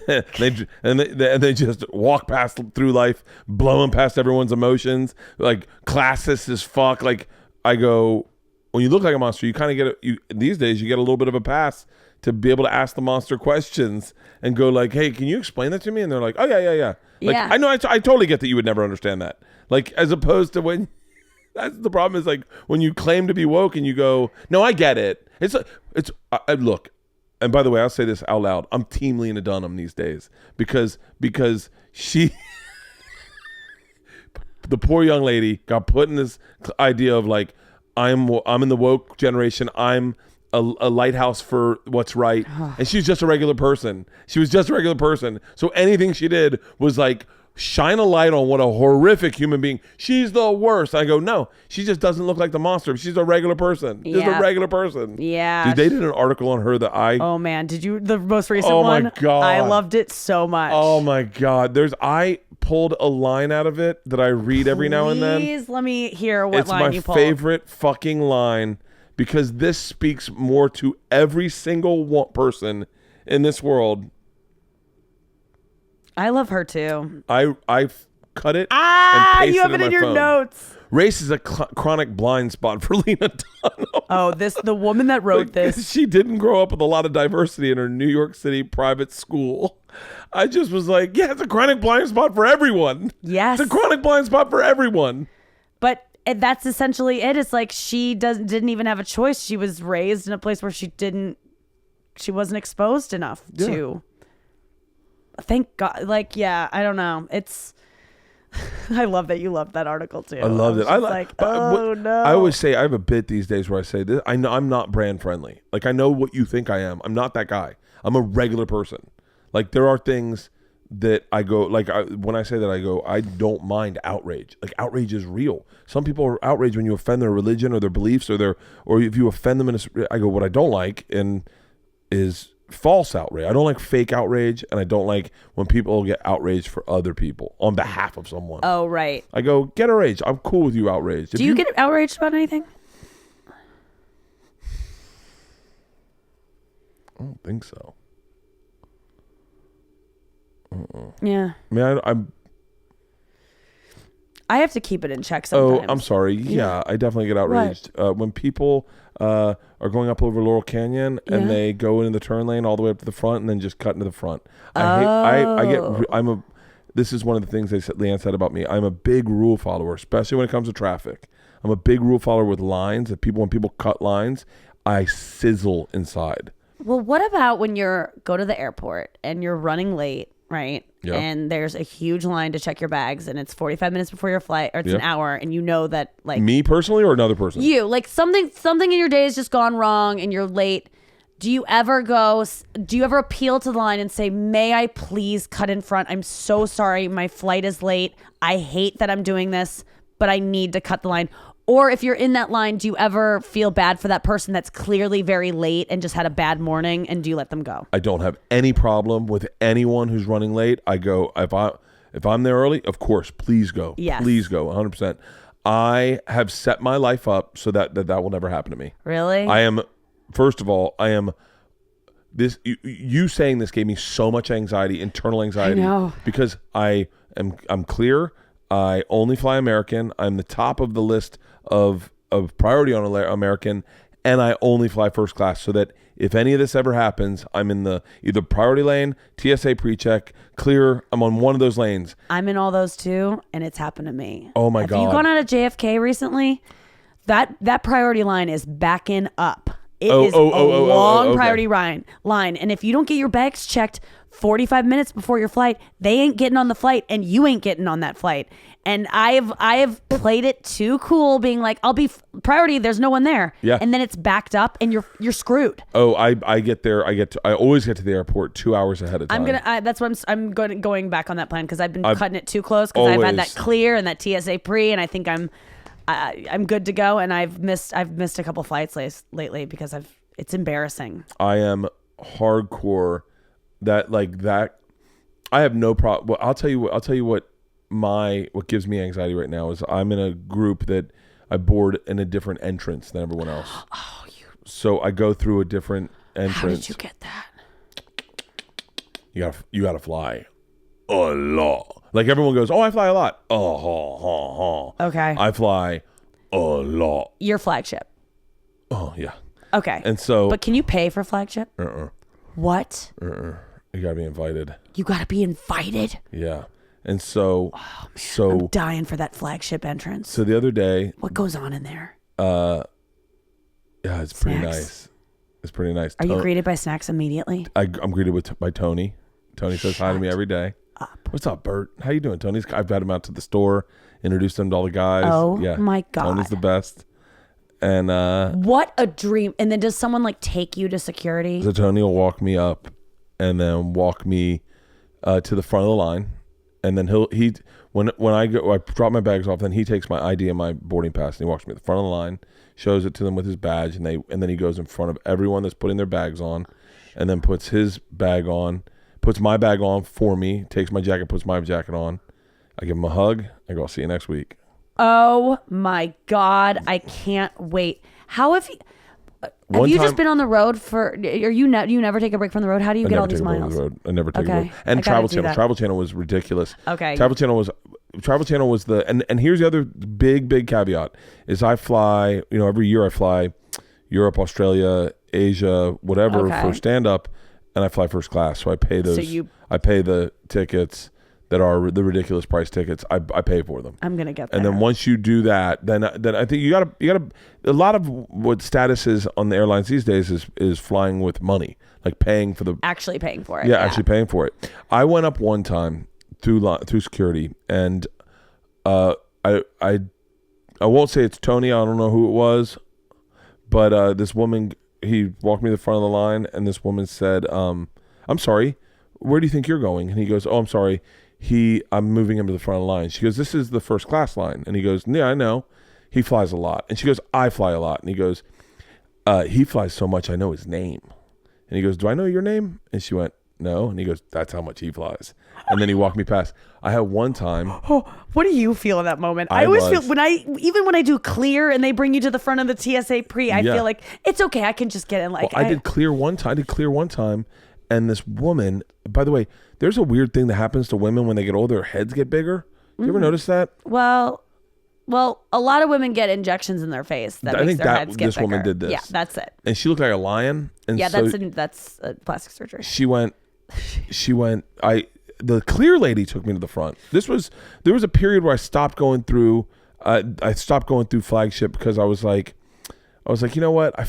they just walk through life blowing past everyone's emotions like classist as fuck. Like I go, when you look like a monster, you kind of these days you get a little bit of a pass to be able to ask the monster questions and go like, hey, can you explain that to me? And they're like, oh, yeah. Like, I know, I totally get that you would never understand that. Like, as opposed to when, that's the problem is like, when you claim to be woke and you go, no, I get it. Look, and by the way, I'll say this out loud. I'm Team Lena Dunham these days because she, the poor young lady got put in this idea of like, I'm in the woke generation. I'm a lighthouse for what's right, and she's just a regular person. She was just a regular person, so anything she did was like shine a light on what a horrific human being. She's the worst. I go, no, she just doesn't look like the monster. She's a regular person. Just a regular person. Yeah. Dude, they did an article on her that Oh man, did you the most recent one? Oh my God. I loved it so much. Oh my God. I pulled a line out of it that I read every now and then. Please let me hear what line you pulled. It's my favorite fucking line because this speaks more to every single person in this world. I love her too. I cut it. Ah, and pasted you have it in your phone. Notes. Race is a chronic blind spot for Lena Dunham. Oh, the woman that wrote this. She didn't grow up with a lot of diversity in her New York City private school. I just was like, yeah, it's a chronic blind spot for everyone. Yes. It's a chronic blind spot for everyone. But that's essentially it. It's like she didn't even have a choice. She was raised in a place where she wasn't exposed enough to. Thank God. Like, yeah, I don't know. It's, I love that you loved that article too. I loved it. No. I always say, I have a bit these days where I say this. I know I'm not brand friendly. Like, I know what you think I am. I'm not that guy. I'm a regular person. Like, there are things that I go, like, when I say that, I go, I don't mind outrage. Like, outrage is real. Some people are outraged when you offend their religion or their beliefs or if you offend them I go, what I don't like is false outrage. I don't like fake outrage, and I don't like when people get outraged for other people on behalf of someone. Oh, right. I go, get outraged. I'm cool with you outraged. Do you get outraged about anything? I don't think so. Yeah. I mean, I have to keep it in check sometimes. Oh, I'm sorry. Yeah, I definitely get outraged. When people are going up over Laurel Canyon and they go into the turn lane all the way up to the front and then just cut into the front. This is one of the things Leanne said about me. I'm a big rule follower, especially when it comes to traffic. I'm a big rule follower with lines. When people cut lines, I sizzle inside. Well, what about when go to the airport and you're running late, right? Yeah. And there's a huge line to check your bags and it's 45 minutes before your flight, or it's an hour, and you know that, like, me personally or another person? You, like, something in your day has just gone wrong and you're late. Do you ever appeal to the line and say, may I please cut in front? I'm so sorry. My flight is late. I hate that I'm doing this, but I need to cut the line. Or if you're in that line, do you ever feel bad for that person that's clearly very late and just had a bad morning, and do you let them go? I don't have any problem with anyone who's running late. I go, if I'm there early, of course, please go. Yes. Please go, 100%. I have set my life up so that will never happen to me. Really? First of all, this you saying this gave me so much anxiety, internal anxiety. I know. Because I'm clear. I only fly American. I'm the top of the list of priority on American, and I only fly first class, so that if any of this ever happens, I'm in the either priority lane, TSA pre-check, clear. I'm on one of those lanes. I'm in all those too, and it's happened to me. Oh my God. Have you gone out of JFK recently? That priority line is backing up. It is a long priority line. And if you don't get your bags checked 45 minutes before your flight, they ain't getting on the flight, and you ain't getting on that flight. And I have played it too cool, being like, I'll be priority. There's no one there. Yeah. And then it's backed up, and you're screwed. Oh, I get there. I always get to the airport 2 hours ahead of time. That's what I'm going back on that plan, because I've been cutting it too close, because I've had that clear and that TSA pre, and I think I'm good to go. And I've missed a couple flights lately because it's embarrassing. I am hardcore. That I have no problem. Well, I'll tell you what gives me anxiety right now is I'm in a group that I board in a different entrance than everyone else. So I go through a different entrance. How did you get that? You gotta fly a lot. Like, everyone goes, oh, I fly a lot. Okay. I fly a lot. Your flagship. Oh yeah. Okay. And so, but can you pay for flagship? What? You gotta be invited. You gotta be invited? Yeah. And so, I'm dying for that flagship entrance. So the other day, what goes on in there? Yeah, it's pretty nice. It's pretty nice. Are you greeted by snacks immediately? I'm greeted by Tony. Tony says hi to me every day. What's up, Bert? How you doing, Tony? I've had him out to the store, introduced him to all the guys. Oh, yeah. My God. Tony's the best. And what a dream. And then does someone take you to security? So Tony will walk me up and then walk me to the front of the line. and then when I drop my bags off, then he takes my ID and my boarding pass, and he walks me to the front of the line, shows it to them with his badge, and then he goes in front of everyone that's putting their bags on, and then puts his bag on, puts my bag on for me, takes my jacket, puts my jacket on. I give him a hug. I go, I'll see you next week. Oh my God, I can't wait. How have you? Have you just been on the road for? You never take a break from the road? How do you get all these miles? I never take a break. And Travel Channel. Travel Channel was ridiculous. Okay. Travel Channel was and here's the other big caveat is I fly, every year I fly Europe, Australia, Asia, whatever for stand up, and I fly first class. So I pay those. I pay the tickets that are the ridiculous price tickets. I pay for them. I'm gonna get there. And then once you do that, then I think you gotta a lot of what status is on the airlines these days is flying with money, like paying for actually paying for it. Yeah, actually paying for it. I went up one time through security, and I won't say it's Tony. I don't know who it was, but this woman, he walked me to the front of the line, and this woman said, "I'm sorry, where do you think you're going?" And he goes, "Oh, I'm sorry. I'm moving him to the front of the line." She goes, "This is the first class line." And he goes, "Yeah, I know. He flies a lot." And she goes, "I fly a lot." And he goes, "He flies so much, I know his name." And he goes, "Do I know your name?" And she went, "No." And he goes, "That's how much he flies." And then he walked me past. I had one time. Oh, what do you feel in that moment? I always feel when I do clear and they bring you to the front of the TSA pre, I feel like it's okay. I can just get in. Like I did clear one time. And this woman, by the way, there's a weird thing that happens to women when they get older. Their heads get bigger. You ever notice that? Well, a lot of women get injections in their face. That makes their heads get bigger. This woman did this. Yeah, that's it. And she looked like a lion. And yeah, that's plastic surgery. She went. The clear lady took me to the front. There was a period where I stopped going through. I stopped going through flagship because I was like, you know what? I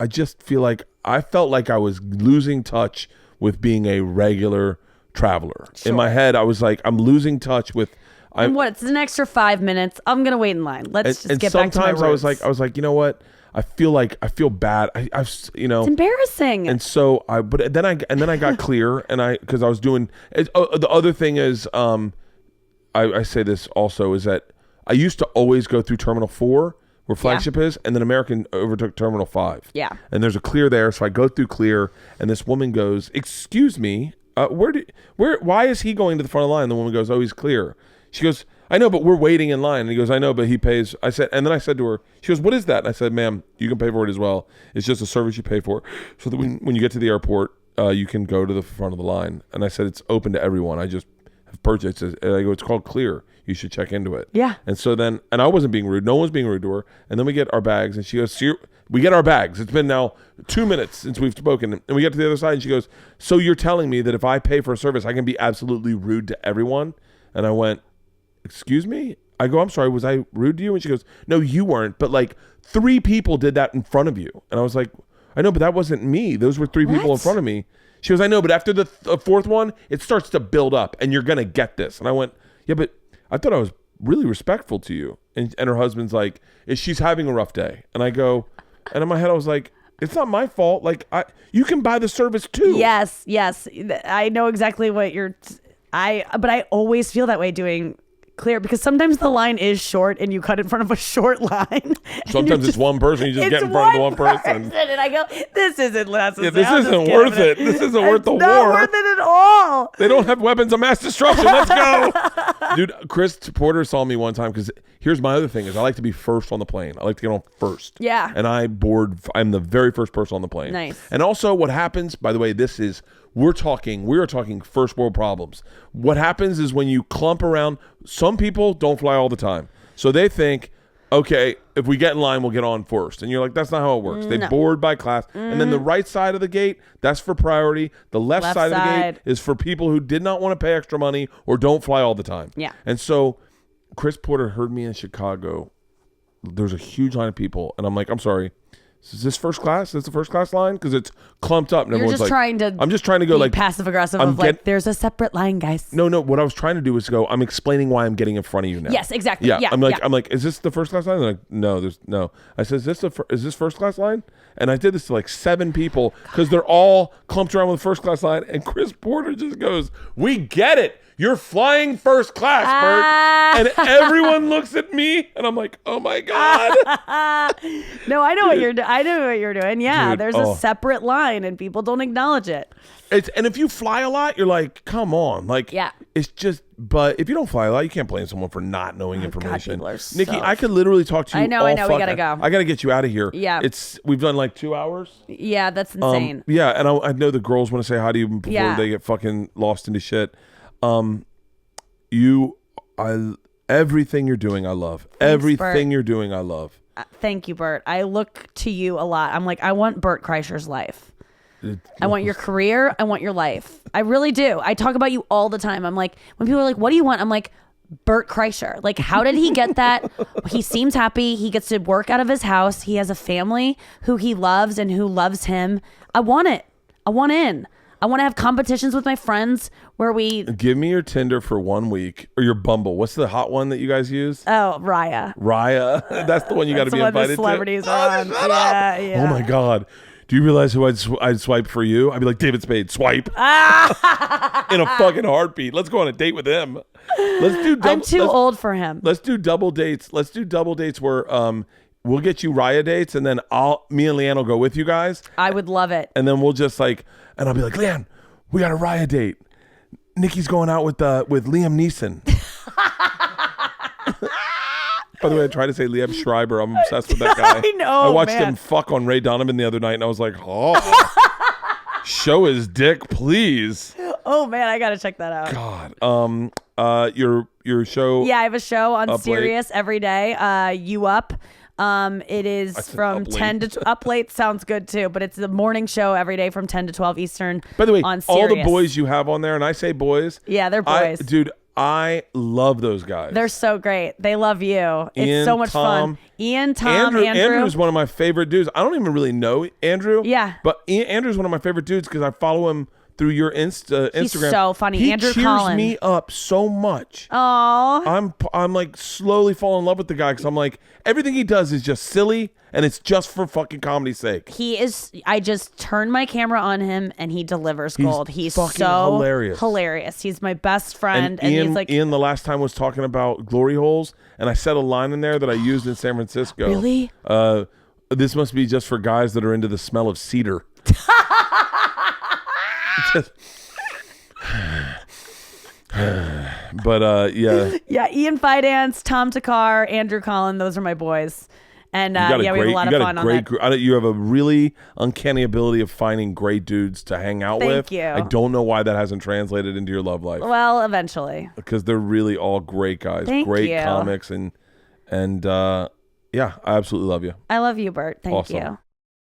just feel like I felt like I was losing touch with being a regular traveler. Sure. In my head, I was like, I'm losing touch with. It's an extra 5 minutes. I'm gonna wait in line. Let's just get back to my roots. Sometimes I was like, you know what? I feel bad. It's embarrassing. And so then I got clear, and because I was doing. The other thing is, I say this also is that I used to always go through Terminal 4. Where flagship is, and then American overtook Terminal 5. Yeah. And there's a clear there, so I go through clear, and this woman goes, "Excuse me, why is he going to the front of the line?" And the woman goes, "Oh, he's clear." She goes, "I know, but we're waiting in line." And he goes, "I know, but he pays." And then I said to her, she goes, "What is that?" And I said, "Ma'am, you can pay for it as well. It's just a service you pay for, so that when you get to the airport, you can go to the front of the line." And I said, "It's open to everyone. I just have purchased it." And I go, "It's called Clear. You should check into it." Yeah. And so then, and I wasn't being rude. No one was being rude to her. And then we get our bags, and she goes, we get our bags. It's been now 2 minutes since we've spoken. And we get to the other side, and she goes, "So you're telling me that if I pay for a service, I can be absolutely rude to everyone?" And I went, "Excuse me?" I go, "I'm sorry, was I rude to you?" And she goes, "No, you weren't. But like 3 people did that in front of you." And I was like, "I know, but that wasn't me. Those were 3 people in front of me." She goes, "I know, but after the fourth one, it starts to build up, and you're going to get this." And I went, "Yeah, but I thought I was really respectful to you." And her husband's like, she's having a rough day. And I go, and in my head I was like, it's not my fault. Like you can buy the service too. Yes. I know exactly what but I always feel that way doing Clear, because sometimes the line is short and you cut in front of a short line. Sometimes it's one person, you just get in front of the one person. And I go, this isn't necessary. Yeah, this isn't worth it. This isn't worth the war. It's not worth it at all. They don't have weapons of mass destruction. Let's go. Dude, Chris Porter saw me one time, because here's my other thing is I like to be first on the plane. I like to get on first. Yeah. And I'm the very first person on the plane. Nice. And also what happens, by the way, we are talking first world problems. What happens is when you clump around, some people don't fly all the time. So they think, okay, if we get in line, we'll get on first. And you're like, that's not how it works. They board by class. And then the right side of the gate, that's for priority. The left side of the gate is for people who did not want to pay extra money or don't fly all the time. Yeah. And so Chris Porter heard me in Chicago. There's a huge line of people. And I'm like, I'm sorry. Is this first class? Is this the first class line? Because it's clumped up. And You're everyone's just trying to. I'm just trying to go like passive aggressive. There's a separate line, guys. No. What I was trying to do was go. I'm explaining why I'm getting in front of you now. Yes, exactly. Yeah. I'm like, is this the first class line? They're like, no, there's no. I said, is this first class line? And I did this to like 7 people because they're all clumped around with the first class line. And Chris Porter just goes, "We get it. you're flying first class, Bert. And everyone looks at me and I'm like, oh my God. No, I know what you're doing. I know what you're doing. Yeah, Dude, there's a separate line and people don't acknowledge it. And if you fly a lot, you're like, come on. Like, yeah. It's just, but if you don't fly a lot, you can't blame someone for not knowing information. God, so... Nikki, I could literally talk to you. I know. We gotta go. I gotta get you out of here. Yeah. We've done like 2 hours. Yeah, that's insane. Yeah, and I know the girls want to say hi to you before they get fucking lost into shit. Everything you're doing, I love. Thanks, everything you're doing, I love. Thank you, Bert. I look to you a lot. I'm like, I want Bert Kreischer's life. I want your career. I want your life. I really do. I talk about you all the time. I'm like, when people are like, what do you want? I'm like, Bert Kreischer. Like, how did he get that? He seems happy. He gets to work out of his house. He has a family who he loves and who loves him. I want it. I want in. I want to have competitions with my friends where we... Give me your Tinder for 1 week, or your Bumble. What's the hot one that you guys use? Oh, Raya. That's the one you got to be invited to. Celebrities are on. Yeah. Oh my God. Do you realize who I'd swipe for you? I'd be like, David Spade, swipe. In a fucking heartbeat. Let's go on a date with him. I'm too old for him. Let's do double dates. Let's do double dates where we'll get you Raya dates, and then me and Leanne will go with you guys. I would love it. And then we'll just and I'll be like, Leanne, we got a Raya date. Nikki's going out with Liam Neeson. By the way, I tried to say Liam Schreiber. I'm obsessed with that guy. I know. I watched him fuck on Ray Donovan the other night, and I was like, oh, show his dick, please. Oh man, I gotta check that out. God. Your show. Yeah, I have a show on Sirius every day. You Up. It is from 10 to up late. Sounds good too, but it's the morning show every day from 10 to 12 Eastern. By the way, on Sirius. All the boys you have on there, and I say boys. Yeah, they're boys. I love those guys. They're so great. They love you. It's so much fun. Ian, Tom, Andrew. Andrew's one of my favorite dudes. I don't even really know Andrew. Yeah. But Andrew's one of my favorite dudes because I follow him through your Instagram. He's so funny. He Andrew cheers Collin. me up so much. Aww. I'm like slowly falling in love with the guy because I'm like, everything he does is just silly and it's just for fucking comedy's sake. He is. I just turn my camera on him and he delivers gold. He's fucking so hilarious. He's my best friend. And he's like, Ian the last time was talking about glory holes, and I said a line in there that I used in San Francisco. Really? This must be just for guys that are into the smell of cedar. But yeah, Ian Fidance, Tom Takar, Andrew Collin, those are my boys. And we have a lot of fun on that. You have a really uncanny ability of finding great dudes to hang out with. Thank you. I don't know why that hasn't translated into your love life. Well, eventually. Because they're really all great guys, great comics, and yeah, I absolutely love you. I love you, Bert. Thank you.